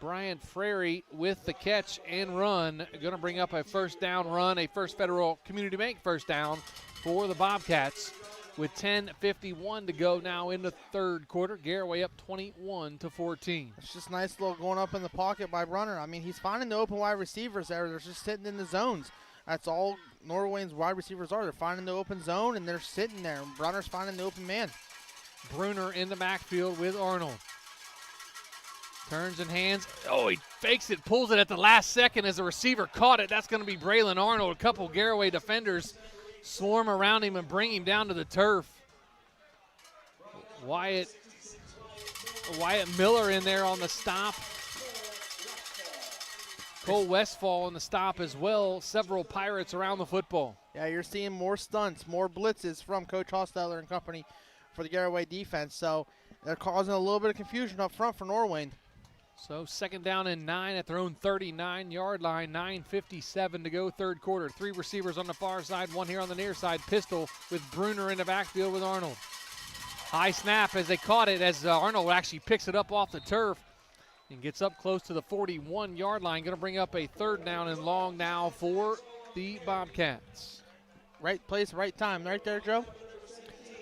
Bryant Frary with the catch and run. Going to bring up a first down run, a First Federal Community Bank first down for the Bobcats with 10:51 to go now in the third quarter. Garaway up 21-14. It's just nice little going up in the pocket by Brunner. I mean, he's finding the open wide receivers there. They're just sitting in the zones. That's all Norwayne's wide receivers are. They're finding the open zone, and they're sitting there. Brunner's finding the open man. Bruner in the backfield with Arnold. Turns and hands. Oh, he fakes it, pulls it at the last second as the receiver caught it. That's going to be Braylon Arnold. A couple Garaway defenders swarm around him and bring him down to the turf. Wyatt Miller in there on the stop. Cole Westfall on the stop as well. Several Pirates around the football. Yeah, you're seeing more stunts, more blitzes from Coach Hosteller and company for the Garaway defense. So they're causing a little bit of confusion up front for Norwayne. So second down and 9 at their own 39-yard line. 9:57 to go, third quarter. 3 receivers on the far side, 1 here on the near side. Pistol with Bruner in the backfield with Arnold. High snap as they caught it, as Arnold actually picks it up off the turf and gets up close to the 41-yard line. Going to bring up a third down and long now for the Bobcats. Right place, right time, right there, Joe?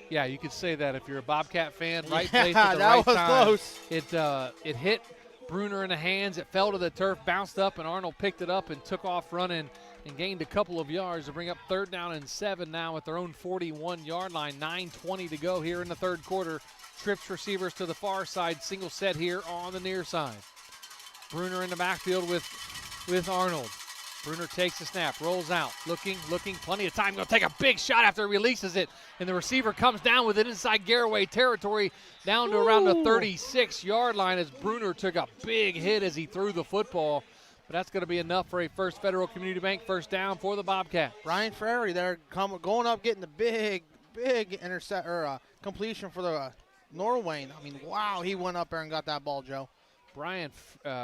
Yeah, you could say that if you're a Bobcat fan. Right place Yeah, at the that right was time. close. It hit Bruner in the hands. It fell to the turf, bounced up, and Arnold picked it up and took off running and gained a couple of yards to bring up 3rd down and 7 now at their own 41-yard line. 9:20 to go here in the 3rd quarter. Trips receivers to the far side. Single set here on the near side. Bruner in the backfield with Arnold. Bruner takes the snap, rolls out, looking, plenty of time. Going to take a big shot after he releases it, and the receiver comes down with it inside Garaway territory, down to around the 36-yard line as Bruner took a big hit as he threw the football. But that's going to be enough for a First Federal Community Bank first down for the Bobcat. Brian Frary there going up, getting the big completion for the Norwayne. I mean, wow, he went up there and got that ball, Joe. Brian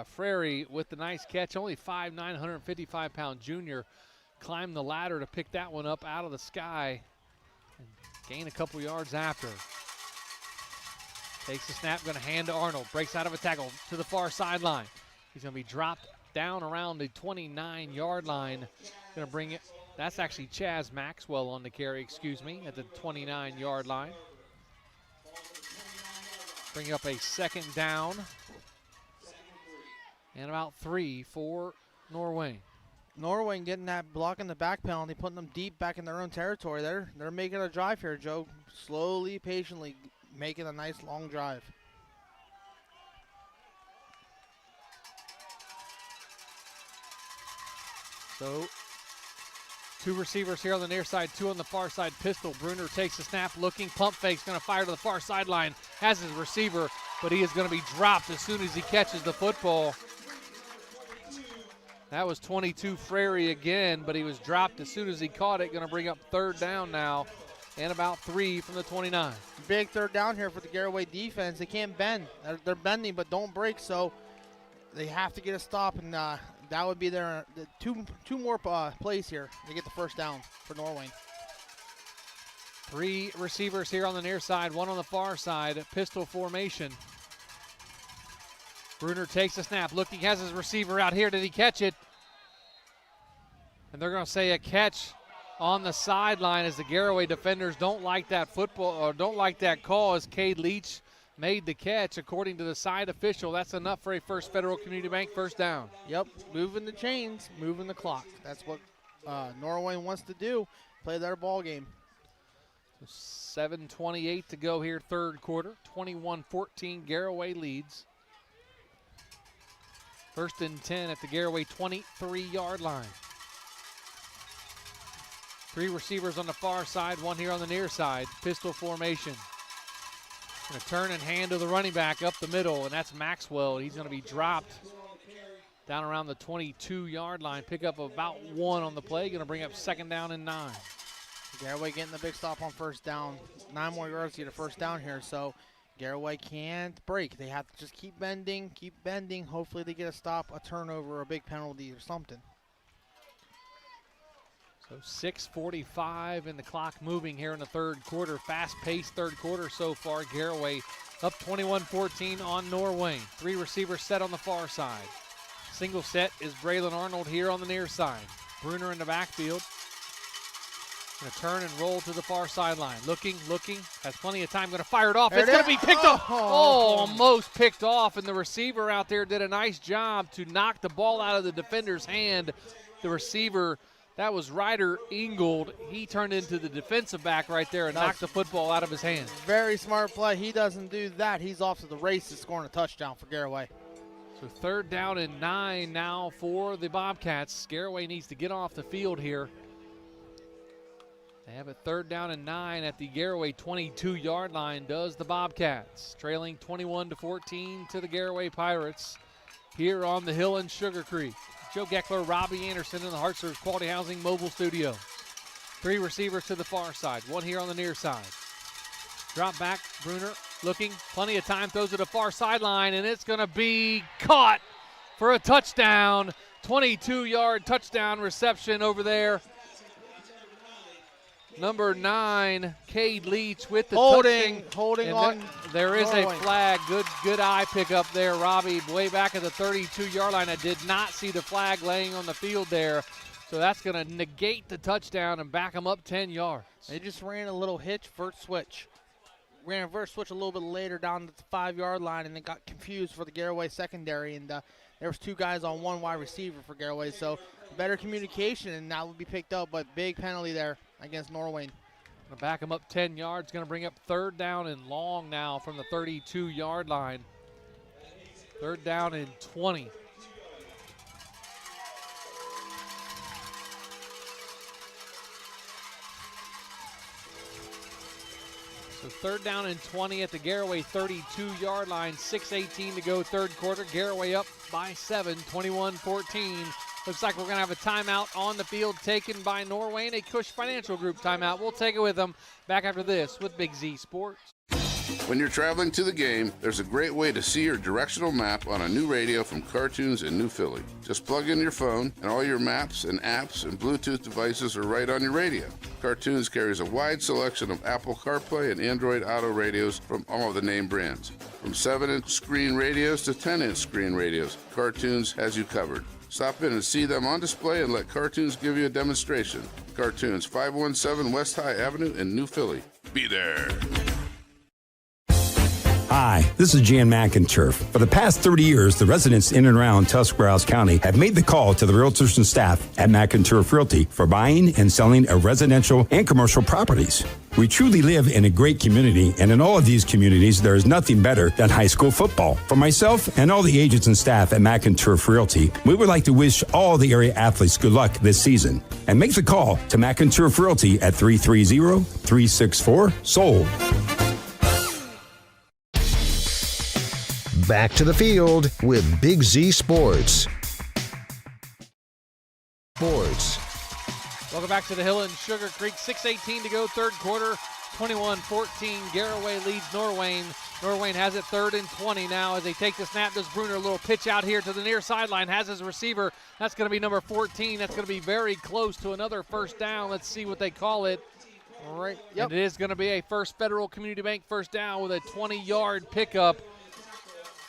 Frary with the nice catch, only 5'9", 155-pound junior, climbed the ladder to pick that one up out of the sky and gain a couple yards after. Takes the snap, going to hand to Arnold, breaks out of a tackle to the far sideline. He's going to be dropped down around the 29-yard line. Going to bring it, that's actually Chaz Maxwell on the carry, at the 29-yard line. Bring up a 2nd down. And about 3 for Norwayne. Norwayne getting that block in the back penalty, putting them deep back in their own territory. They're making a drive here, Joe. Slowly, patiently making a nice long drive. So 2 receivers here on the near side, 2 on the far side. Pistol. Bruner takes the snap, looking, pump fakes, going to fire to the far sideline. Has his receiver, but he is going to be dropped as soon as he catches the football. That was 22 Frary again, but he was dropped as soon as he caught it. Going to bring up 3rd down now and about 3 from the 29. Big 3rd down here for the Garaway defense. They can't bend. They're bending but don't break, so they have to get a stop, and that would be their two more plays here to get the 1st down for Norwayne. 3 receivers here on the near side, 1 on the far side, pistol formation. Bruner takes the snap, looking, has his receiver out here. Did he catch it? And they're going to say a catch on the sideline as the Garaway defenders don't like that don't like that call as Cade Leach made the catch. According to the side official, that's enough for a First Federal Community Bank first down. Yep, moving the chains, moving the clock. That's what Norwayne wants to do, play their ball game. So 7:28 to go here, 3rd quarter. 21-14, Garaway leads. 1st and 10 at the Garaway 23-yard line. 3 receivers on the far side, 1 here on the near side. Pistol formation. Going to turn and hand to the running back up the middle, and that's Maxwell. He's going to be dropped down around the 22-yard line. Pick up about 1 on the play. Going to bring up 2nd down and 9. Garaway getting the big stop on 1st down. 9 more yards to get a 1st down here, so Garaway can't break. They have to just keep bending. Hopefully they get a stop, a turnover, a big penalty or something. So 6:45 and the clock moving here in the 3rd quarter. Fast-paced 3rd quarter so far. Garaway up 21-14 on Norwayne. 3 receivers set on the far side. Single set is Braylon Arnold here on the near side. Bruner in the backfield. Going to turn and roll to the far sideline. Looking, has plenty of time. Going to fire it off. It's going to be picked off. Oh, almost picked off, and the receiver out there did a nice job to knock the ball out of the defender's hand. The receiver, that was Ryder Ingold. He turned into the defensive back right there and knocked the football out of his hand. Very smart play. He doesn't do that. He's off to the races, scoring a touchdown for Garaway. So 3rd down and 9 now for the Bobcats. Garaway needs to get off the field here. They have a 3rd down and 9 at the Garaway 22-yard line, does the Bobcats. Trailing 21-14 to the Garaway Pirates here on the hill in Sugarcreek. Joe Geckler, Robbie Anderson in the Hartford Quality Housing Mobile Studio. 3 receivers to the far side, 1 here on the near side. Drop back, Bruner looking, plenty of time, throws it to the far sideline, and it's going to be caught for a touchdown. 22-yard touchdown reception over there. Number 9, Cade Leach with the holding on. There is a flag. Good eye pick up there, Robbie, way back at the 32-yard line. I did not see the flag laying on the field there. So that's going to negate the touchdown and back them up 10 yards. They just ran a little hitch, vert switch. Ran a vert switch a little bit later down at the 5-yard line, and then got confused for the Garaway secondary. And there was 2 guys on 1 wide receiver for Garaway. So better communication, and that would be picked up, but big penalty there against Norwayne. Gonna back him up 10 yards. Going to bring up 3rd down and long now from the 32-yard line. 3rd down and 20. So 3rd down and 20 at the Garaway 32-yard line. 6:18 to go, 3rd quarter. Garaway up by 7, 21-14. Looks like we're going to have a timeout on the field taken by Norwayne, a Cush Financial Group timeout. We'll take it with them back after this with Big Z Sports. When you're traveling to the game, there's a great way to see your directional map on a new radio from Cartoons in New Philly. Just plug in your phone, and all your maps and apps and Bluetooth devices are right on your radio. Cartoons carries a wide selection of Apple CarPlay and Android Auto radios from all of the name brands. From 7-inch screen radios to 10-inch screen radios, Cartoons has you covered. Stop in and see them on display and let Cartoons give you a demonstration. Cartoons, 517 West High Avenue in New Philly. Be there. Hi, this is Jan McInturf. For the past 30 years, the residents in and around Tuscarawas County have made the call to the realtors and staff at McInturf Realty for buying and selling of residential and commercial properties. We truly live in a great community, and in all of these communities, there is nothing better than high school football. For myself and all the agents and staff at McInturf Realty, we would like to wish all the area athletes good luck this season. And make the call to McInturf Realty at 330-364-SOLD. Back to the field with Big Z Sports. Welcome back to the Hill and Sugarcreek. 6:18 to go, 3rd quarter. 21-14. Garaway leads Norwayne. Norwayne has it 3rd and 20 now as they take the snap. Does Bruner a little pitch out here to the near sideline. Has his receiver. That's going to be number 14. That's going to be very close to another 1st down. Let's see what they call it. All right. Yep. And it is going to be a First Federal Community Bank 1st down with a 20-yard pickup.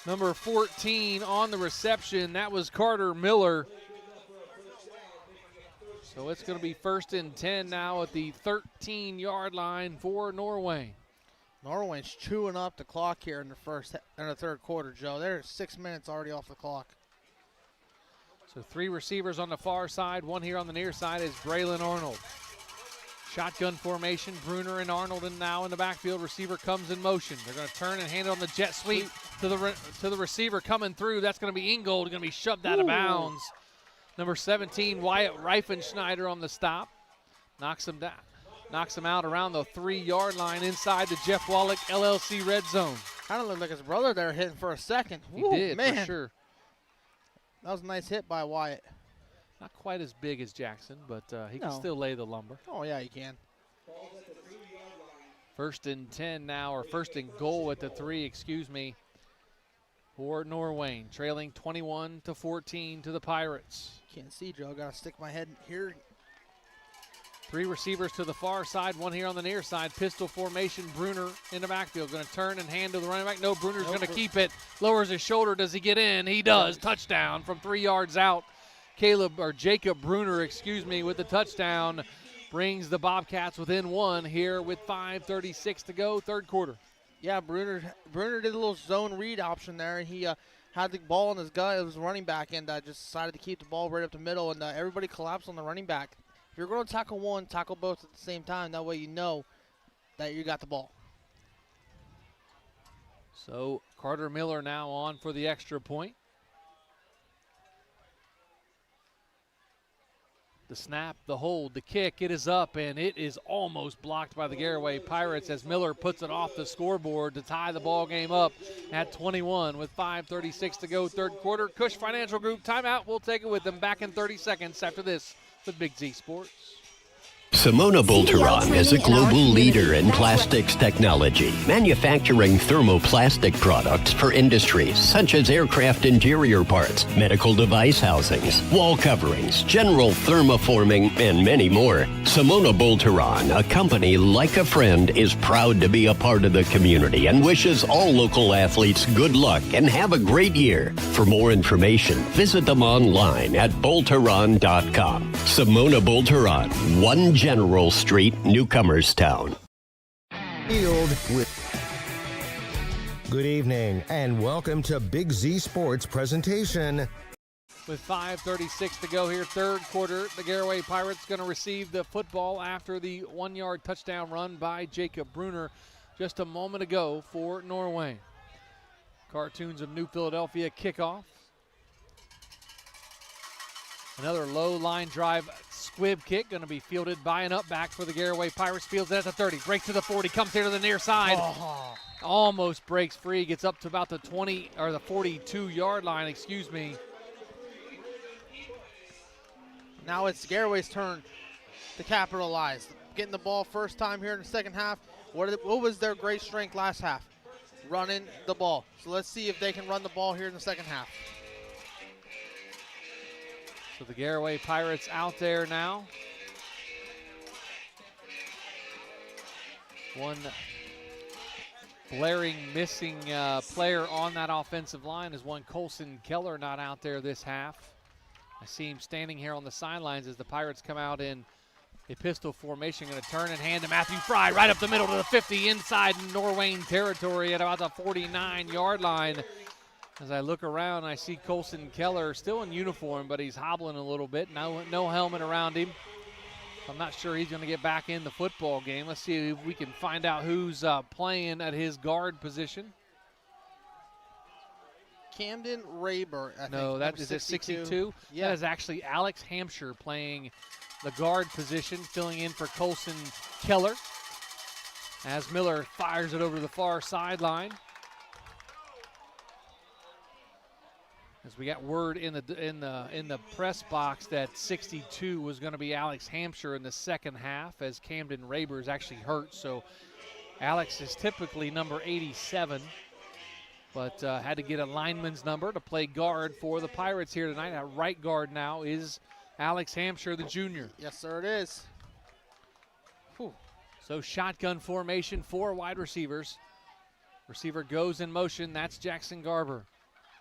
Number 14 on the reception. That was Carter Miller. So it's going to be 1st and 10 now at the 13-yard line for Norwayne. Norwayne's chewing up the clock here in the 3rd quarter, Joe. There's 6 minutes already off the clock. So 3 receivers on the far side. 1 here on the near side is Braylon Arnold. Shotgun formation, Bruner and Arnold, and now in the backfield. Receiver comes in motion. They're going to turn and hand it on the jet sweep to the receiver coming through. That's going to be Ingold, going to be shoved out of bounds. Number 17, Wyatt Reifenschneider on the stop. Knocks him down. Knocks him out around the 3-yard line inside the Jeff Wallach LLC red zone. Kind of looked like his brother there hitting for a second. He did, man. for sure. That was a nice hit by Wyatt. Not quite as big as Jackson, but he can still lay the lumber. Oh, yeah, he can. 1st and 10 now, or 1st and goal at the 3, for Norwayne, trailing 21-14 to the Pirates. Can't see, Joe. Got to stick my head here. 3 receivers to the far side, 1 here on the near side. Pistol formation, Bruner in the backfield. Going to turn and hand to the running back. No, Bruner's going to keep it. Lowers his shoulder. Does he get in? He does. Touchdown from 3 yards out. Jacob Bruner, with the touchdown. Brings the Bobcats within 1 here with 5:36 to go, 3rd quarter. Yeah, Bruner did a little zone read option there. He had the ball in his gut. It was running back, and just decided to keep the ball right up the middle, and everybody collapsed on the running back. If you're going to tackle one, tackle both at the same time. That way you know that you got the ball. So Carter Miller now on for the extra point. The snap, the hold, the kick, it is up, and it is almost blocked by the Garaway Pirates as Miller puts it off the scoreboard to tie the ball game up at 21 with 5:36 to go, 3rd quarter. Cush Financial Group timeout. We'll take it with them back in 30 seconds after this with Big Z Sports. Simona Bolteron is a global leader in plastics technology, manufacturing thermoplastic products for industries such as aircraft interior parts, medical device housings, wall coverings, general thermoforming, and many more. Simona Bolteron, a company like a friend, is proud to be a part of the community and wishes all local athletes good luck and have a great year. For more information, visit them online at bolteron.com. Simona Bolteron, 1 General Street, Newcomerstown. Field with good evening and welcome to Big Z Sports presentation. with 5:36 to go here, third quarter. The Garaway Pirates going to receive the football after the 1-yard touchdown run by Jacob Bruner just a moment ago for Norwayne. Cartoons of New Philadelphia kickoff. Another low line drive squib kick going to be fielded by an up back for the Garaway Pirates. Fields it at the 30, breaks to the 40, comes here to the near side. Oh. Almost breaks free, gets up to about the 20 or the 42-yard line, excuse me. Now it's Garaway's turn to capitalize. Getting the ball first time here in the second half. What was their great strength last half? Running the ball. So let's see if they can run the ball here in the second half. So the Garaway Pirates out there now. One blaring missing player on that offensive line is one Colson Geckler not out there this half. I see him standing here on the sidelines as the Pirates come out in a pistol formation. Going to turn and hand to Matthew Fry right up the middle to the 50 inside Norwayne territory at about the 49-yard line. As I look around, I see Colson Geckler still in uniform, but he's hobbling a little bit. No helmet around him. I'm not sure he's going to get back in the football game. Let's see if we can find out who's playing at his guard position. Camden Rayburn. No, that is at 62. Yeah. That is actually Alex Hampshire playing the guard position, filling in for Colson Geckler. As Miller fires it over to the far sideline. As we got word in the press box that 62 was going to be Alex Hampshire in the second half, as Camden Rayburn is actually hurt. So Alex is typically number 87, but had to get a lineman's number to play guard for the Pirates here tonight. At right guard now is Alex Hampshire, the junior. Yes, sir, it is. Whew. So shotgun formation, 4 wide receivers. Receiver goes in motion. That's Jackson Garber.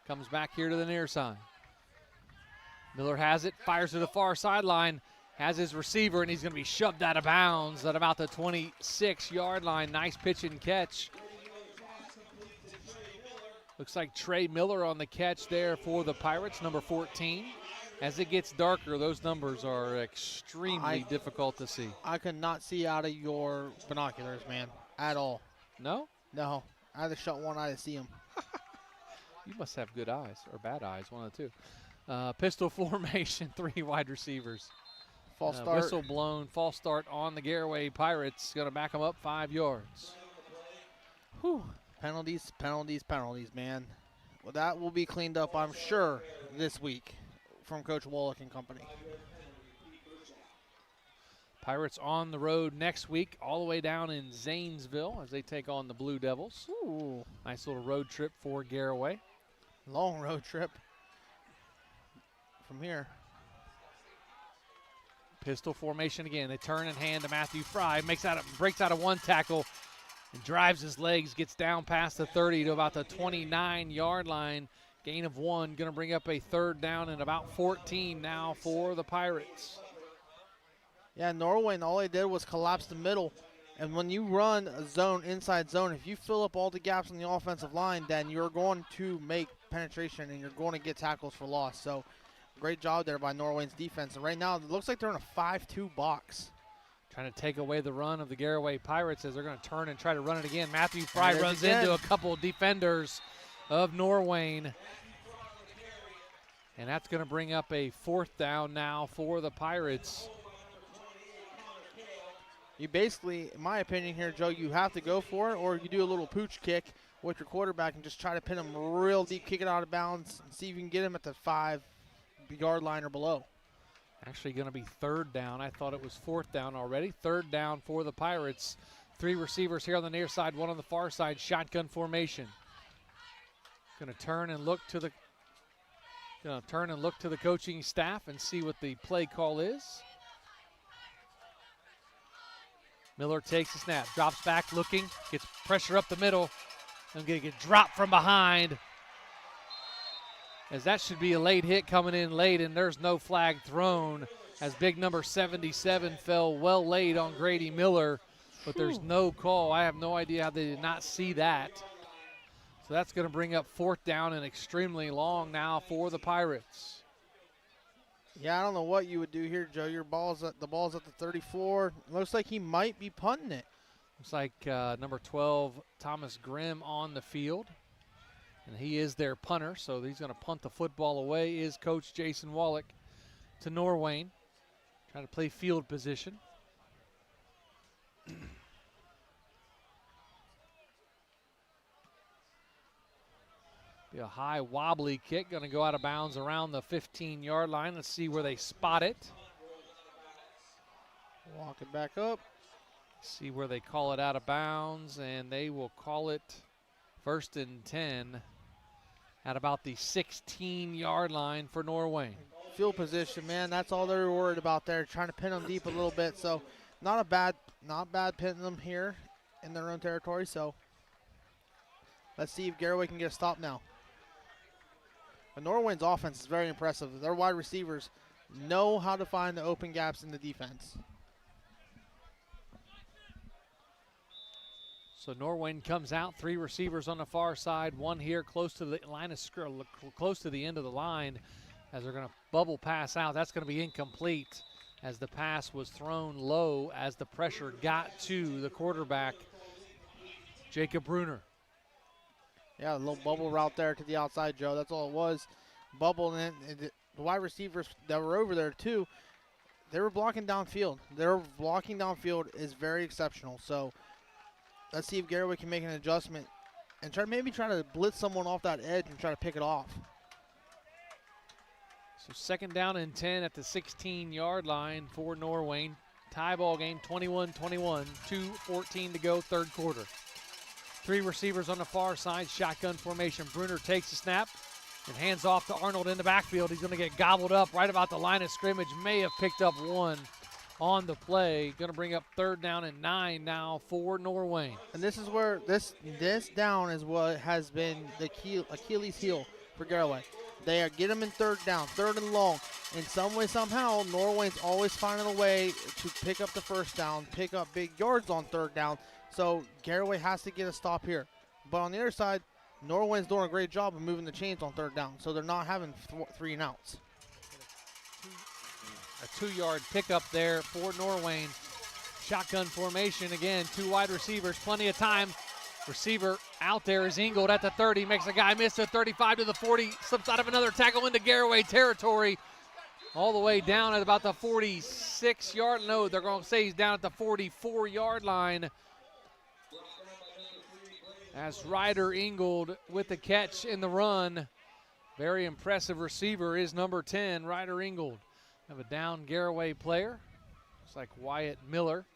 Comes back here to the near side. Miller has it, fires to the far sideline, has his receiver, and he's going to be shoved out of bounds at about the 26-yard line. Nice pitch and catch. Looks like Trey Miller on the catch there for the Pirates, number 14. As it gets darker, those numbers are extremely difficult to see. I could not see out of your binoculars, man, at all. No? No. I had to shut one eye to see him. You must have good eyes, or bad eyes, one of the two. Pistol formation, 3 wide receivers. False start. Whistle blown, false start on the Garaway Pirates. Going to back them up 5 yards. Whew. Penalties, man. Well, that will be cleaned up, I'm sure, this week from Coach Wallach and company. Pirates on the road next week, all the way down in Zanesville as they take on the Blue Devils. Ooh. Nice little road trip for Garaway. Long road trip from here. Pistol formation again. They turn and hand to Matthew Fry. Breaks out of one tackle and drives his legs, gets down past the 30 to about the 29-yard line. Gain of 1, going to bring up a third down and about 14 now for the Pirates. Yeah, Norwayne, all they did was collapse the middle. And when you run a zone, inside zone, if you fill up all the gaps on the offensive line, then you're going to make penetration and you're going to get tackles for loss. So great job there by Norwayne's defense. And right now, it looks like they're in a 5-2 box. Trying to take away the run of the Garaway Pirates as they're going to turn and try to run it again. Matthew Fry runs into a couple of defenders of Norwayne. And that's going to bring up a 4th down now for the Pirates. You basically, in my opinion here, Joe, you have to go for it, or you do a little pooch kick with your quarterback and just try to pin him real deep, kick it out of bounds, and see if you can get him at the 5-yard line or below. Actually going to be 3rd down. I thought it was 4th down already. 3rd down for the Pirates. 3 receivers here on the near side, 1 on the far side, shotgun formation. Going to turn and look to the coaching staff and see what the play call is. Miller takes a snap, drops back, looking, gets pressure up the middle, and going to get dropped from behind. As that should be a late hit coming in late, and there's no flag thrown as big number 77 fell well late on Grady Miller, but there's no call. I have no idea how they did not see that. So that's going to bring up 4th down and extremely long now for the Pirates. Yeah, I don't know what you would do here, Joe. The ball's at the 34. Looks like he might be punting it. Looks like number 12, Thomas Grimm, on the field. And he is their punter, so he's going to punt the football away, is Coach Jason Wallach to Norwayne. Trying to play field position. Be a high wobbly kick, going to go out of bounds around the 15-yard line. Let's see where they spot it. Walk it back up. See where they call it out of bounds, and they will call it 1st and 10 at about the 16-yard line for Norwayne. Field position, man, that's all they're worried about there, trying to pin them deep a little bit. So not bad pinning them here in their own territory. So let's see if Garaway can get a stop now. But Norwayne's offense is very impressive. Their wide receivers know how to find the open gaps in the defense. So Norwayne comes out, 3 receivers on the far side, 1 here close to the line of close to the end of the line as they're going to bubble pass out. That's going to be incomplete as the pass was thrown low as the pressure got to the quarterback, Jacob Bruner. Yeah, a little bubble route there to the outside, Joe. That's all it was. Bubble, and the wide receivers that were over there, too, they were blocking downfield. Their blocking downfield is very exceptional. So let's see if Garaway can make an adjustment and maybe try to blitz someone off that edge and try to pick it off. So 2nd down and 10 at the 16-yard line for Norwayne. Tie ball game, 21-21, 2:14 to go, 3rd quarter. 3 receivers on the far side, shotgun formation. Bruner takes the snap and hands off to Arnold in the backfield. He's going to get gobbled up right about the line of scrimmage. May have picked up 1 on the play. Going to bring up 3rd down and 9 now for Norwayne. And this is where this down is what has been the Achilles heel for Garaway. They get them in 3rd down, 3rd and long. In some way, somehow, Norwayne's always finding a way to pick up the 1st down, pick up big yards on 3rd down. So Garaway has to get a stop here. But on the other side, Norwayne's doing a great job of moving the chains on 3rd down. So they're not having 3 and outs. A 2-yard pickup there for Norwayne. Shotgun formation again, 2 wide receivers, plenty of time. Receiver out there is Ingold at the 30, makes a guy miss at 35 to the 40, slips out of another tackle into Garaway territory. All the way down at about the 46-yard, no, they're going to say he's down at the 44-yard line. As Ryder Ingold with the catch in the run. Very impressive receiver is number 10, Ryder Ingold. Have a down Garaway player. Looks like Wyatt Miller.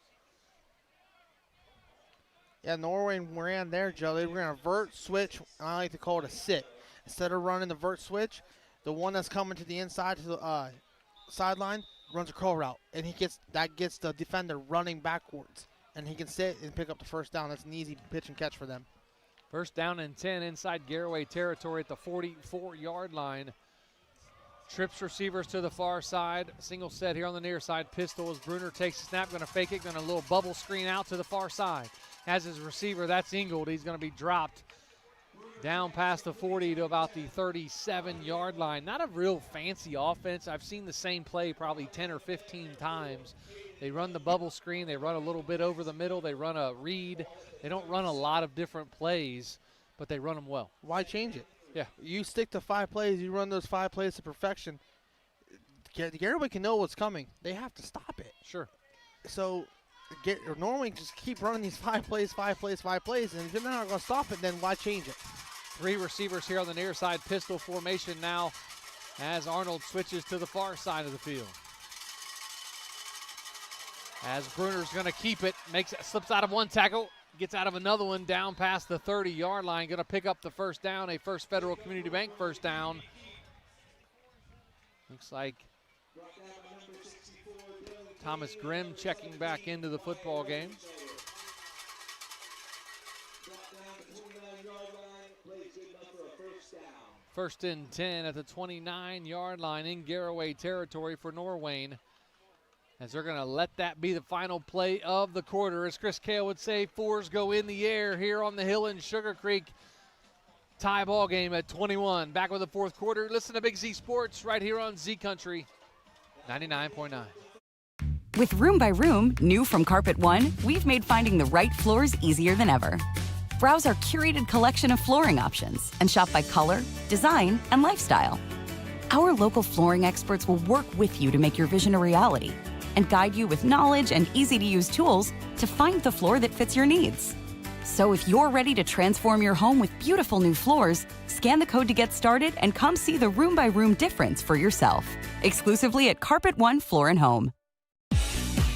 Yeah, Norwayne ran there, Joe. They ran a vert switch, and I like to call it a sit. Instead of running the vert switch, the one that's coming to the inside to the sideline runs a curl route, and gets the defender running backwards, and he can sit and pick up the 1st down. That's an easy pitch and catch for them. 1st down and 10 inside Garaway territory at the 44-yard line. Trips receivers to the far side. Single set here on the near side. Pistol as Bruner takes the snap, going to fake it, going to a little bubble screen out to the far side. Has his receiver, that's Ingold. He's going to be dropped down past the 40 to about the 37-yard line. Not a real fancy offense. I've seen the same play probably 10 or 15 times. They run the bubble screen. They run a little bit over the middle. They run a read. They don't run a lot of different plays, but they run them well. Why change it? Yeah. You stick to 5 plays. You run those 5 plays to perfection. Garaway can know what's coming. They have to stop it. Sure. So Norwayne just keep running these 5 plays, 5 plays, 5 plays, and if you're not going to stop it, then why change it? 3 receivers here on the near side. Pistol formation now as Arnold switches to the far side of the field. As Bruner's going to keep it, slips out of one tackle, gets out of another one down past the 30-yard line. Going to pick up the 1st down, a First Federal Community Bank 1st down. Looks like Thomas Grimm checking back into the football game. First and 10 at the 29-yard line in Garaway territory for Norwayne. As they're going to let that be the final play of the quarter. As Chris Kale would say, 4s go in the air here on the hill in Sugarcreek. Tie ball game at 21. Back with the 4th quarter. Listen to Big Z Sports right here on Z Country. 99.9. With Room by Room, new from Carpet One, we've made finding the right floors easier than ever. Browse our curated collection of flooring options and shop by color, design, and lifestyle. Our local flooring experts will work with you to make your vision a reality and guide you with knowledge and easy-to-use tools to find the floor that fits your needs. So if you're ready to transform your home with beautiful new floors, scan the code to get started and come see the Room by Room difference for yourself. Exclusively at Carpet One Floor and Home.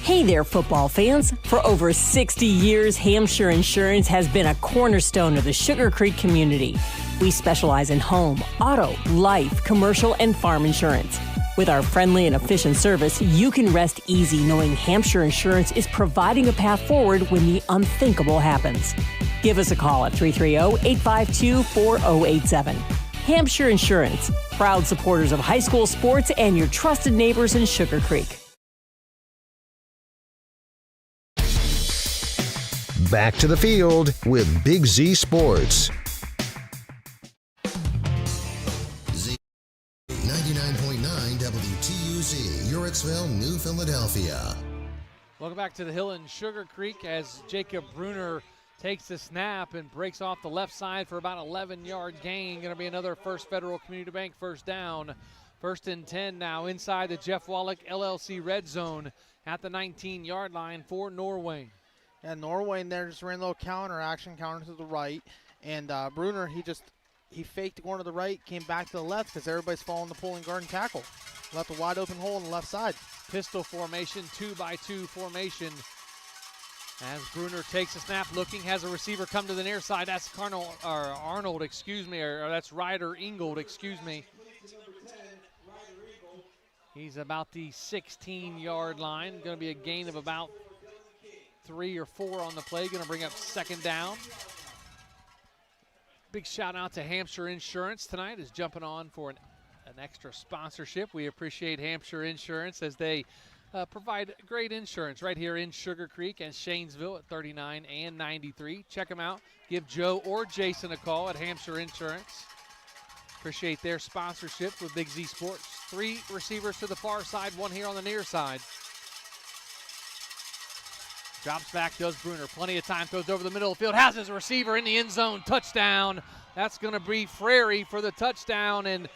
Hey there, football fans. For over 60 years, Hampshire Insurance has been a cornerstone of the Sugarcreek community. We specialize in home, auto, life, commercial, and farm insurance. With our friendly and efficient service, you can rest easy knowing Hampshire Insurance is providing a path forward when the unthinkable happens. Give us a call at 330-852-4087. Hampshire Insurance, proud supporters of high school sports and your trusted neighbors in Sugarcreek. Back to the field with Big Z Sports. Z 99.9 WTUZ, Uritzville, New Philadelphia. Welcome back to the Hill in Sugarcreek as Jacob Bruner takes the snap and breaks off the left side for about 11-yard gain. Going to be another First Federal Community Bank first down. 1st and 10 now inside the Jeff Wallach LLC red zone at the 19-yard line for Norwayne. And Norwayne there just ran a little counter to the right. And Bruner, he faked going to the right, came back to the left because everybody's following the pulling guard and tackle. Left a wide open hole on the left side. Pistol formation, 2-by-2 formation. As Bruner takes a snap, looking, has a receiver come to the near side. That's Arnold, or that's Ryder Ingold, He's about the 16-yard line. Going to be a gain of about 3 or 4 on the play. Going to bring up 2nd down. Big shout out to Hampshire Insurance tonight is jumping on for an extra sponsorship. We appreciate Hampshire Insurance as they provide great insurance right here in Sugarcreek and Shanesville at 39 and 93. Check them out. Give Joe or Jason a call at Hampshire Insurance. Appreciate their sponsorship with Big Z Sports. 3 receivers to the far side, 1 here on the near side. Drops back, does Bruner. Plenty of time, throws over the middle of the field. Has his receiver in the end zone. Touchdown. That's going to be Frary for the touchdown, and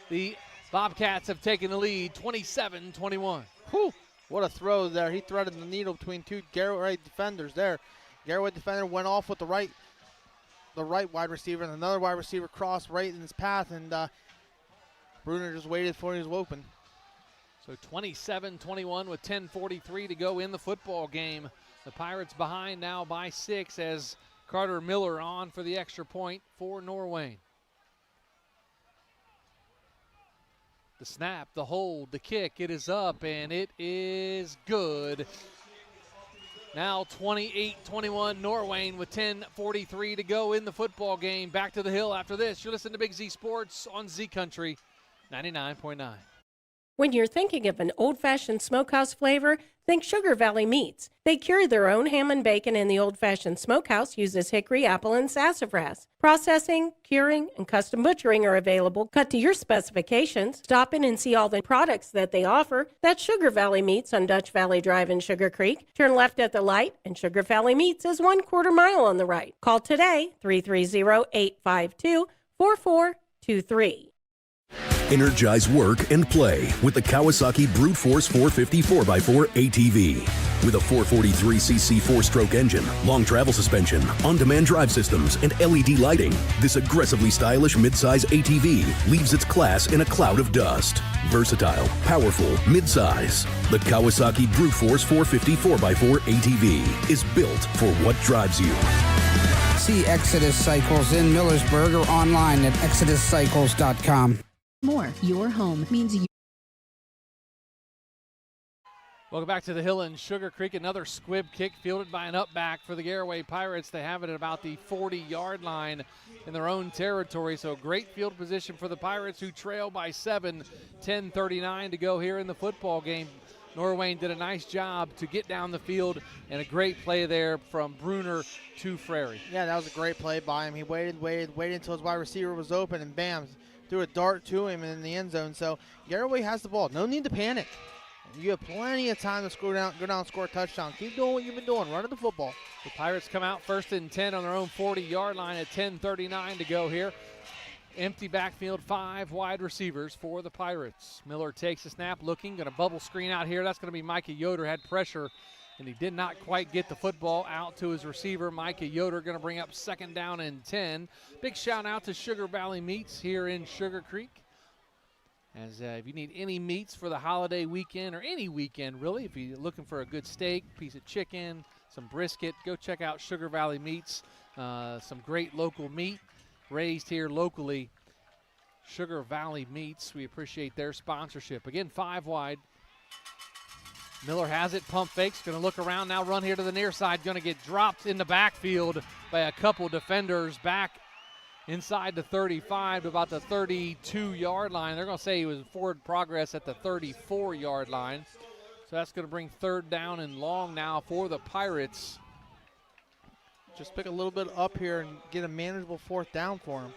the Bobcats have taken the lead, 27-21. Whew, what a throw there. He threaded the needle between 2 Garaway defenders there. Garaway defender went off with the right wide receiver, and another wide receiver crossed right in his path, and Bruner just waited for his open. So 27-21 with 10:43 to go in the football game. The Pirates behind now by 6 as Carter Miller on for the extra point for Norwayne. The snap, the hold, the kick, it is up, and it is good. Now 28-21 Norwayne with 10:43 to go in the football game. Back to the Hill after this. You're listening to Big Z Sports on Z Country 99.9. When you're thinking of an old-fashioned smokehouse flavor, think Sugar Valley Meats. They cure their own ham and bacon, and the old-fashioned smokehouse uses hickory, apple, and sassafras. Processing, curing, and custom butchering are available, cut to your specifications. Stop in and see all the products that they offer. That's Sugar Valley Meats on Dutch Valley Drive in Sugarcreek. Turn left at the light, and Sugar Valley Meats is 1/4 mile on the right. Call today, 330-852-4423. Energize work and play with the Kawasaki Brute Force 450 4x4 ATV. With a 443cc 4-stroke engine, long travel suspension, on-demand drive systems, and LED lighting, this aggressively stylish midsize ATV leaves its class in a cloud of dust. Versatile, powerful, midsize. The Kawasaki Brute Force 450 4x4 ATV is built for what drives you. See Exodus Cycles in Millersburg or online at exoduscycles.com. More. Your home means you. Welcome back to the Hill in Sugarcreek. Another squib kick fielded by an upback for the Garaway Pirates. They have it at about the 40-yard line in their own territory. So great field position for the Pirates, who trail by 7. 10:39 to go here in the football game. Norwayne did a nice job to get down the field, and a great play there from Bruner to Frary. Yeah, that was a great play by him. He waited until his wide receiver was open, and bam, threw a dart to him in the end zone. So Garaway has the ball. No need to panic. You have plenty of time to go down, and score a touchdown. Keep doing what you've been doing, running the football. The Pirates come out 1st and 10 on their own 40-yard line at 10:39 to go here. Empty backfield, 5 wide receivers for the Pirates. Miller takes a snap, looking, going to bubble screen out here. That's going to be Micah Yoder, had pressure, and he did not quite get the football out to his receiver. Micah Yoder going to bring up 2nd down and 10. Big shout out to Sugar Valley Meats here in Sugarcreek. As if you need any meats for the holiday weekend or any weekend really, if you're looking for a good steak, piece of chicken, some brisket, go check out Sugar Valley Meats. Some great local meat raised here locally. Sugar Valley Meats, we appreciate their sponsorship. Again, 5 wide. Miller has it, pump fakes, going to look around now, run here to the near side, going to get dropped in the backfield by a couple defenders back inside the 35 to about the 32-yard line. They're going to say he was forward progress at the 34-yard line. So that's going to bring 3rd down and long now for the Pirates. Just pick a little bit up here and get a manageable 4th down for him.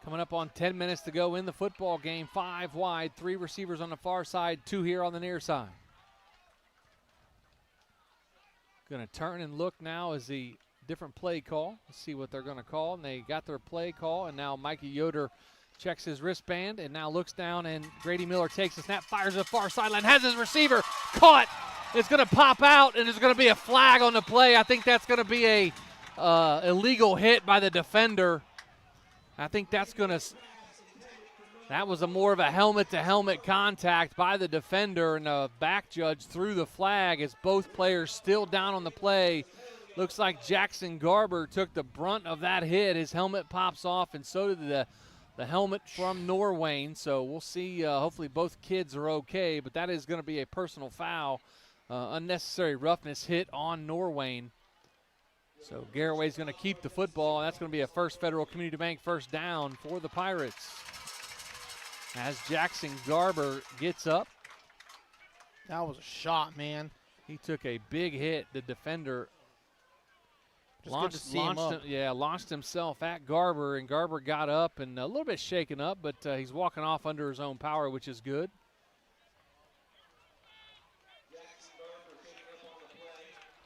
Coming up on 10 minutes to go in the football game. 5 wide, 3 receivers on the far side, 2 here on the near side. Going to turn and look now as the different play call. Let's see what they're going to call. And they got their play call, and now Mikey Yoder checks his wristband and now looks down, and Grady Miller takes a snap, fires to the far sideline, has his receiver caught. It's going to pop out, and there's going to be a flag on the play. I think that's going to be a illegal hit by the defender. I think that's going to – that was more of a helmet-to-helmet contact by the defender, and the back judge threw the flag as both players still down on the play. Looks like Jackson Garber took the brunt of that hit. His helmet pops off, and so did the helmet from Norwayne. So we'll see. Hopefully both kids are okay, but that is going to be a personal foul. Unnecessary roughness hit on Norwayne. So Garaway's going to keep the football. That's going to be a First Federal Community Bank 1st down for the Pirates. As Jackson Garber gets up. That was a shot, man. He took a big hit. The defender launched himself at Garber, and Garber got up and a little bit shaken up, but he's walking off under his own power, which is good.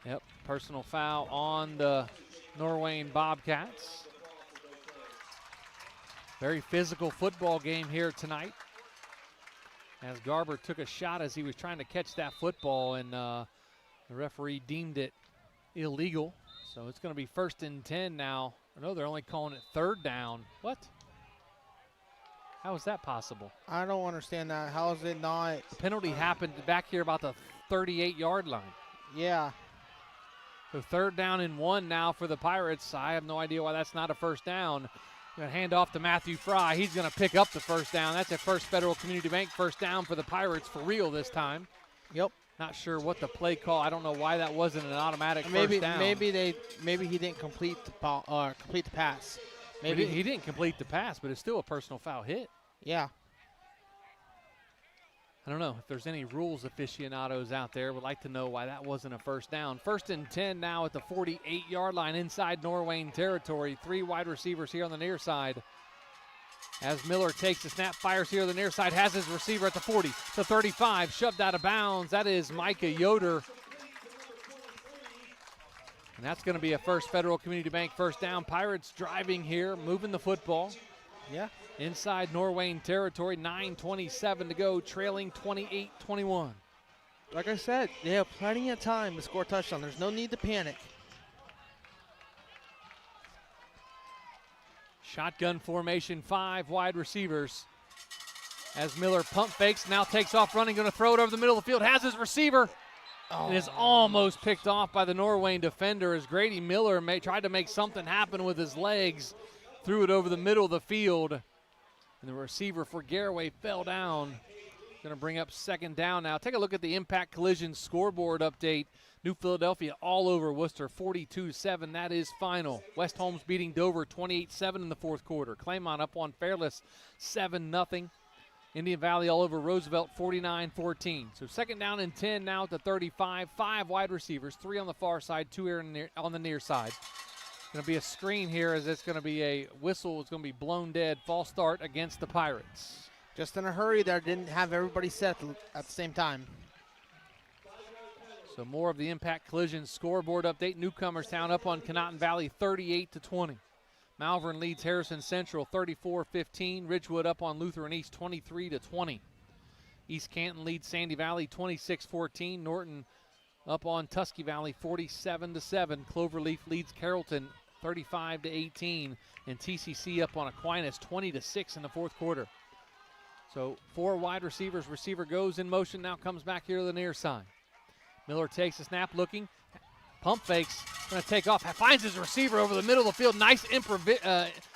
Yep, personal foul on the Norwayne Bobcats. Very physical football game here tonight. As Garber took a shot as he was trying to catch that football, and the referee deemed it illegal. So it's going to be 1st and 10 now. I know they're only calling it 3rd down. What? How is that possible? I don't understand that. How is it not? The penalty happened back here about the 38-yard line. Yeah. So 3rd down and 1 now for the Pirates. I have no idea why that's not a 1st down. Going to hand off to Matthew Fry. He's going to pick up the 1st down. That's a First Federal Community Bank 1st down for the Pirates for real this time. Yep. Not sure what the play call. I don't know why that wasn't an automatic 1st down. Maybe he didn't complete the pass. Maybe he didn't complete the pass, but it's still a personal foul hit. Yeah. I don't know if there's any rules aficionados out there would like to know why that wasn't a 1st down. 1st and 10 now at the 48-yard line inside Norwayne territory. 3 wide receivers here on the near side. As Miller takes the snap, fires here on the near side, has his receiver at the 40, the 35, shoved out of bounds. That is Micah Yoder. And that's going to be a First Federal Community Bank 1st down. Pirates driving here, moving the football. Yeah. Inside Norwayne territory, 9:27 to go, trailing 28-21. Like I said, they have plenty of time to score a touchdown. There's no need to panic. Shotgun formation, 5 wide receivers. As Miller pump fakes, now takes off running, going to throw it over the middle of the field, has his receiver. It is almost picked off by the Norwayne defender as Grady Miller tried to make something happen with his legs, threw it over the middle of the field. And the receiver for Garaway fell down. Going to bring up 2nd down now. Take a look at the Impact Collision scoreboard update. New Philadelphia all over Worcester, 42-7. That is final. West Holmes beating Dover 28-7 in the 4th quarter. Claymont up on Fairless 7-0. Indian Valley all over Roosevelt 49-14. So 2nd down and 10 now at the 35. 5 wide receivers, 3 on the far side, 2 here on the near side. Going to be a screen here as it's going to be a whistle. It's going to be blown dead. False start against the Pirates. Just in a hurry there, didn't have everybody set at the same time. So more of the Impact Collision scoreboard update. Newcomerstown up on Conotton Valley 38-20. Malvern leads Harrison Central 34-15. Ridgewood up on Lutheran East 23-20. East Canton leads Sandy Valley 26-14. Norton up on Tusky Valley 47-7. Cloverleaf leads Carrollton 35-18. And TCC up on Aquinas 20-6 in the fourth quarter. So 4 wide receivers. Receiver goes in motion, now comes back here to the near side. Miller takes a snap, looking, pump fakes, going to take off, finds his receiver over the middle of the field. Nice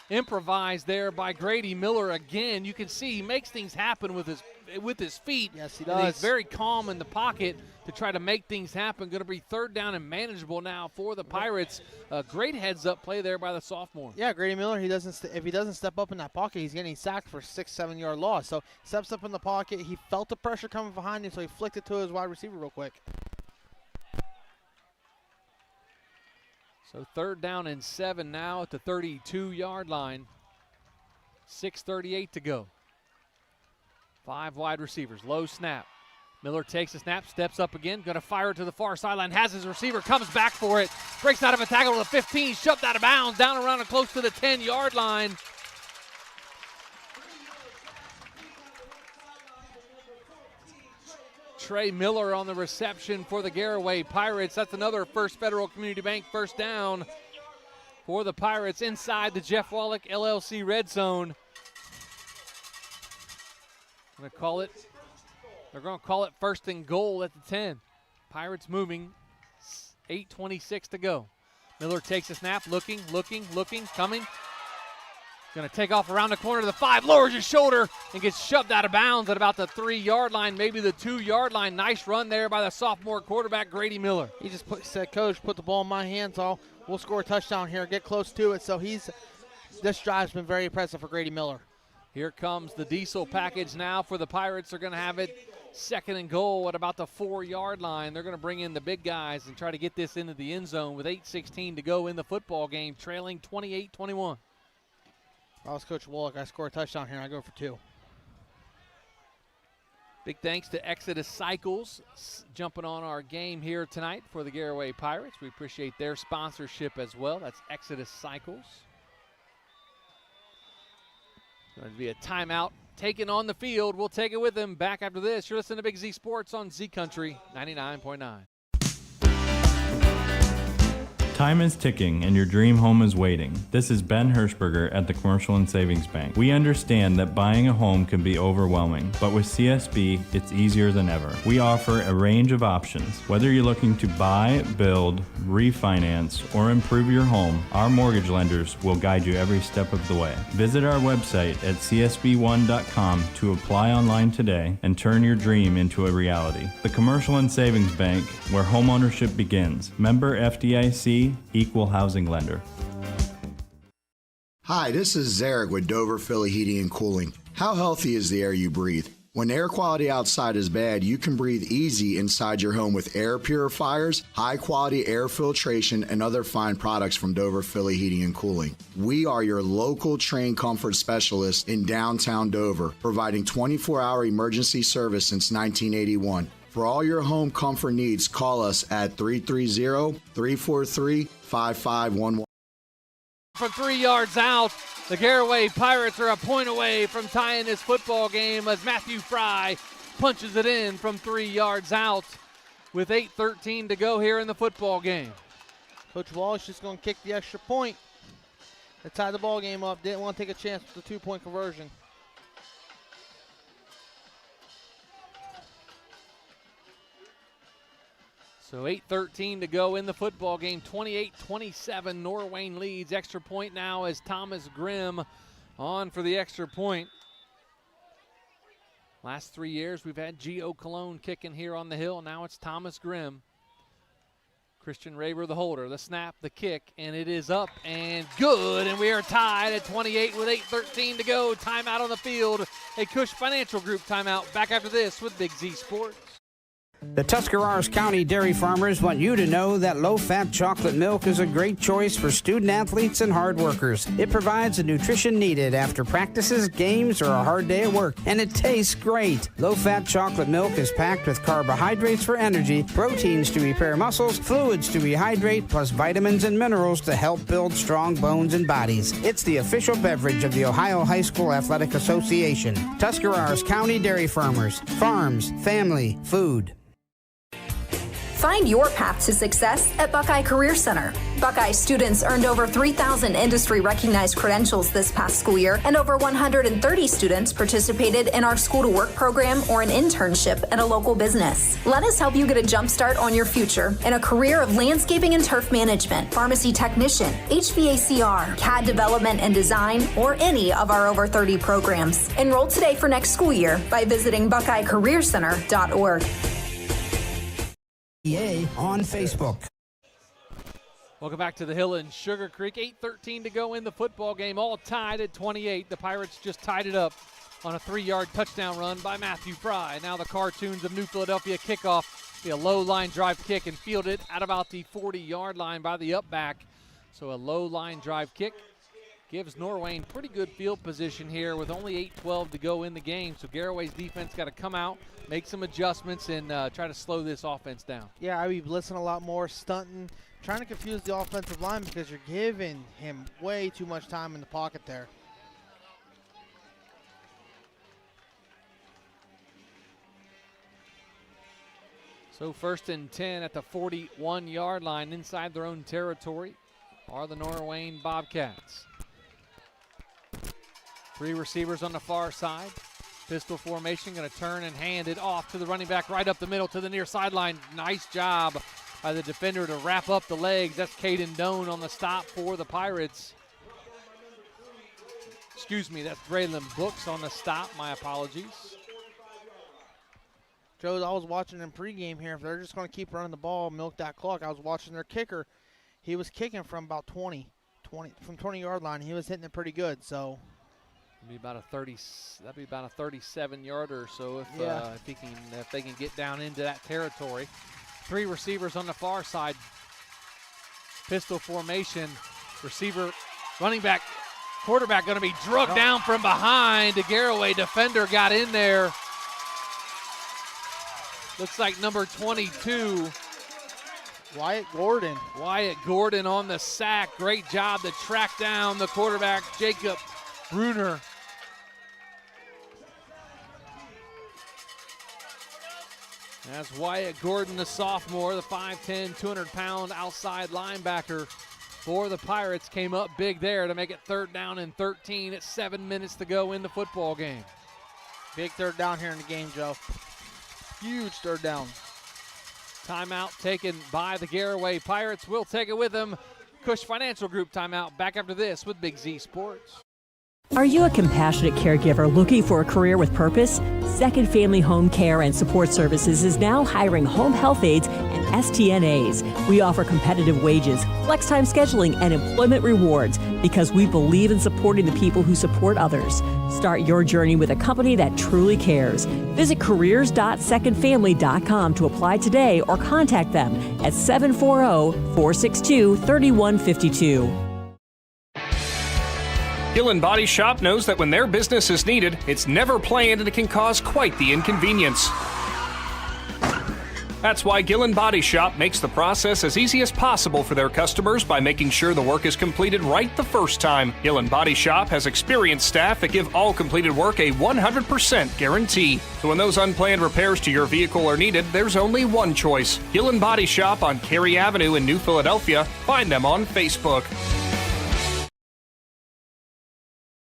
improvise there by Grady Miller again. You can see he makes things happen with his feet. Yes, he And does. he's very calm in the pocket to try to make things happen. Going to be third down and manageable now for the Pirates. A great heads-up play there by the sophomore. Yeah, Grady Miller, if he doesn't step up in that pocket, he's getting sacked for 6-7 yard loss. So steps up in the pocket. He felt the pressure coming behind him, so he flicked it to his wide receiver real quick. So third down and 7 now at the 32-yard line. 6:38 to go. 5 wide receivers, low snap. Miller takes a snap, steps up again, going to fire it to the far sideline, has his receiver, comes back for it, breaks out of a tackle to the 15, shoved out of bounds, down around and close to the 10-yard line. Trey Miller on the reception for the Garaway Pirates. That's another First Federal Community Bank first down for the Pirates inside the Jeff Wallach LLC red zone. They're going to call it first and goal at the 10. Pirates moving, 8:26 to go. Miller takes a snap, looking, coming. Going to take off around the corner to the 5, lowers his shoulder and gets shoved out of bounds at about the 3-yard line, maybe the 2-yard line. Nice run there by the sophomore quarterback, Grady Miller. He just said, Coach, put the ball in my hands. We'll score a touchdown here, get close to it. So this drive's been very impressive for Grady Miller. Here comes the diesel package now for the Pirates. They're going to have it second and goal at about the 4-yard line. They're going to bring in the big guys and try to get this into the end zone with 8:16 to go in the football game, trailing 28-21. If I was Coach Wallach, I score a touchdown here, I go for 2. Big thanks to Exodus Cycles jumping on our game here tonight for the Garaway Pirates. We appreciate their sponsorship as well. That's Exodus Cycles. Going to be a timeout taken on the field. We'll take it with them. Back after this. You're listening to Big Z Sports on Z Country 99.9. Time is ticking and your dream home is waiting. This is Ben Hirschberger at the Commercial and Savings Bank. We understand that buying a home can be overwhelming, but with CSB, it's easier than ever. We offer a range of options. Whether you're looking to buy, build, refinance, or improve your home, our mortgage lenders will guide you every step of the way. Visit our website at csb1.com to apply online today and turn your dream into a reality. The Commercial and Savings Bank, where homeownership begins. Member FDIC, Equal Housing Lender. Hi, this is Zarek with Dover Philly Heating and Cooling. How healthy is the air you breathe? When air quality outside is bad, you can breathe easy inside your home with air purifiers, high-quality air filtration, and other fine products from Dover Philly Heating and Cooling. We are your local trained comfort specialists in downtown Dover, providing 24-hour emergency service since 1981. For all your home comfort needs, call us at 330-343-5511. From 3 yards out, the Garaway Pirates are a point away from tying this football game as Matthew Fry punches it in from 3 yards out with 8:13 to go here in the football game. Coach Walsh is going to kick the extra point to tie the ball game up. Didn't want to take a chance with the 2-point conversion. So 8:13 to go in the football game. 28-27, Norwayne leads. Extra point now as Thomas Grimm on for the extra point. Last 3 years we've had Gio Cologne kicking here on the hill. Now it's Thomas Grimm. Christian Raber the holder, the snap, the kick, and it is up and good. And we are tied at 28 with 8:13 to go. Timeout on the field. A Cush Financial Group timeout. Back after this with Big Z Sports. The Tuscarawas County dairy farmers want you to know that low-fat chocolate milk is a great choice for student athletes and hard workers. It provides the nutrition needed after practices, games, or a hard day at work, and it tastes great. Low-fat chocolate milk is packed with carbohydrates for energy, proteins to repair muscles, fluids to rehydrate, plus vitamins and minerals to help build strong bones and bodies. It's the official beverage of the Ohio High School Athletic Association. Tuscarawas County Dairy Farmers. Farms, family, food. Find your path to success at Buckeye Career Center. Buckeye students earned over 3,000 industry-recognized credentials this past school year, and over 130 students participated in our School to Work program or an internship at a local business. Let us help you get a jump start on your future in a career of landscaping and turf management, pharmacy technician, HVACR, CAD development and design, or any of our over 30 programs. Enroll today for next school year by visiting BuckeyeCareerCenter.org. On Facebook. Welcome back to the Hill and Sugarcreek. 8:13 to go in the football game, all tied at 28. The Pirates just tied it up on a 3-yard touchdown run by Matthew Fry. Now the cartoons of New Philadelphia kickoff. Be a low line drive kick and fielded at about the 40-yard line by the up back. So a low line drive kick gives Norwayne pretty good field position here with only 8:12 to go in the game. So Garaway's defense got to come out, make some adjustments, and try to slow this offense down. Yeah, I'd be blitzing a lot more, stunting, trying to confuse the offensive line because you're giving him way too much time in the pocket there. So 1st and 10 at the 41-yard line inside their own territory are the Norwayne Bobcats. 3 receivers on the far side. Pistol formation, going to turn and hand it off to the running back right up the middle to the near sideline. Nice job by the defender to wrap up the legs. That's Caden Doan on the stop for the Pirates. Excuse me, that's Braylon Brooks on the stop. My apologies. Joe, I was watching in pregame here. If they're just going to keep running the ball, milk that clock. I was watching their kicker. He was kicking from about 20-yard line. He was hitting it pretty good, so. That'd be about a 37-yarder or so if they can get down into that territory. 3 receivers on the far side. Pistol formation. Receiver, running back, quarterback going to be drugged down from behind. The Garaway defender got in there. Looks like number 22. Wyatt Gordon on the sack. Great job to track down the quarterback, Jacob Bruner. That's Wyatt Gordon, the sophomore, the 5'10", 200-pound outside linebacker for the Pirates. Came up big there to make it 3rd down and 13 at 7 minutes to go in the football game. Big 3rd down here in the game, Joe. Huge 3rd down. Timeout taken by the Garaway Pirates. We'll take it with them. Cush Financial Group timeout. Back after this with Big Z Sports. Are you a compassionate caregiver looking for a career with purpose? Second Family Home Care and Support Services is now hiring home health aides and STNAs. We offer competitive wages, flex time scheduling, and employment rewards because we believe in supporting the people who support others. Start your journey with a company that truly cares. Visit careers.secondfamily.com to apply today or contact them at 740-462-3152. Hill & Body Shop knows that when their business is needed, it's never planned and it can cause quite the inconvenience. That's why Gill & Body Shop makes the process as easy as possible for their customers by making sure the work is completed right the first time. Gill & Body Shop has experienced staff that give all completed work a 100% guarantee. So when those unplanned repairs to your vehicle are needed, there's only one choice. Gill & Body Shop on Cary Avenue in New Philadelphia. Find them on Facebook.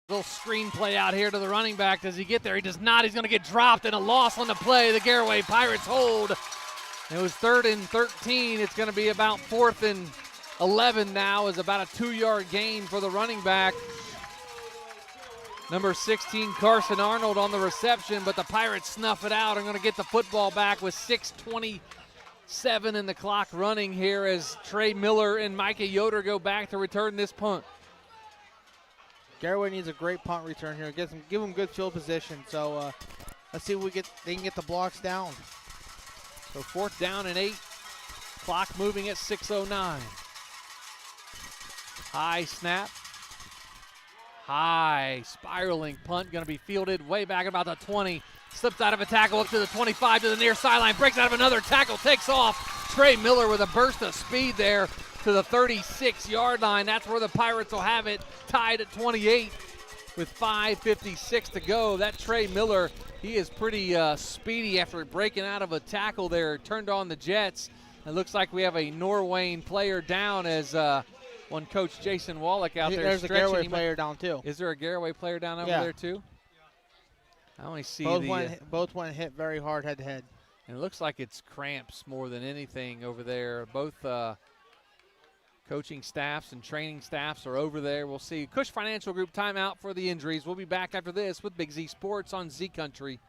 Little screenplay out here to the running back. Does he get there? He does not. He's going to get dropped and a loss on the play. The Garaway Pirates hold. It was 3rd and 13. It's going to be about 4th and 11 now. Is about a 2-yard gain for the running back. Number 16, Carson Arnold on the reception, but the Pirates snuff it out. I'm going to get the football back with 6:27 in the clock running here as Trey Miller and Micah Yoder go back to return this punt. Garaway needs a great punt return here. Give them good field position. So let's see if they can get the blocks down. So 4th down and 8. Clock moving at 6:09. High snap. High spiraling punt going to be fielded way back about the 20. Slips out of a tackle up to the 25 to the near sideline. Breaks out of another tackle. Takes off. Trey Miller with a burst of speed there to the 36-yard line. That's where the Pirates will have it, tied at 28 with 5:56 to go. That Trey Miller, he is pretty speedy after breaking out of a tackle there. Turned on the Jets. It looks like we have a Norwayne player down as one coach Jason Wallach out there. There's a Garaway player down too. Is there a Garaway player down over there too? I only see both went hit very hard head to head. And it looks like it's cramps more than anything over there. Both coaching staffs and training staffs are over there. We'll see. Cush Financial Group timeout for the injuries. We'll be back after this with Big Z Sports on Z Country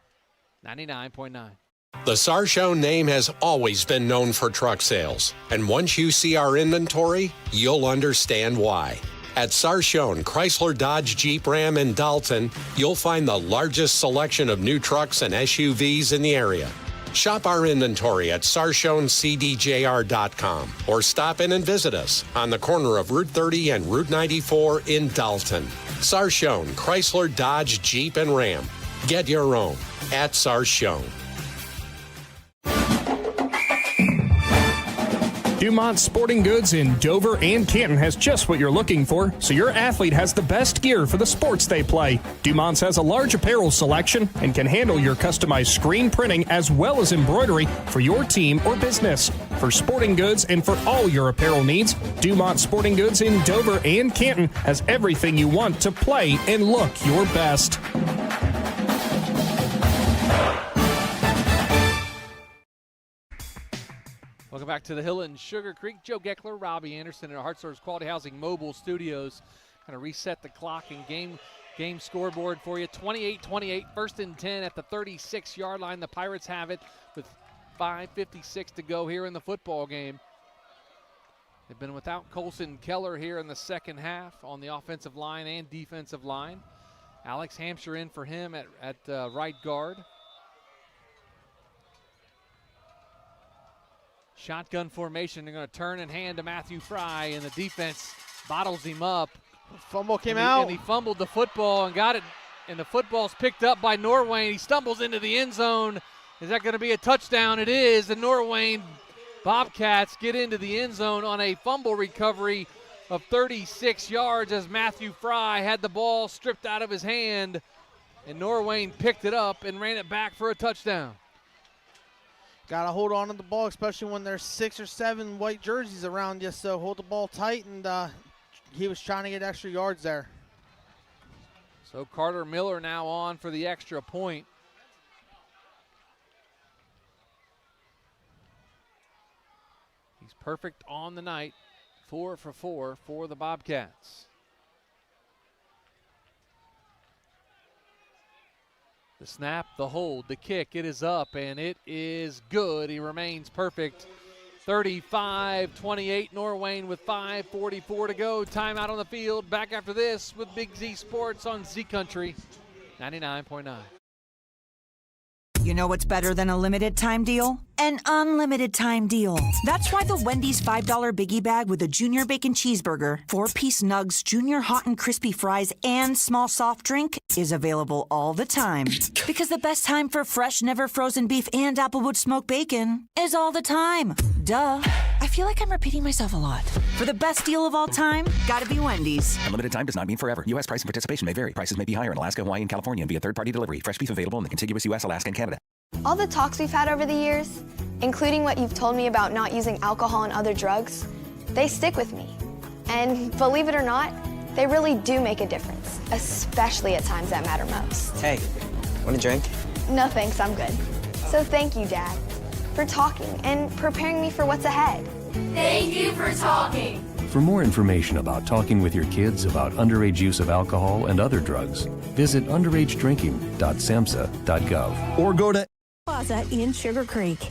99.9. The Sarshone name has always been known for truck sales, and once you see our inventory, you'll understand why. At Sarshone Chrysler Dodge Jeep Ram in Dalton, you'll find the largest selection of new trucks and SUVs in the area. Shop our inventory at sarshonecdjr.com or stop in and visit us on the corner of Route 30 and Route 94 in Dalton. Sarshone Chrysler Dodge Jeep and Ram. Get your own at Sarshone. Dumont Sporting Goods in Dover and Canton has just what you're looking for, so your athlete has the best gear for the sports they play. Dumont's has a large apparel selection and can handle your customized screen printing as well as embroidery for your team or business. For sporting goods and for all your apparel needs, Dumont Sporting Goods in Dover and Canton has everything you want to play and look your best. Welcome back to the Hill and Sugarcreek. Joe Geckler, Robbie Anderson at our Heart Quality Housing Mobile Studios. Kind of reset the clock and game scoreboard for you. 28-28, 1st and 10 at the 36-yard line. The Pirates have it with 5:56 to go here in the football game. They've been without Colson Keller here in the second half on the offensive line and defensive line. Alex Hampshire in for him at right guard. Shotgun formation. They're going to turn and hand to Matthew Fry, and the defense bottles him up. Fumble came out. And he fumbled the football and got it, and the football's picked up by Norwayne. He stumbles into the end zone. Is that going to be a touchdown? It is. The Norwayne Bobcats get into the end zone on a fumble recovery of 36 yards as Matthew Fry had the ball stripped out of his hand, and Norwayne picked it up and ran it back for a touchdown. Got to hold on to the ball, especially when there's 6 or 7 white jerseys around you, so hold the ball tight, and he was trying to get extra yards there. So Carter Miller now on for the extra point. He's perfect on the night, 4 for 4 for the Bobcats. The snap, the hold, the kick, it is up, and it is good. He remains perfect. 35-28, Norwayne with 5:44 to go. Timeout on the field. Back after this with Big Z Sports on Z Country 99.9. You know what's better than a limited time deal? An unlimited time deal. That's why the Wendy's $5 Biggie Bag with a Junior Bacon Cheeseburger, 4-piece nugs, Junior Hot and Crispy Fries, and small soft drink is available all the time. Because the best time for fresh, never frozen beef and Applewood smoked bacon is all the time. Duh. I feel like I'm repeating myself a lot. For the best deal of all time, gotta be Wendy's. Unlimited time does not mean forever. U.S. price and participation may vary. Prices may be higher in Alaska, Hawaii, and California and via third-party delivery. Fresh beef available in the contiguous U.S., Alaska, and Canada. All the talks we've had over the years, including what you've told me about not using alcohol and other drugs, they stick with me. And believe it or not, they really do make a difference, especially at times that matter most. Hey, want a drink? No thanks, I'm good. So thank you, Dad, for talking and preparing me for what's ahead. Thank you for talking. For more information about talking with your kids about underage use of alcohol and other drugs, visit underagedrinking.samhsa.gov or go to Plaza in Sugarcreek.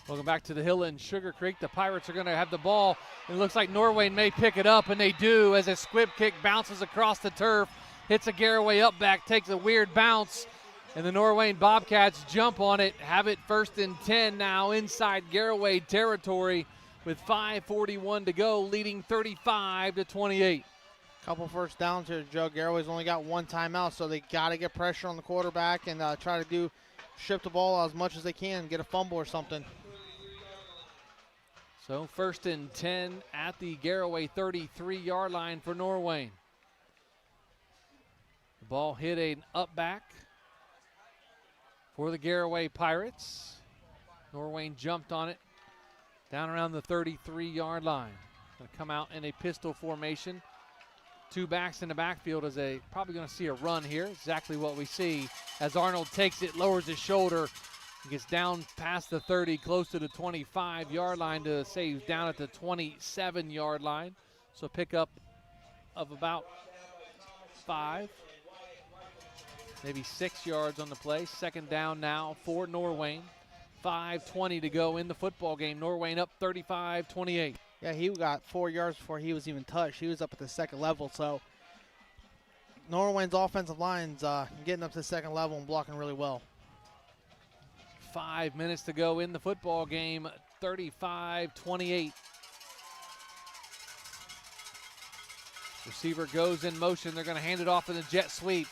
Welcome back to the Hill in Sugarcreek. The Pirates are going to have the ball. It looks like Norwayne may pick it up, and they do as a squib kick bounces across the turf, hits a Garaway up back, takes a weird bounce, And the Norwayne Bobcats jump on it, have it 1st and 10 now inside Garaway territory with 5:41 to go, leading 35-28. Couple first downs here, Joe. Garaway's only got one timeout, so they got to get pressure on the quarterback and try to strip the ball as much as they can, get a fumble or something. So 1st and 10 at the Garaway 33-yard line for Norwayne. The ball hit an up back for the Garaway Pirates. Norwayne jumped on it down around the 33-yard line. Going to come out in a pistol formation. 2 backs in the backfield probably going to see a run here. Exactly what we see as Arnold takes it, lowers his shoulder, and gets down past the 30, close to the 25-yard line to say he's down at the 27-yard line. So pickup of about 5. Maybe 6 yards on the play. 2nd down now for Norwayne. 5:20 to go in the football game. Norwayne up 35-28. Yeah, he got 4 yards before he was even touched. He was up at the 2nd level, so Norwayne's offensive line's getting up to the 2nd level and blocking really well. 5 minutes to go in the football game. 35-28. Receiver goes in motion. They're going to hand it off in the jet sweep.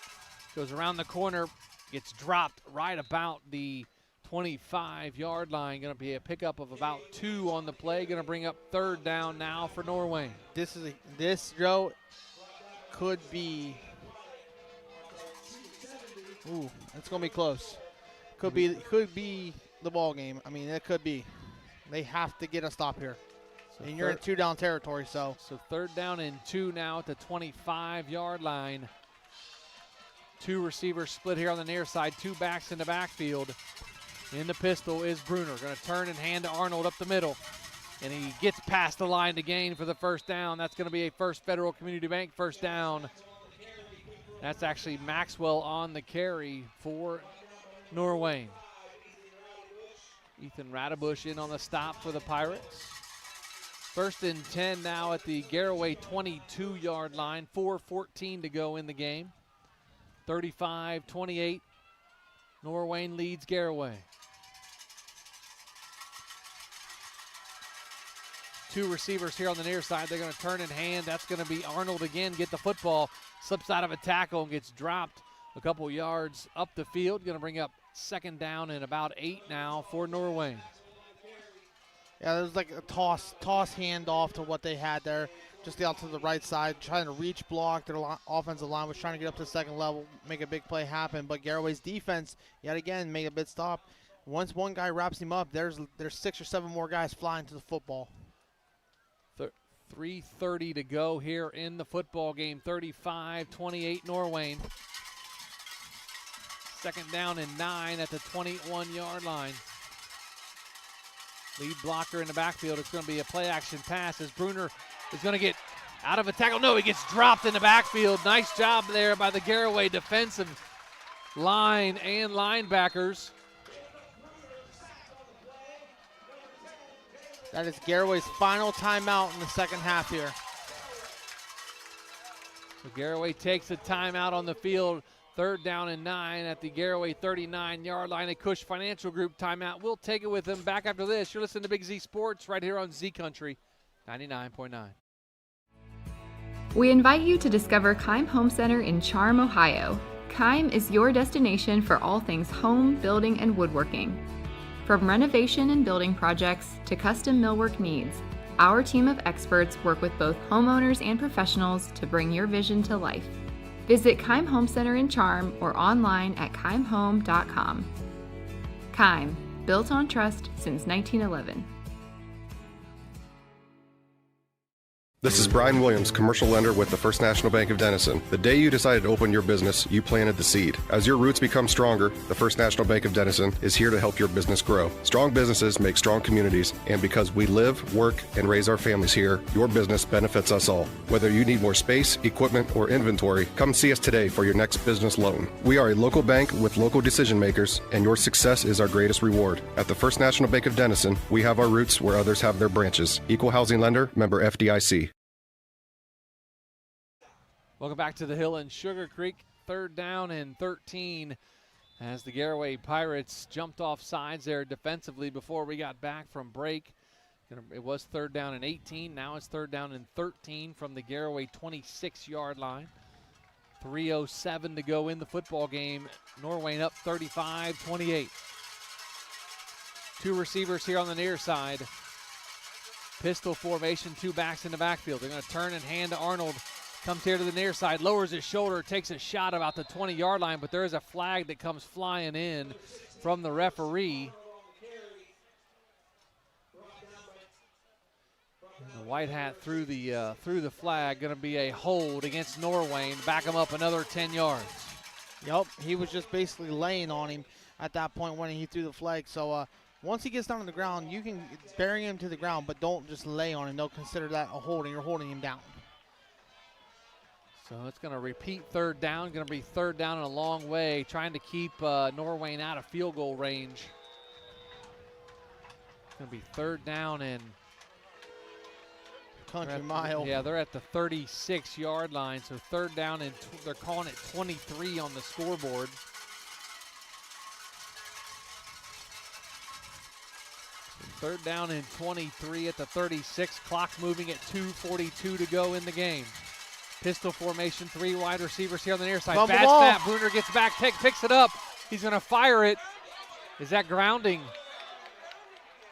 Goes around the corner, gets dropped right about the 25-yard line. Going to be a pickup of about 2 on the play. Going to bring up 3rd down now for Norwayne. This Joe could be. Ooh, it's going to be close. Could be the ball game. I mean, it could be. They have to get a stop here. So and you're in 2-down territory, so. So 3rd down and 2 now at the 25-yard line. 2 receivers split here on the near side, 2 backs in the backfield. In the pistol is Bruner. Going to turn and hand to Arnold up the middle. And he gets past the line to gain for the 1st down. That's going to be a First Federal Community Bank 1st down. That's actually Maxwell on the carry for Norwayne. Ethan Radabush in on the stop for the Pirates. 1st and 10 now at the Garaway 22-yard line. 4:14 to go in the game. 35-28. Norwayne leads Garaway. 2 receivers here on the near side. They're going to turn and hand. That's going to be Arnold again. Get the football. Slips out of a tackle and gets dropped a couple yards up the field. Going to bring up 2nd down and about 8 now for Norwayne. Yeah, there's like a toss handoff to what they had there. Just out to the right side, trying to reach block. Their offensive line was trying to get up to the 2nd level, make a big play happen. But Garaway's defense, yet again, made a big stop. Once one guy wraps him up, there's 6 or 7 more guys flying to the football. 3:30 to go here in the football game. 35-28 Norwayne. 2nd down and 9 at the 21-yard line. Lead blocker in the backfield. It's going to be a play-action pass as Bruner is going to get out of a tackle. No, he gets dropped in the backfield. Nice job there by the Garaway defensive line and linebackers. That is Garaway's final timeout in the 2nd half here. So Garaway takes a timeout on the field. 3rd down and 9 at the Garaway 39-yard line. A Cush Financial Group timeout. We'll take it with them back after this. You're listening to Big Z Sports right here on Z Country 99.9. We invite you to discover Keim Home Center in Charm, Ohio. Keim is your destination for all things home, building, and woodworking. From renovation and building projects to custom millwork needs, our team of experts work with both homeowners and professionals to bring your vision to life. Visit Keim Home Center in Charm or online at keimhome.com. Keim, built on trust since 1911. This is Brian Williams, commercial lender with the First National Bank of Denison. The day you decided to open your business, you planted the seed. As your roots become stronger, the First National Bank of Denison is here to help your business grow. Strong businesses make strong communities, and because we live, work, and raise our families here, your business benefits us all. Whether you need more space, equipment, or inventory, come see us today for your next business loan. We are a local bank with local decision makers, and your success is our greatest reward. At the First National Bank of Denison, we have our roots where others have their branches. Equal housing lender, member FDIC. Welcome back to the Hill and Sugarcreek. 3rd down and 13 as the Garaway Pirates jumped off sides there defensively before we got back from break. It was 3rd down and 18. Now it's 3rd down and 13 from the Garaway 26-yard line. 3:07 to go in the football game. Norwayne up 35-28. 2 receivers here on the near side. Pistol formation, 2 backs in the backfield. They're going to turn and hand to Arnold. Comes here to the near side, lowers his shoulder, takes a shot about the 20-yard line, but there is a flag that comes flying in from the referee. And the white hat threw the flag. Going to be a hold against Norwayne. Back him up another 10 yards. Yep, he was just basically laying on him at that point when he threw the flag. So once he gets down on the ground, you can bury him to the ground, but don't just lay on him. They'll consider that a holding. You're holding him down. So it's going to repeat 3rd down. Going to be 3rd down in a long way, trying to keep Norwayne out of field goal range. It's going to be 3rd down and country mile. Yeah, they're at the 36-yard line. So 3rd down and they're calling it 23 on the scoreboard. So 3rd down and 23 at the 36. Clock moving at 2:42 to go in the game. Pistol formation, 3 wide receivers here on the near side. Fumble Bad ball. snap. Bruner gets back, picks it up. He's going to fire it. Is that grounding?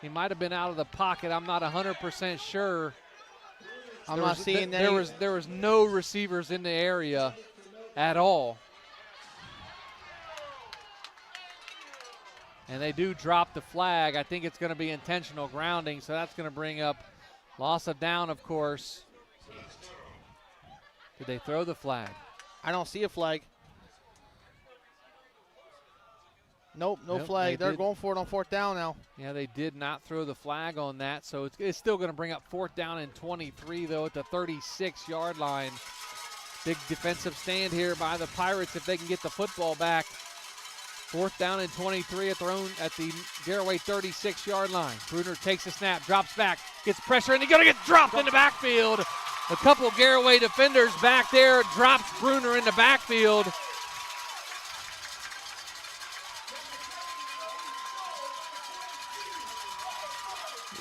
He might have been out of the pocket. I'm not 100% sure. I'm not seeing that. There was no receivers in the area at all. And they do drop the flag. I think it's going to be intentional grounding, so that's going to bring up loss of down, of course. Did they throw the flag? I don't see a flag. Nope, no flag. They're going for it on 4th down now. Yeah, they did not throw the flag on that, so it's still going to bring up 4th down and 23, though, at the 36-yard line. Big defensive stand here by the Pirates if they can get the football back. 4th down and 23 at the Garaway 36-yard line. Bruner takes a snap, drops back, gets pressure, and he's going to get dropped in the backfield. A couple Garaway defenders back there, drops Bruner in the backfield.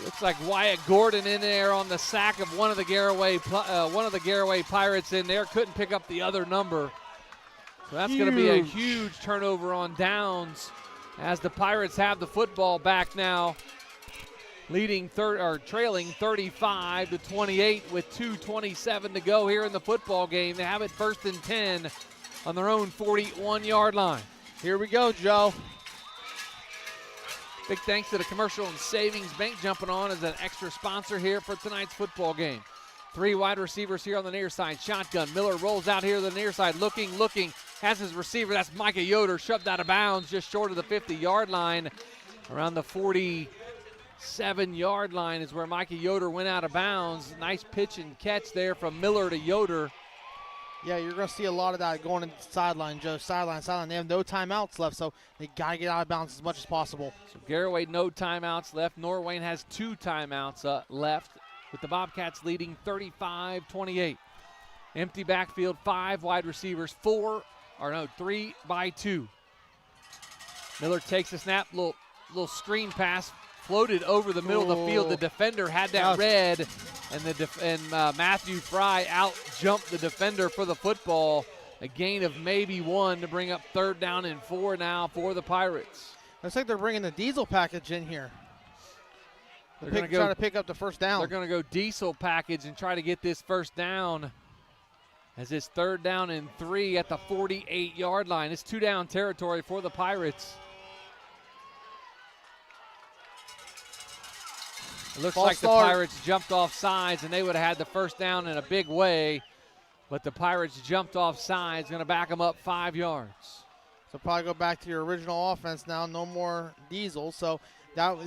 Looks like Wyatt Gordon in there on the sack of one of the Garaway Pirates in there. Couldn't pick up the other number. So that's going to be a huge turnover on downs as the Pirates have the football back now, trailing 35-28 with 2:27 to go here in the football game. They have it 1st and 10 on their own 41-yard line. Here we go, Joe. Big thanks to the Commercial and Savings Bank jumping on as an extra sponsor here for tonight's football game. 3 wide receivers here on the near side. Shotgun. Miller rolls out here to the near side, looking, has his receiver. That's Micah Yoder, shoved out of bounds just short of the 50-yard line. Around the 47-yard line is where Micah Yoder went out of bounds. Nice pitch and catch there from Miller to Yoder. Yeah, you're going to see a lot of that going into the sideline, Joe. Sideline. They have no timeouts left, so they got to get out of bounds as much as possible. So Garaway, no timeouts left. Norwayne has 2 timeouts left, with the Bobcats leading 35-28. Empty backfield, 5 wide receivers, 3 by 2. Miller takes a snap, little screen pass, floated over the middle of the field. The defender had that read, and Matthew Fry out-jumped the defender for the football. A gain of maybe 1 to bring up 3rd down and 4 now for the Pirates. Looks like they're bringing the diesel package in here. They're going to try to pick up the 1st down. They're going to go diesel package and try to get this 1st down, as it's 3rd down and 3 at the 48-yard line. It's 2-down territory for the Pirates. It looks like the Pirates jumped off sides, and they would have had the 1st down in a big way, but the Pirates jumped off sides, going to back them up 5 yards. So probably go back to your original offense now. No more diesel. So that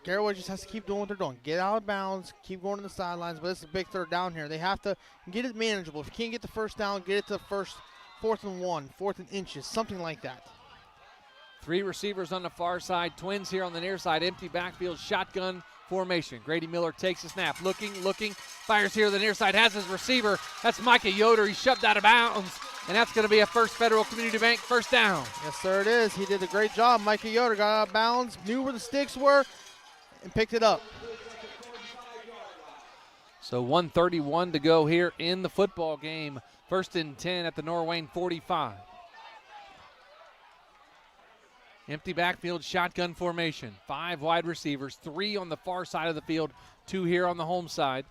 Garaway just has to keep doing what they're doing. Get out of bounds, keep going to the sidelines, but this is a big 3rd down here. They have to get it manageable. If you can't get the 1st down, get it to 4th and 1, 4th and inches, something like that. 3 receivers on the far side, twins here on the near side, empty backfield, shotgun formation. Grady Miller takes a snap, looking, fires here to the near side, has his receiver. That's Micah Yoder. He's shoved out of bounds And that's going to be a First Federal Community Bank first down. Yes, sir, it is. He did a great job. Micah Yoder got out of bounds, knew where the sticks were, and picked it up. So 1:31 to go here in the football game. 1st and 10 at the Norwayne 45. Empty backfield, shotgun formation. 5 wide receivers, 3 on the far side of the field, 2 here on the home side.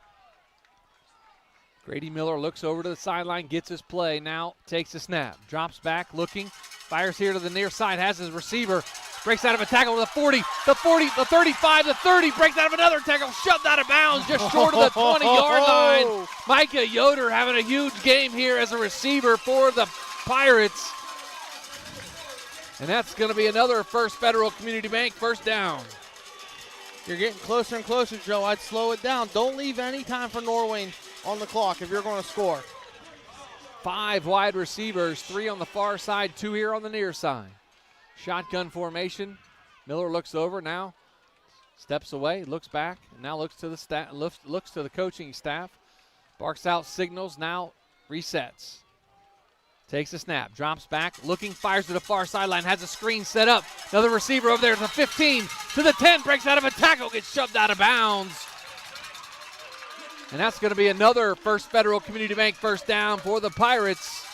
Grady Miller looks over to the sideline, gets his play, now takes a snap, drops back, looking, fires here to the near side, has his receiver, breaks out of a tackle to the 40, the 35, the 30, breaks out of another tackle, shoved out of bounds just short of the 20-yard line. Micah Yoder having a huge game here as a receiver for the Pirates. And that's going to be another First Federal Community Bank first down. You're getting closer and closer, Joe. I'd slow it down. Don't leave any time for Norwayne on the clock if you're going to score. 5 wide receivers, 3 on the far side, 2 here on the near side. Shotgun formation. Miller looks over now, steps away, looks back, and now looks to the looks to the coaching staff. Barks out signals, now resets. Takes a snap, drops back, looking, fires to the far sideline, has a screen set up. Another receiver over there to the 15, to the 10, breaks out of a tackle, gets shoved out of bounds. And that's going to be another First Federal Community Bank first down for the Pirates.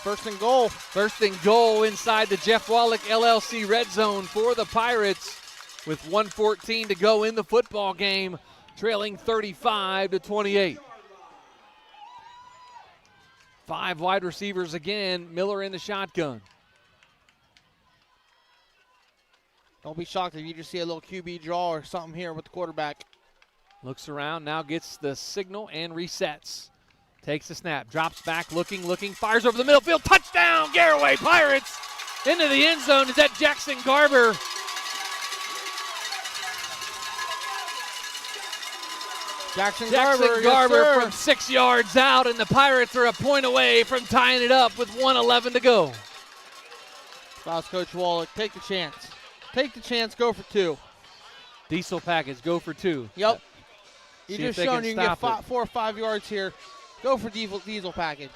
First and goal. First and goal inside the Jeff Wallach LLC red zone for the Pirates with 1:14 to go in the football game, trailing 35-28. 5 wide receivers again, Miller in the shotgun. Don't be shocked if you just see a little QB draw or something here with the quarterback. Looks around, now gets the signal and resets. Takes a snap, drops back, looking, fires over the middle field. Touchdown, Garaway Pirates! Into the end zone. Is that Jackson Garber? Jackson Garber yes, from 6 yards out, and the Pirates are a point away from tying it up with 1:11 to go. Fouls Coach Wallach, take the chance. Take the chance, go for 2. Diesel package, go for 2. Yep. You just shown you can get 4 or 5 yards here. Go for diesel package.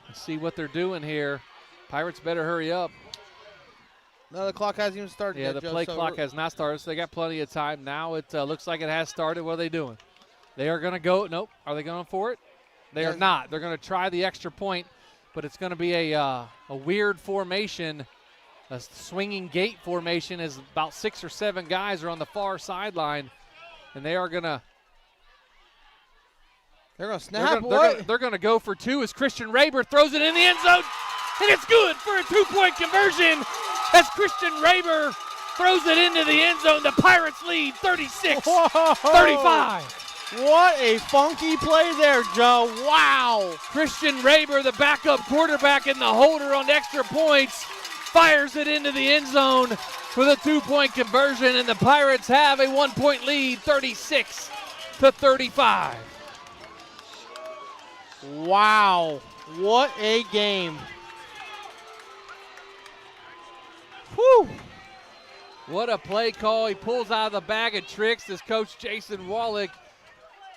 Let's see what they're doing here. Pirates better hurry up. No, the clock hasn't even started yet, Joe, the play clock has not started, so they got plenty of time. Now it looks like it has started. What are they doing? They are going to go. Nope. Are they going for it? They are not. They're going to try the extra point, but it's going to be a weird formation, a swinging gate formation as about 6 or 7 guys are on the far sideline, and they are going to snap. They're going to go for 2 as Christian Raber throws it in the end zone, and it's good for a 2-point conversion as Christian Raber throws it into the end zone. The Pirates lead 36-35. What a funky play there, Joe. Wow. Christian Raber, the backup quarterback and the holder on extra points, fires it into the end zone for the 2-point conversion, and the Pirates have a 1-point lead, 36-35. Wow. What a game. Whew. What a play call. He pulls out of the bag of tricks as Coach Jason Wallach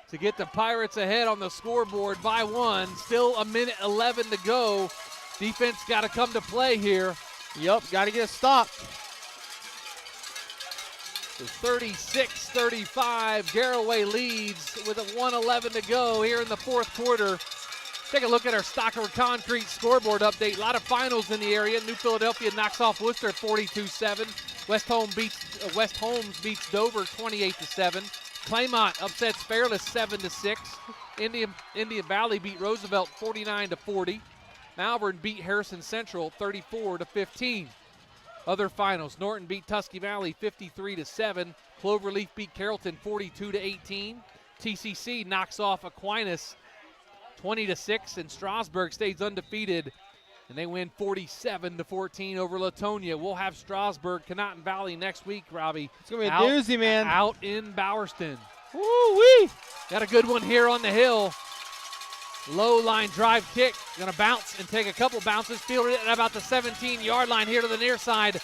to get the Pirates ahead on the scoreboard by 1. Still 1:11 to go. Defense got to come to play here. Yep, got to get a stop. So 36-35, Garaway leads with 1:11 to go here in the fourth quarter. Take a look at our Stocker Concrete scoreboard update. A lot of finals in the area. New Philadelphia knocks off Worcester 42-7. West Holmes beats Dover 28-7. Claymont upsets Fairless 7-6. Indian Valley beat Roosevelt 49-40. Malvern beat Harrison Central 34-15. Other finals: Norton beat Tusky Valley 53-7. Cloverleaf beat Carrollton 42-18. TCC knocks off Aquinas 20-6, and Strasburg stays undefeated, and they win 47-14 over Latonia. We'll have Strasburg, Conotton Valley next week, Robbie. It's going to be a doozy, man. Out in Bowerston. Woo-wee. Got a good one here on the hill. Low line drive kick. Going to bounce and take a couple bounces. Fielded it at about the 17-yard line here to the near side.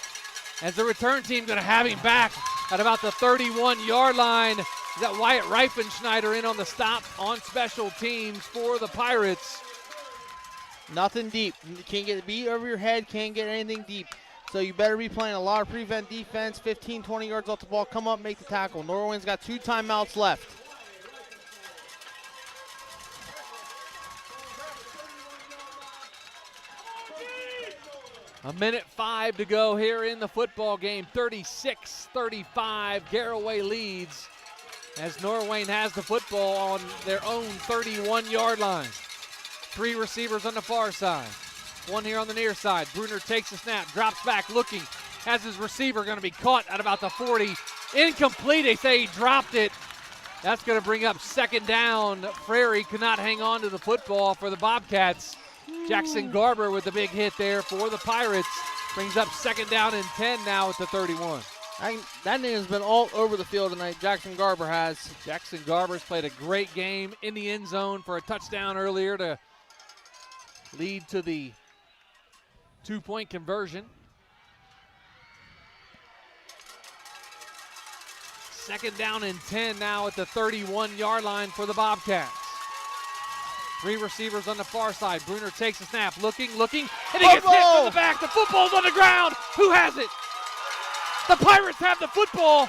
As the return team going to have him back at about the 31-yard line. We got Wyatt Reifenschneider in on the stop on special teams for the Pirates. Nothing deep. You can't get beat over your head, can't get anything deep. So you better be playing a lot of prevent defense, 15, 20 yards off the ball, come up, make the tackle. Norwayne's got 2 timeouts left. A minute 5 to go here in the football game. 36-35, Garaway leads as Norwayne has the football on their own 31-yard line. 3 receivers on the far side. 1 here on the near side. Bruner takes the snap, drops back, looking. Has his receiver going to be caught at about the 40. Incomplete, they say he dropped it. That's going to bring up 2nd down. Frary could not hang on to the football for the Bobcats. Jackson Garber with the big hit there for the Pirates. Brings up 2nd down and 10 now at the 31. That name has been all over the field tonight. Jackson Garber has. Jackson Garber's played a great game in the end zone for a touchdown earlier to lead to the 2-point conversion. 2nd down and 10 now at the 31-yard line for the Bobcats. 3 receivers on the far side. Bruner takes a snap, looking, and he gets hit from the back. The football's on the ground. Who has it? The Pirates have the football.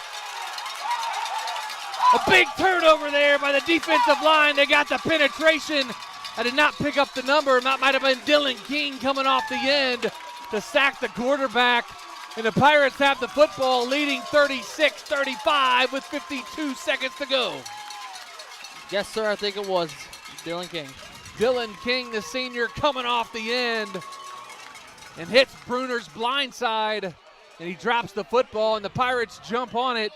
A big turnover there by the defensive line. They got the penetration. I did not pick up the number. That might have been Dylan King coming off the end to sack the quarterback. And the Pirates have the football, leading 36-35 with 52 seconds to go. Yes, sir, I think it was Dylan King. Dylan King, the senior, coming off the end and hits Bruner's blind side, and he drops the football, and the Pirates jump on it.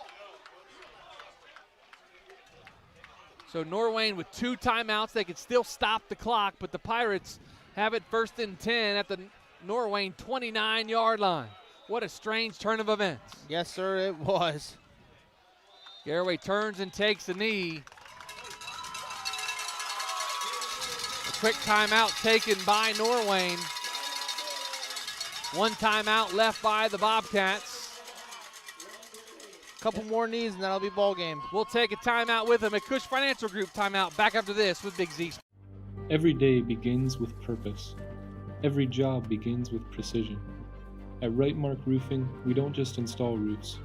So Norwayne with 2 timeouts. They could still stop the clock, but the Pirates have it 1st and 10 at the Norwayne 29-yard line. What a strange turn of events. Yes, sir, it was. Garaway turns and takes a knee. A quick timeout taken by Norwayne. 1 timeout left by the Bobcats. Couple more knees and that'll be ball game. We'll take a timeout with them. A Cush Financial Group timeout. Back after this with Big Z. Every day begins with purpose. Every job begins with precision. At Right Mark Roofing, we don't just install roofs.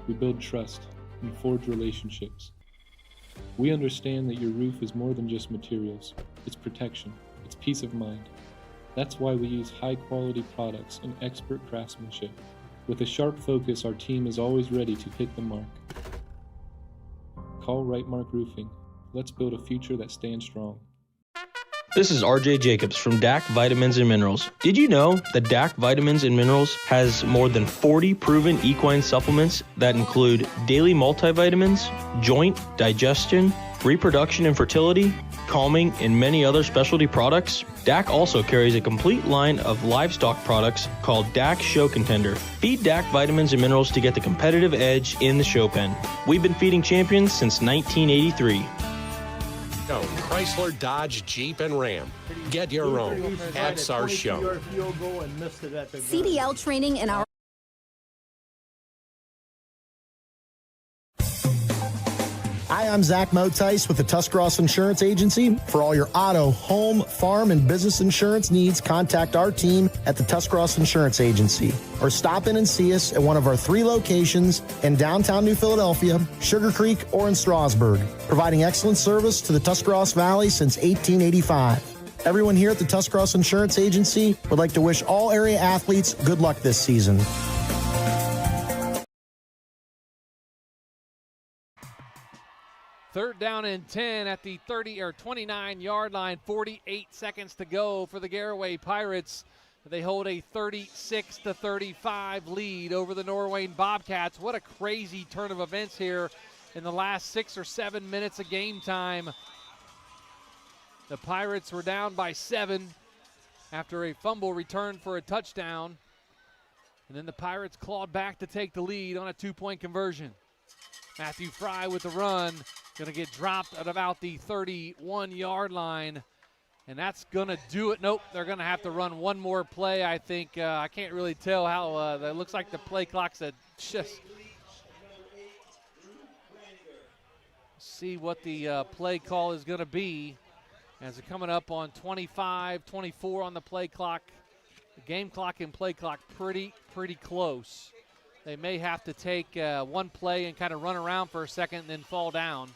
We build trust and forge relationships. We understand that your roof is more than just materials. It's protection. It's peace of mind. That's why we use high-quality products and expert craftsmanship. With a sharp focus, our team is always ready to hit the mark. Call Right Mark Roofing. Let's build a future that stands strong. This is RJ Jacobs from DAC Vitamins and Minerals. Did you know that DAC Vitamins and Minerals has more than 40 proven equine supplements that include daily multivitamins, joint, digestion, reproduction and fertility, calming, and many other specialty products? DAC also carries a complete line of livestock products called DAC Show Contender. Feed DAC Vitamins and Minerals to get the competitive edge in the show pen. We've been feeding champions since 1983. Chrysler, Dodge, Jeep, and Ram. Get your own at SAR Show. CDL training in our Hi, I'm Zach Motice with the Tuscarawas Insurance Agency. For all your auto, home, farm, and business insurance needs, contact our team at the Tuscarawas Insurance Agency. Or stop in and see us at one of our 3 locations in downtown New Philadelphia, Sugarcreek, or in Strasburg, providing excellent service to the Tuscarawas Valley since 1885. Everyone here at the Tuscarawas Insurance Agency would like to wish all area athletes good luck this season. Third down and 10 at the 29-yard line. 48 seconds to go for the Garaway Pirates. They hold a 36-35 lead over the Norwayne Bobcats. What a crazy turn of events here in the last 6 or 7 minutes of game time. The Pirates were down by 7 after a fumble return for a touchdown. And then the Pirates clawed back to take the lead on a 2-point conversion. Matthew Fry with the run. Going to get dropped at about the 31-yard line. And that's going to do it. Nope, they're going to have to run one more play, I think. I can't really tell how. It looks like the play clock's just. See what the play call is going to be As they're coming up on 25, 24 on the play clock. The game clock and play clock pretty close. They may have to take one play and kind of run around for a second and then fall down.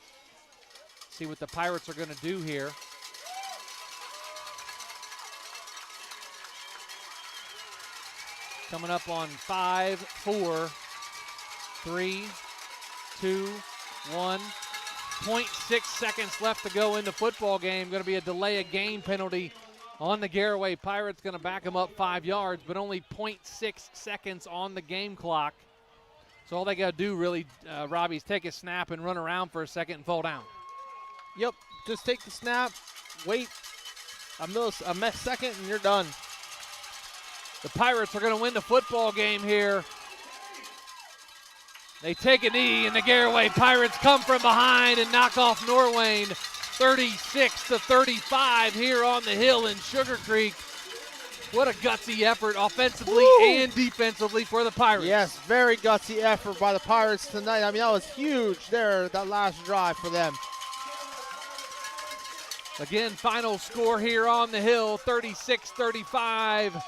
See what the Pirates are going to do here. Coming up on 5, 4, 3, 2, 1. 0.6 seconds left to go in the football game. Going to be a delay of game penalty on the Garaway Pirates. Going to back them up 5 yards, but only 0.6 seconds on the game clock. So all they got to do really, Robbie, is take a snap and run around for a second and fall down. Yep, just take the snap, wait a second, and you're done. The Pirates are going to win the football game here. They take a knee, and the Garaway Pirates come from behind and knock off Norwayne 36-35 here on the hill in Sugarcreek. What a gutsy effort offensively and defensively for the Pirates. Yes, very gutsy effort by the Pirates tonight. I mean, that was huge there, that last drive for them. Again, final score here on the hill, 36-35.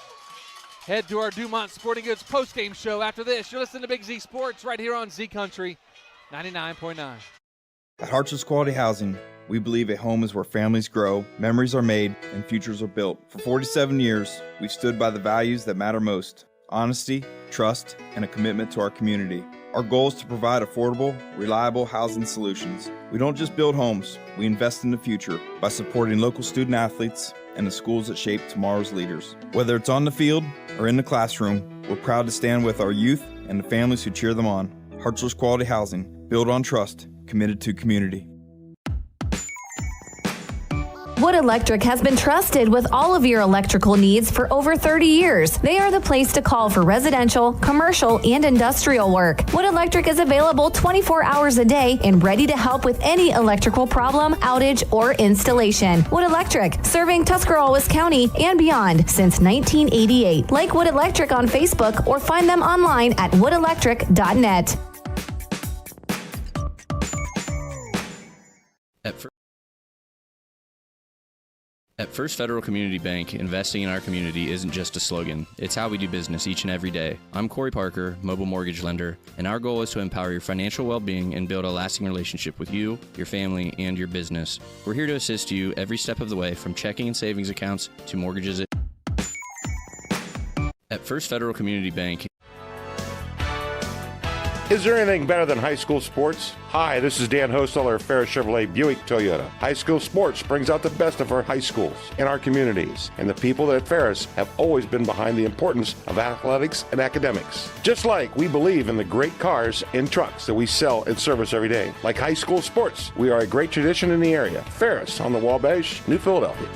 Head to our Dumont Sporting Goods postgame show after this. You're listening to Big Z Sports right here on Z Country 99.9. At Harts's Quality Housing, we believe a home is where families grow, memories are made, and futures are built. For 47 years, we've stood by the values that matter most: honesty, trust, and a commitment to our community. Our goal is to provide affordable, reliable housing solutions. We don't just build homes, we invest in the future by supporting local student athletes and the schools that shape tomorrow's leaders. Whether it's on the field or in the classroom, we're proud to stand with our youth and the families who cheer them on. Hartzler's Quality Housing, built on trust, committed to community. Wood Electric has been trusted with all of your electrical needs for over 30 years. They are the place to call for residential, commercial, and industrial work. Wood Electric is available 24 hours a day and ready to help with any electrical problem, outage, or installation. Wood Electric, serving Tuscarawas County and beyond since 1988. Like Wood Electric on Facebook or find them online at woodelectric.net. At First Federal Community Bank, investing in our community isn't just a slogan. It's how we do business each and every day. I'm Corey Parker, mobile mortgage lender, and our goal is to empower your financial well-being and build a lasting relationship with you, your family, and your business. We're here to assist you every step of the way, from checking and savings accounts to mortgages. At First Federal Community Bank. Is there anything better than high school sports? Hi, this is Dan Hosteller of Ferris Chevrolet Buick Toyota. High school sports brings out the best of our high schools and our communities, and the people at Ferris have always been behind the importance of athletics and academics. Just like we believe in the great cars and trucks that we sell and service every day. Like high school sports, we are a great tradition in the area. Ferris on the Wabash, New Philadelphia.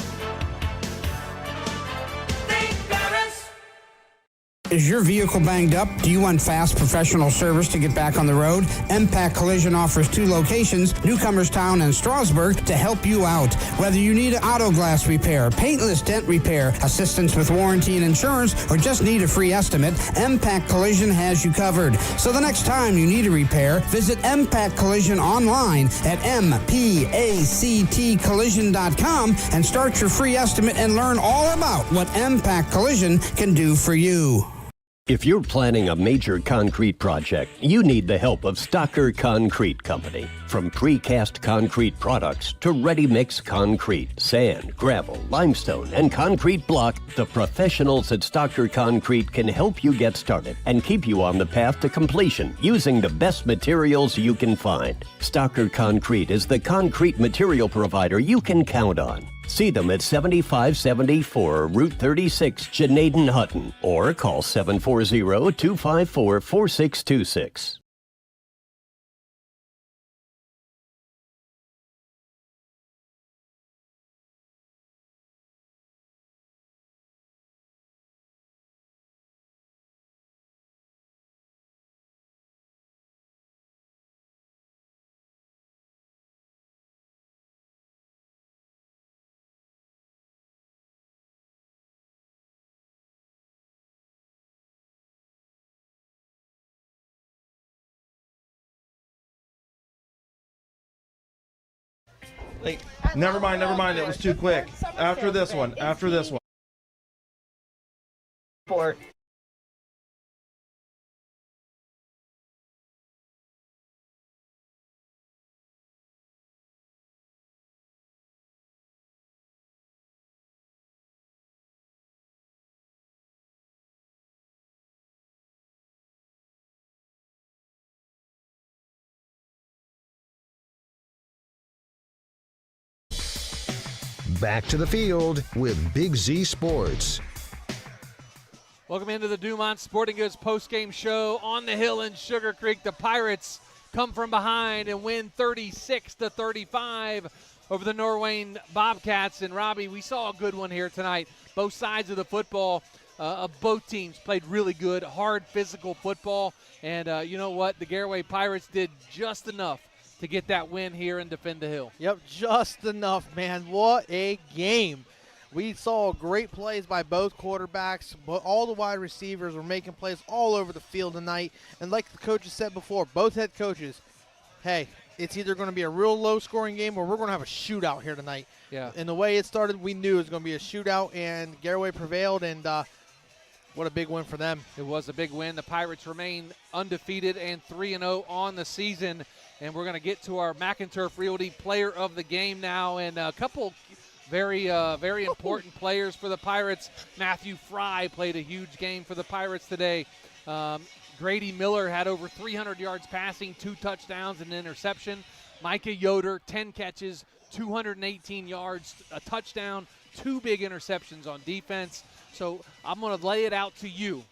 Is your vehicle banged up? Do you want fast professional service to get back on the road? MPAC Collision offers 2 locations, Newcomerstown and Strasburg, to help you out. Whether you need auto glass repair, paintless dent repair, assistance with warranty and insurance, or just need a free estimate, MPAC Collision has you covered. So the next time you need a repair, visit MPAC Collision online at mpactcollision.com and start your free estimate and learn all about what MPAC Collision can do for you. If you're planning a major concrete project, you need the help of Stocker Concrete Company. From precast concrete products to ready-mix concrete, sand, gravel, limestone, and concrete block, the professionals at Stocker Concrete can help you get started and keep you on the path to completion using the best materials you can find. Stocker Concrete is the concrete material provider you can count on. See them at 7574 Route 36, Genaden-Hutton, or call 740-254-4626. Never mind. It was too quick. After this one. Back to the field with Big Z Sports. Welcome into the Dumont Sporting Goods postgame show on the hill in Sugarcreek. The Pirates come from behind and win 36-35 over the Norwayne Bobcats. And Robbie, we saw a good one here tonight. Both sides of the football of both teams played really good, hard, physical football. And you know what? The Garaway Pirates did just enough to get that win here and defend the hill. Yep, just enough, man. What a game. We saw great plays by both quarterbacks, but all the wide receivers were making plays all over the field tonight. And like the coaches said before, both head coaches, hey, it's either going to be a real low-scoring game or we're going to have a shootout here tonight. Yeah. And the way it started, we knew it was going to be a shootout, and Garaway prevailed, and what a big win for them. It was a big win. The Pirates remain undefeated and 3-0 on the season. And we're going to get to our McInturf Realty Player of the Game now. And a couple very important players for the Pirates. Matthew Fry played a huge game for the Pirates today. Grady Miller had over 300 yards passing, 2 touchdowns and an interception. Micah Yoder, 10 catches, 218 yards, a touchdown, 2 big interceptions on defense. So I'm going to lay it out to you,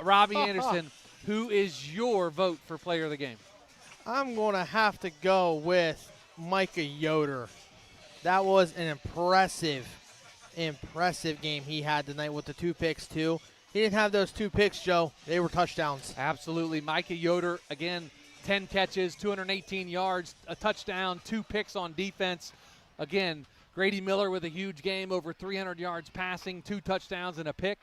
Robbie Anderson. Who is your vote for Player of the Game? I'm going to have to go with Micah Yoder. That was an impressive game he had tonight with the 2 picks, too. He didn't have those 2 picks, Joe. They were touchdowns. Absolutely. Micah Yoder, again, 10 catches, 218 yards, a touchdown, 2 picks on defense. Again, Grady Miller with a huge game, over 300 yards passing, 2 touchdowns and a pick.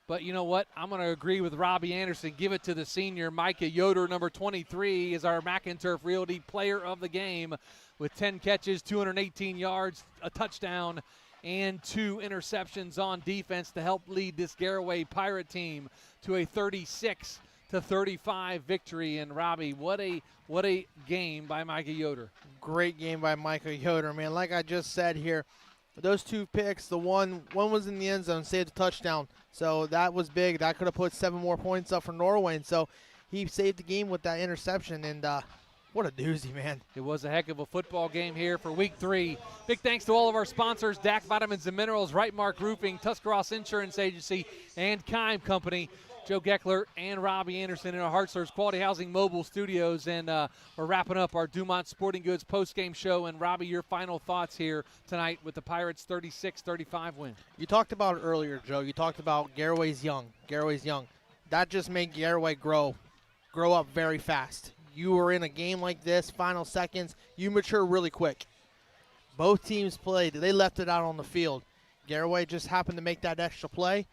But you know what? I'm going to agree with Robbie Anderson. Give it to the senior. Micah Yoder, number 23, is our McInturf Realty Player of the Game with 10 catches, 218 yards, a touchdown, and 2 interceptions on defense to help lead this Garaway Pirate team to a 36-35 victory. And Robbie, what a game by Micah Yoder. Great game by Micah Yoder, man. Like I just said here, those 2 picks, the one was in the end zone, saved a touchdown. So that was big. That could have put 7 more points up for Norwayne. So he saved the game with that interception, and what a doozy, man. It was a heck of a football game here for Week 3. Big thanks to all of our sponsors, DAC Vitamins and Minerals, Right Mark Roofing, Tuscarawas Insurance Agency, and Kime Company. Joe Geckler and Robbie Anderson in our Hartzler's Quality Housing Mobile Studios. And we're wrapping up our Dumont Sporting Goods postgame show. And, Robbie, your final thoughts here tonight with the Pirates' 36-35 win. You talked about it earlier, Joe. You talked about Garaway's young. That just made Garaway grow up very fast. You were in a game like this, final seconds, you mature really quick. Both teams played. They left it out on the field. Garaway just happened to make that extra play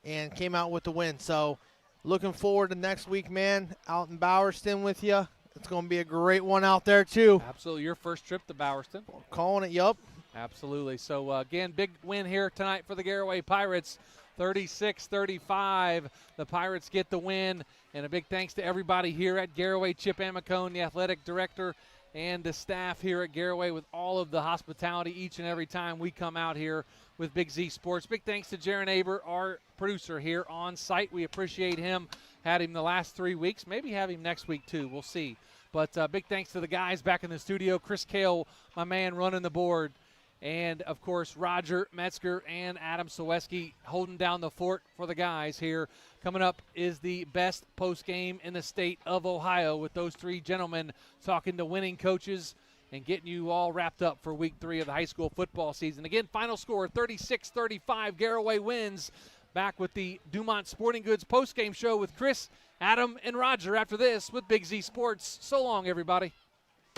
and came out with the win. So looking forward to next week, man, out in Bowerston with you. It's going to be a great one out there, too. Absolutely. Your first trip to Bowerston. Calling it, yup. Absolutely. So, again, big win here tonight for the Garaway Pirates, 36-35. The Pirates get the win. And a big thanks to everybody here at Garaway, Chip Amicone, the athletic director, and the staff here at Garaway with all of the hospitality each and every time we come out here with Big Z Sports. Big thanks to Jaron Aber, our producer here on site. We appreciate him. Had him the last 3 weeks. Maybe have him next week too. We'll see. But big thanks to the guys back in the studio. Chris Kale, my man, running the board. And, of course, Roger Metzger and Adam Soweski holding down the fort for the guys here. Coming up is the best post-game in the state of Ohio with those 3 gentlemen talking to winning coaches and getting you all wrapped up for Week 3 of the high school football season. Again, final score, 36-35. Garaway wins. Back with the Dumont Sporting Goods post-game show with Chris, Adam, and Roger after this with Big Z Sports. So long, everybody.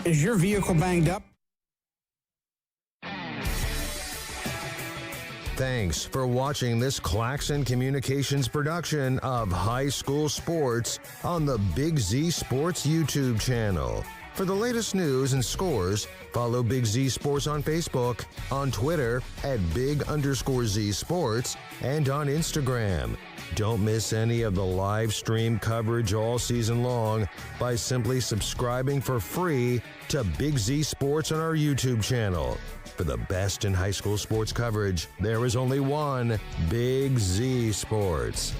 Is your vehicle banged up? Thanks for watching this Claxon Communications production of High School Sports on the Big Z Sports YouTube channel. For the latest news and scores, follow Big Z Sports on Facebook, on Twitter at @Big_Z Sports, and on Instagram. Don't miss any of the live stream coverage all season long by simply subscribing for free to Big Z Sports on our YouTube channel. For the best in high school sports coverage, there is only one Big Z Sports.